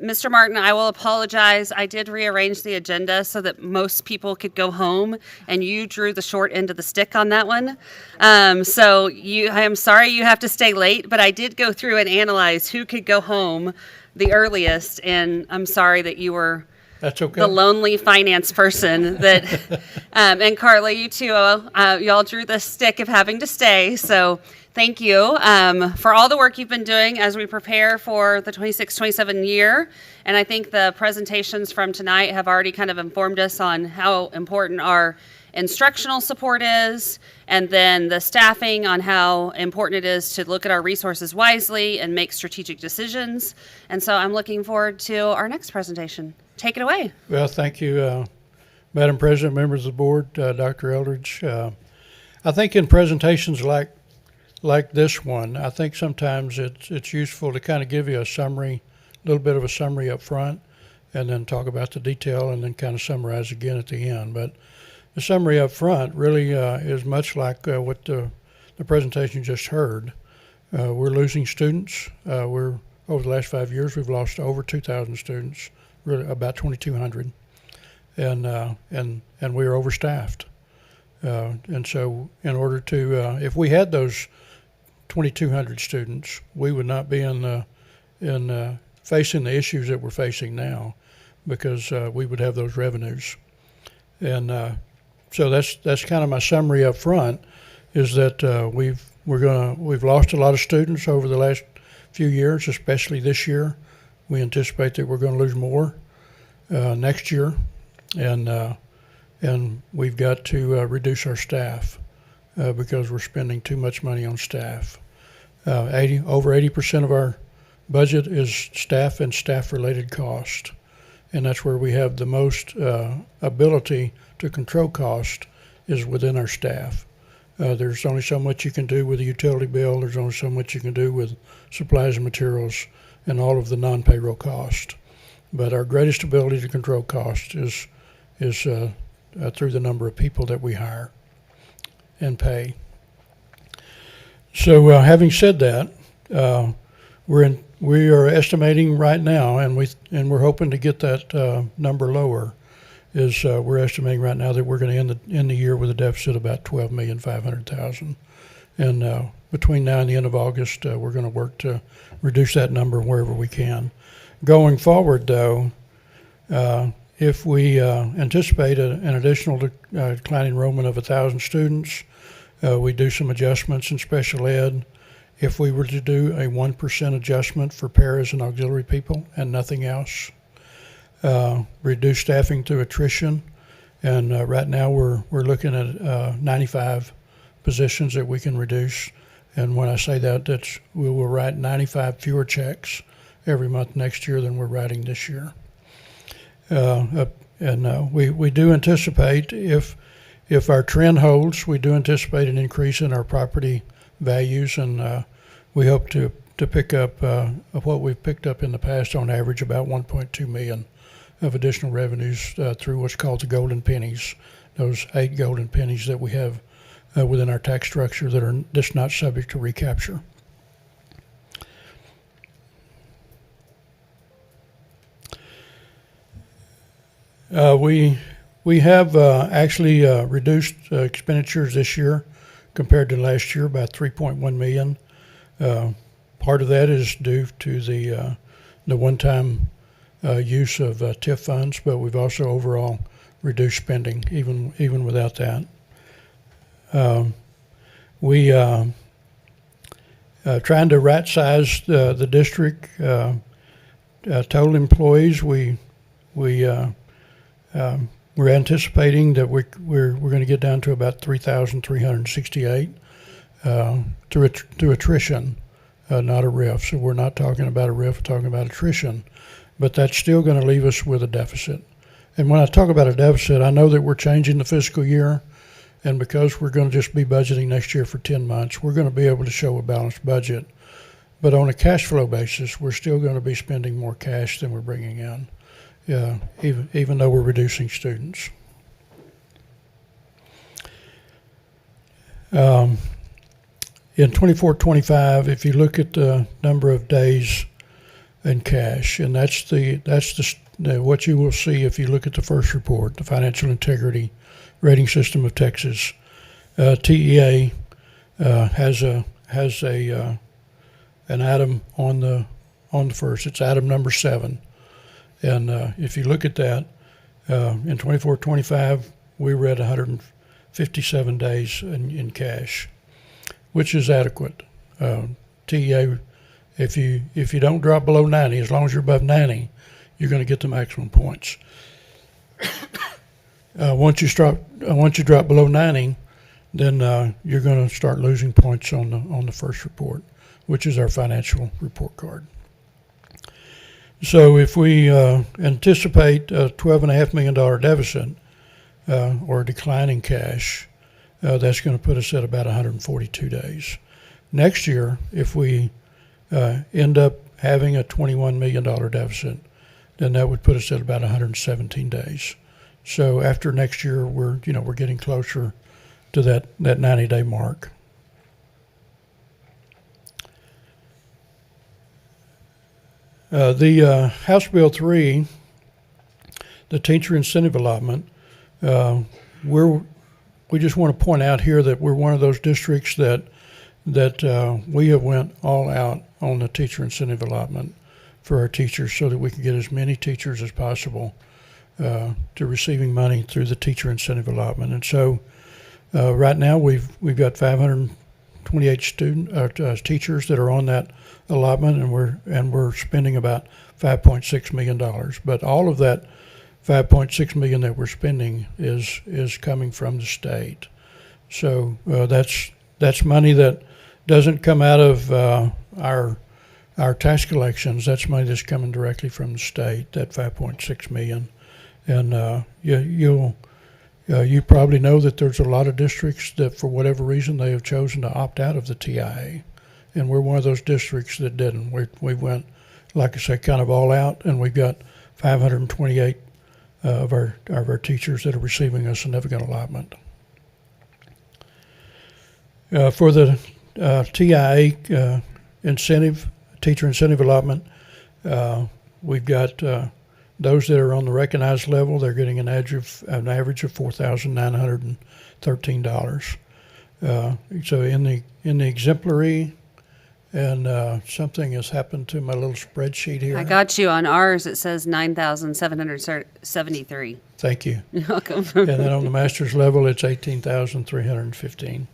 Mr. Martin, I will apologize. I did rearrange the agenda so that most people could go home, and you drew the short end of the stick on that one. I am sorry you have to stay late, but I did go through and analyze who could go home the earliest, and I'm sorry that you were That's okay. the lonely finance person that, and Carla, you too, y'all drew the stick of having to stay. So thank you for all the work you've been doing as we prepare for the 26-27 year. And I think the presentations from tonight have already kind of informed us on how important our instructional support is, and then the staffing on how important it is to look at our resources wisely and make strategic decisions. And so I'm looking forward to our next presentation. Take it away. Well, thank you, Madam President, members of the board, Dr. Eldridge. I think in presentations like this one, I think sometimes it's useful to kind of give you a summary, a little bit of a summary up front, and then talk about the detail, and then kind of summarize again at the end. But the summary up front really is much like what the presentation just heard. We're losing students. Over the last 5 years, we've lost over 2,000 students, really about 2,200, and we are overstaffed. And so, in order to, if we had those 2,200 students, we would not be facing the issues that we're facing now, because we would have those revenues. And so that's kind of my summary up front, is that we've lost a lot of students over the last few years, especially this year. We anticipate that we're going to lose more next year, and we've got to reduce our staff because we're spending too much money on staff. Over 80% of our budget is staff and staff-related cost, and that's where we have the most ability to control cost, is within our staff. There's only so much you can do with a utility bill. There's only so much you can do with supplies and materials and all of the non-payroll cost. But our greatest ability to control cost is through the number of people that we hire and pay. So having said that, we are estimating right now, and we're hoping to get that number lower. We're estimating right now that we're going to end the year with a deficit of about $12,500,000, and between now and the end of August, we're going to work to reduce that number wherever we can. Going forward, though, if we anticipate an additional decline enrollment of 1,000 students, we do some adjustments in special ed. If we were to do a 1% adjustment for paras and auxiliary people and nothing else, reduce staffing through attrition, and right now we're looking at 95 positions that we can reduce. And when I say that, we will write 95 fewer checks every month next year than we're writing this year. We do anticipate, if our trend holds, we do anticipate an increase in our property values, and we hope to pick up what we've picked up in the past, on average about 1.2 million of additional revenues through what's called the golden pennies, those 8 golden pennies that we have within our tax structure that are just not subject to recapture. We have actually reduced expenditures this year compared to last year, about 3.1 million. Part of that is due to the one-time use of TIF funds, but we've also overall reduced spending even without that. We trying to right size the district. Total employees, we're anticipating that we're going to get down to about 3,368 through attrition, not a RIF. So we're not talking about a RIF, we're talking about attrition. But that's still going to leave us with a deficit. And when I talk about a deficit, I know that we're changing the fiscal year, and because we're going to just be budgeting next year for 10 months, we're going to be able to show a balanced budget. But on a cash flow basis, we're still going to be spending more cash than we're bringing in, even though we're reducing students. In 24-25, if you look at the number of days in cash, and that's what you will see if you look at the first report, the Financial Integrity Rating System of Texas. TEA has an item on the first. It's item number 7, and if you look at that, in 24-25, we were at 157 days in cash, which is adequate. TEA, if you don't drop below 90, as long as you're above 90, you're going to get the maximum points. Once you drop below 90, then you're going to start losing points on the first report, which is our financial report card. So if we anticipate a $12.5 million deficit or a decline in cash, that's going to put us at about 142 days. Next year, if we end up having a $21 million deficit, then that would put us at about 117 days. So after next year, we're getting closer to that 90-day mark. The House Bill 3, the teacher incentive allotment, we just want to point out here that we're one of those districts that we have went all out on the teacher incentive allotment for our teachers so that we can get as many teachers as possible to receiving money through the teacher incentive allotment. And so right now we've got 528 teachers that are on that allotment, and we're spending about $5.6 million. But all of that $5.6 million that we're spending is coming from the state. So that's money that doesn't come out of our tax collections. That's money that's coming directly from the state. That $5.6 million, and you probably know that there's a lot of districts that, for whatever reason, they have chosen to opt out of the TIA, and we're one of those districts that didn't. We went, like I say, kind of all out, and we've got 528 of our teachers that are receiving a significant allotment. For the TIA teacher incentive allotment, we've got those that are on the recognized level. They're getting an average of $4,913. So in the exemplary, and something has happened to my little spreadsheet here. I got you on ours. It says 9,773. Thank you. You're welcome. And then on the master's level, it's 18,315.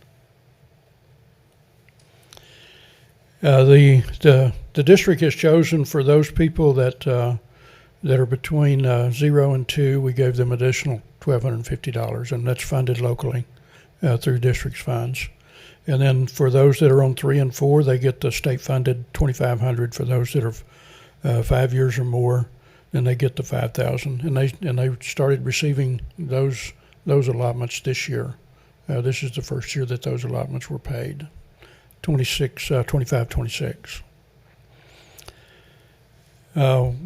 The district has chosen for those people that are between 0 and 2. We gave them additional $1,250, and that's funded locally through district's funds. And then for those that are on 3 and 4, they get the state-funded $2,500. For those that are 5 years or more, then they get the $5,000. And they started receiving those allotments this year. This is the first year that those allotments were paid. 25-26.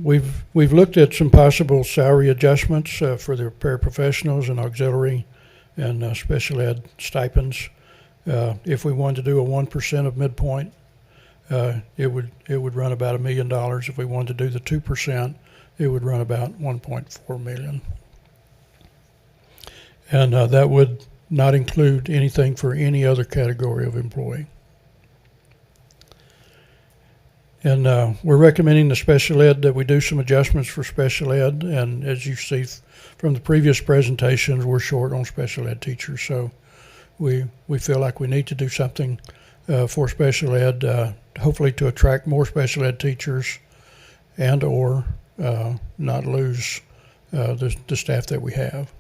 We've looked at some possible salary adjustments for the paraprofessionals and auxiliary and special ed stipends. If we wanted to do a 1% of midpoint, it would run about $1 million. If we wanted to do the 2%, it would run about $1.4 million. And that would not include anything for any other category of employee. And we're recommending the special ed that we do some adjustments for special ed. And as you see from the previous presentations, we're short on special ed teachers. So we feel like we need to do something for special ed, hopefully to attract more special ed teachers and or not lose the staff that we have.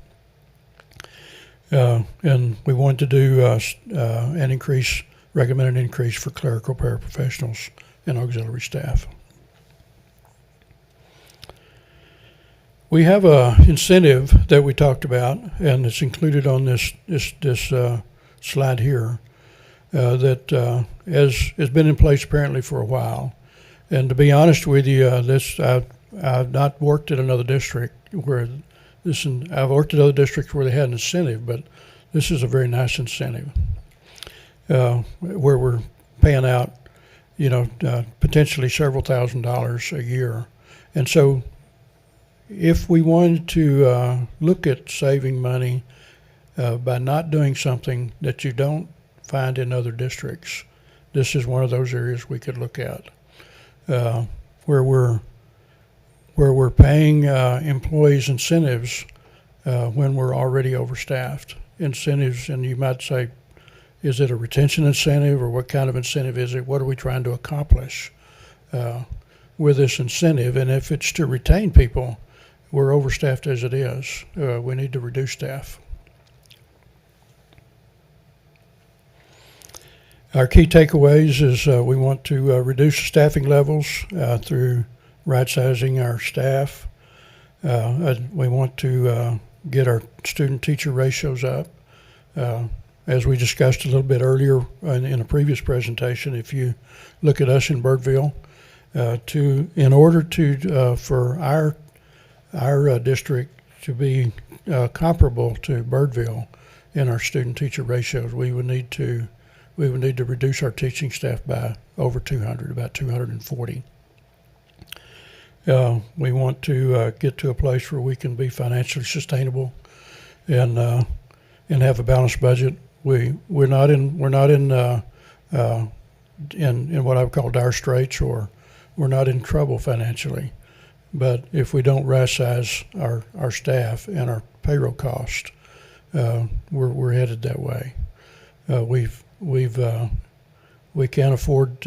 And we want to do an increase recommend an increase for clerical paraprofessionals and auxiliary staff. We have a incentive that we talked about, and it's included on this slide here, that has been in place apparently for a while. And to be honest with you, I've not worked at another district where I've worked at other districts where they had an incentive, but this is a very nice incentive, where we're paying out, potentially several $1,000s a year. And so if we wanted to look at saving money by not doing something that you don't find in other districts, this is one of those areas we could look at, where we're paying employees incentives when we're already overstaffed. Incentives, and you might say, is it a retention incentive, or what kind of incentive is it? What are we trying to accomplish with this incentive? And if it's to retain people, we're overstaffed as it is. We need to reduce staff. Our key takeaways is we want to reduce staffing levels through right-sizing our staff. We want to get our student-teacher ratios up. As we discussed a little bit earlier in a previous presentation, if you look at us in Birdville, in order to for our district to be comparable to Birdville in our student-teacher ratios, we would need to reduce our teaching staff by over 200, about 240. We want to get to a place where we can be financially sustainable and have a balanced budget. We're not in what I would call dire straits, or we're not in trouble financially. But if we don't right size our staff and our payroll cost, we're headed that way. We can't afford,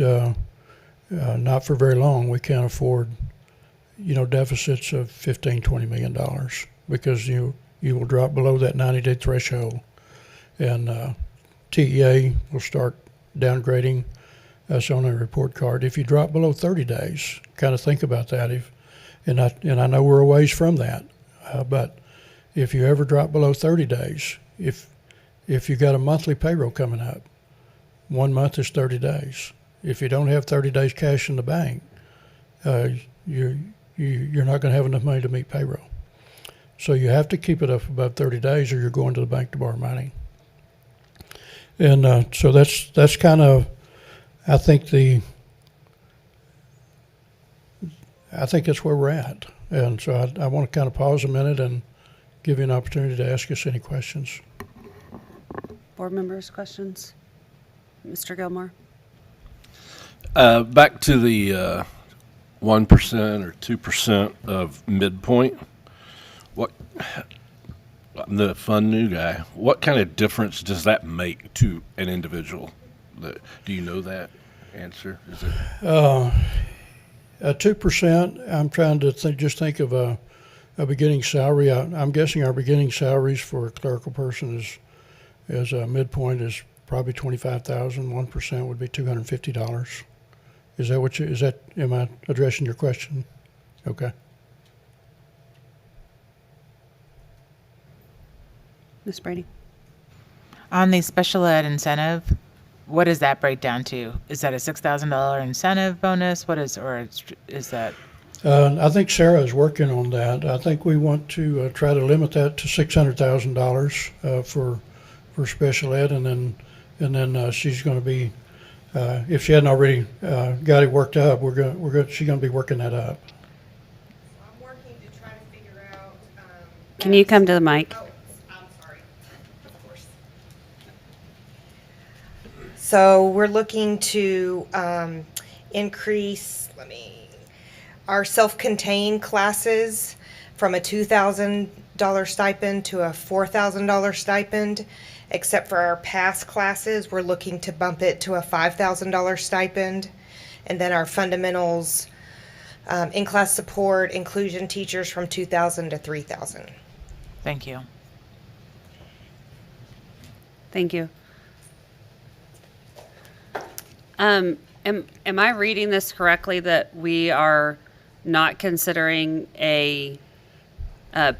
not for very long, we can't afford, deficits of $15-20 million, because you will drop below that 90-day threshold, and TEA will start downgrading us on a report card. If you drop below 30 days, kind of think about that. And I know we're a ways from that, but if you ever drop below 30 days, if you got a monthly payroll coming up, 1 month is 30 days. If you don't have 30 days cash in the bank, you're not going to have enough money to meet payroll. So you have to keep it up above 30 days, or you're going to the bank to borrow money. And so that's kind of, I think that's where we're at. And so I want to kind of pause a minute and give you an opportunity to ask us any questions. Board members, questions? Mr. Gilmore? Back to the 1% or 2% of midpoint. I'm the fun new guy. What kind of difference does that make to an individual? Do you know that answer? Is it 2%? I'm trying to think of a beginning salary. I'm guessing our beginning salaries for a clerical person as a midpoint is probably $25,000. 1% would be $250. Am I addressing your question? Okay. Ms. Brady? On the special ed incentive, what does that break down to? Is that a $6,000 incentive bonus? Is that? I think Sarah is working on that. I think we want to try to limit that to $600,000 for special ed, and then she's going to be, if she hadn't already got it worked up, she's going to be working that up. I'm working to try to figure out. Can you come to the mic? Oh, I'm sorry. Of course. So we're looking to increase, our self-contained classes from a $2,000 stipend to a $4,000 stipend. Except for our past classes, we're looking to bump it to a $5,000 stipend. And then our fundamentals, in-class support, inclusion teachers from $2,000 to $3,000. Thank you. Thank you. Am I reading this correctly that we are not considering a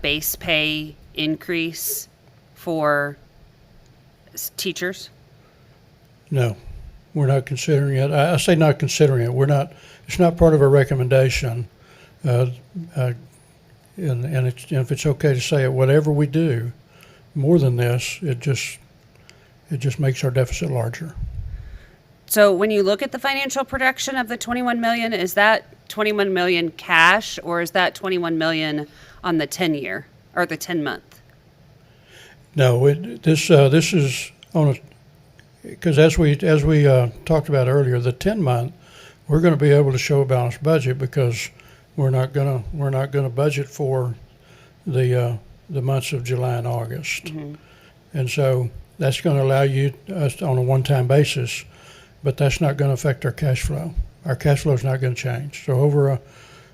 base pay increase for teachers? No, we're not considering it. I say not considering it. We're not. It's not part of our recommendation. And if it's okay to say it, whatever we do, more than this, it just makes our deficit larger. So when you look at the financial projection of the 21 million, is that 21 million cash, or is that 21 million on the 10-year or the 10-month? No, this is on a, because as we talked about earlier, the 10-month, we're going to be able to show a balanced budget because we're not gonna budget for the months of July and August, and so that's going to allow us on a one-time basis, but that's not going to affect our cash flow. Our cash flow is not going to change. So over a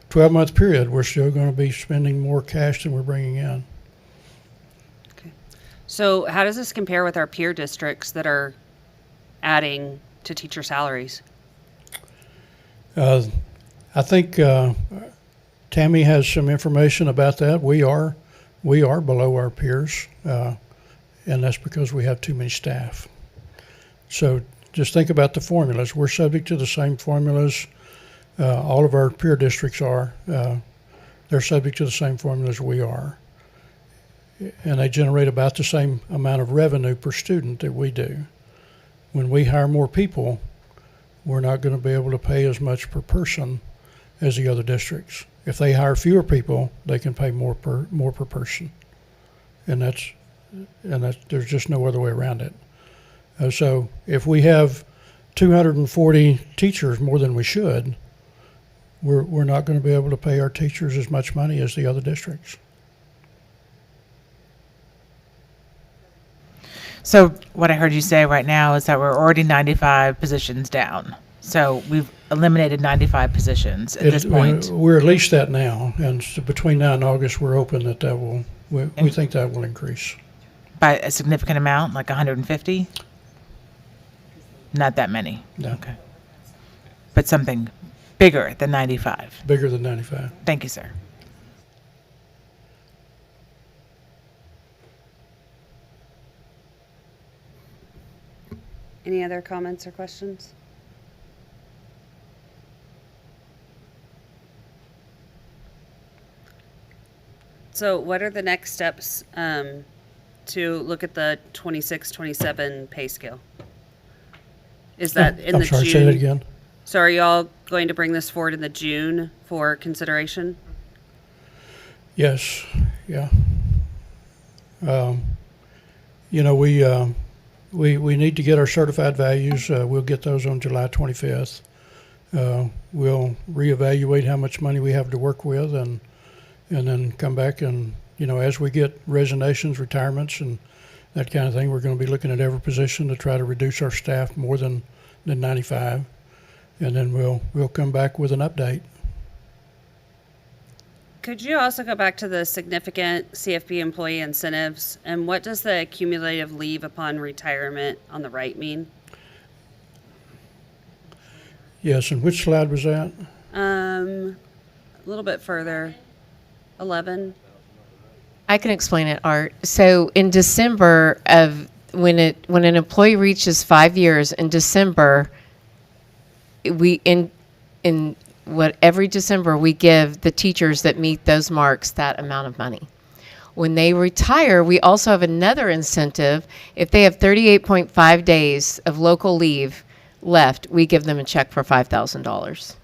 12-month period, we're still going to be spending more cash than we're bringing in. Okay. So how does this compare with our peer districts that are adding to teacher salaries? I think Tammy has some information about that. We are below our peers, and that's because we have too many staff. So just think about the formulas. We're subject to the same formulas. All of our peer districts are. They're subject to the same formulas we are. And they generate about the same amount of revenue per student that we do. When we hire more people, we're not going to be able to pay as much per person as the other districts. If they hire fewer people, they can pay more per person. And that's there's just no other way around it. So if we have 240 teachers more than we should, we're not going to be able to pay our teachers as much money as the other districts. So what I heard you say right now is that we're already 95 positions down. So we've eliminated 95 positions at this point. We're at least that now, and so between now and August, we're hoping that we think that will increase. By a significant amount, like 150? Not that many. No. Okay. But something bigger than 95. Bigger than 95. Thank you, sir. Any other comments or questions? So what are the next steps to look at the 26-27 pay scale? Is that in I'm the sorry, June? say that again. So are y'all going to bring this forward in the June for consideration? Yes, yeah. We need to get our certified values. We'll get those on July 25th. We'll reevaluate how much money we have to work with, and then come back and, as we get resignations, retirements, and that kind of thing, we're going to be looking at every position to try to reduce our staff more than 95, and then we'll come back with an update. Could you also go back to the significant CFP employee incentives, and what does the cumulative leave upon retirement on the right mean? Yes, and which slide was that? A little bit further. 11. I can explain it, Art. So in December of when an employee reaches 5 years in December, every December we give the teachers that meet those marks that amount of money. When they retire, we also have another incentive. If they have 38.5 days of local leave left, we give them a check for $5,000.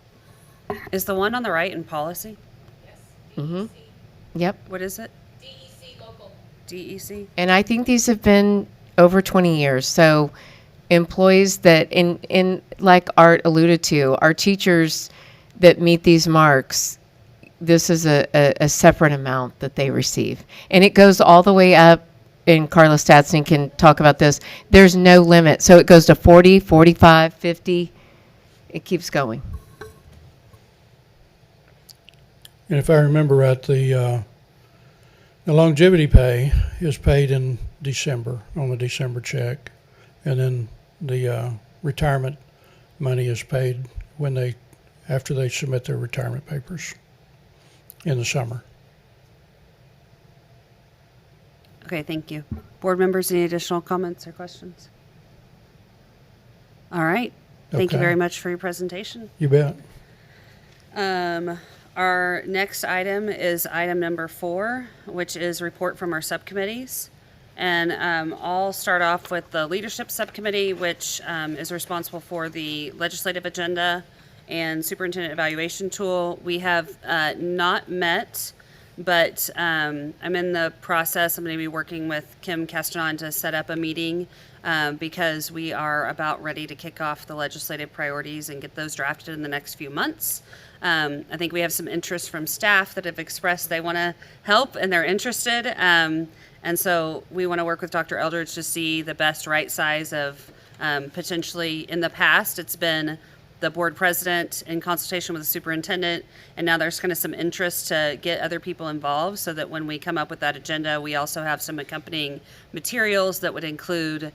Is the one on the right in policy? Mm-hmm. Yep. What is it? DEC local. DEC? And I think these have been over 20 years. So employees that, in like Art alluded to, our teachers that meet these marks, this is a separate amount that they receive. And it goes all the way up, and Carla Statsny can talk about this. There's no limit. So it goes to 40, 45, 50. It keeps going. And if I remember right, the longevity pay is paid in December on the December check, and then the retirement money is paid after they submit their retirement papers in the summer. Okay, thank you. Board members, any additional comments or questions? All right. Thank you Okay. very much for your presentation. You bet. Our next item is item number 4, which is report from our subcommittees. And I'll start off with the leadership subcommittee, which is responsible for the legislative agenda and superintendent evaluation tool. We have not met, but I'm in the process. I'm going to be working with Kim Castanon to set up a meeting because we are about ready to kick off the legislative priorities and get those drafted in the next few months. I think we have some interest from staff that have expressed they want to help and they're interested. And so we want to work with Dr. Eldridge to see the best right size of potentially in the past. It's been the board president in consultation with the superintendent, and now there's kind of some interest to get other people involved so that when we come up with that agenda, we also have some accompanying materials that would include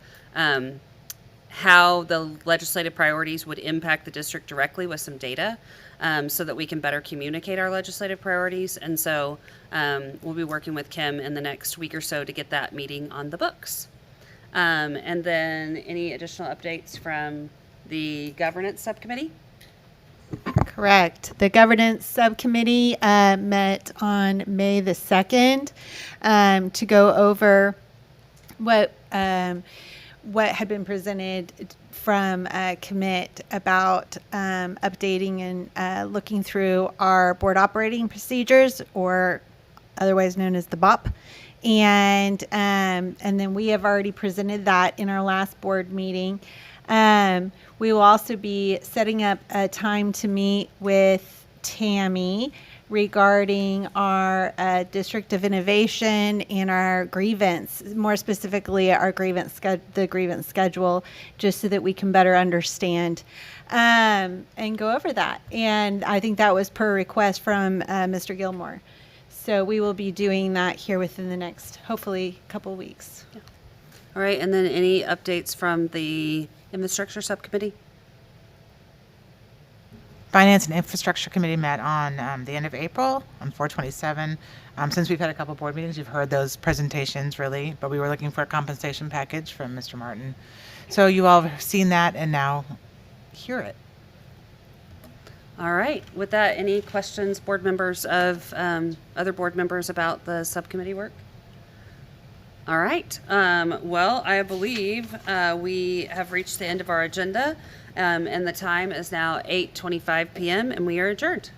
how the legislative priorities would impact the district directly with some data so that we can better communicate our legislative priorities. And so we'll be working with Kim in the next week or so to get that meeting on the books. And then any additional updates from the governance subcommittee? Correct. The governance subcommittee met on May the 2nd to go over what had been presented from commit about updating and looking through our board operating procedures, or otherwise known as the BOP. And then we have already presented that in our last board meeting. We will also be setting up a time to meet with Tammy regarding our District of Innovation and our grievance, more specifically our the grievance schedule, just so that we can better understand and go over that. And I think that was per request from Mr. Gilmore. So we will be doing that here within the next, hopefully, couple weeks. Yeah. All right, and then any updates from the infrastructure subcommittee? Finance and Infrastructure Committee met on the end of April on 4/27. Since we've had a couple board meetings, you've heard those presentations really, but we were looking for a compensation package from Mr. Martin. So you all have seen that and now hear it. All right. With that, any questions, board members of other board members about the subcommittee work? All right. Well, I believe we have reached the end of our agenda, and the time is now 8:25 p.m. and we are adjourned.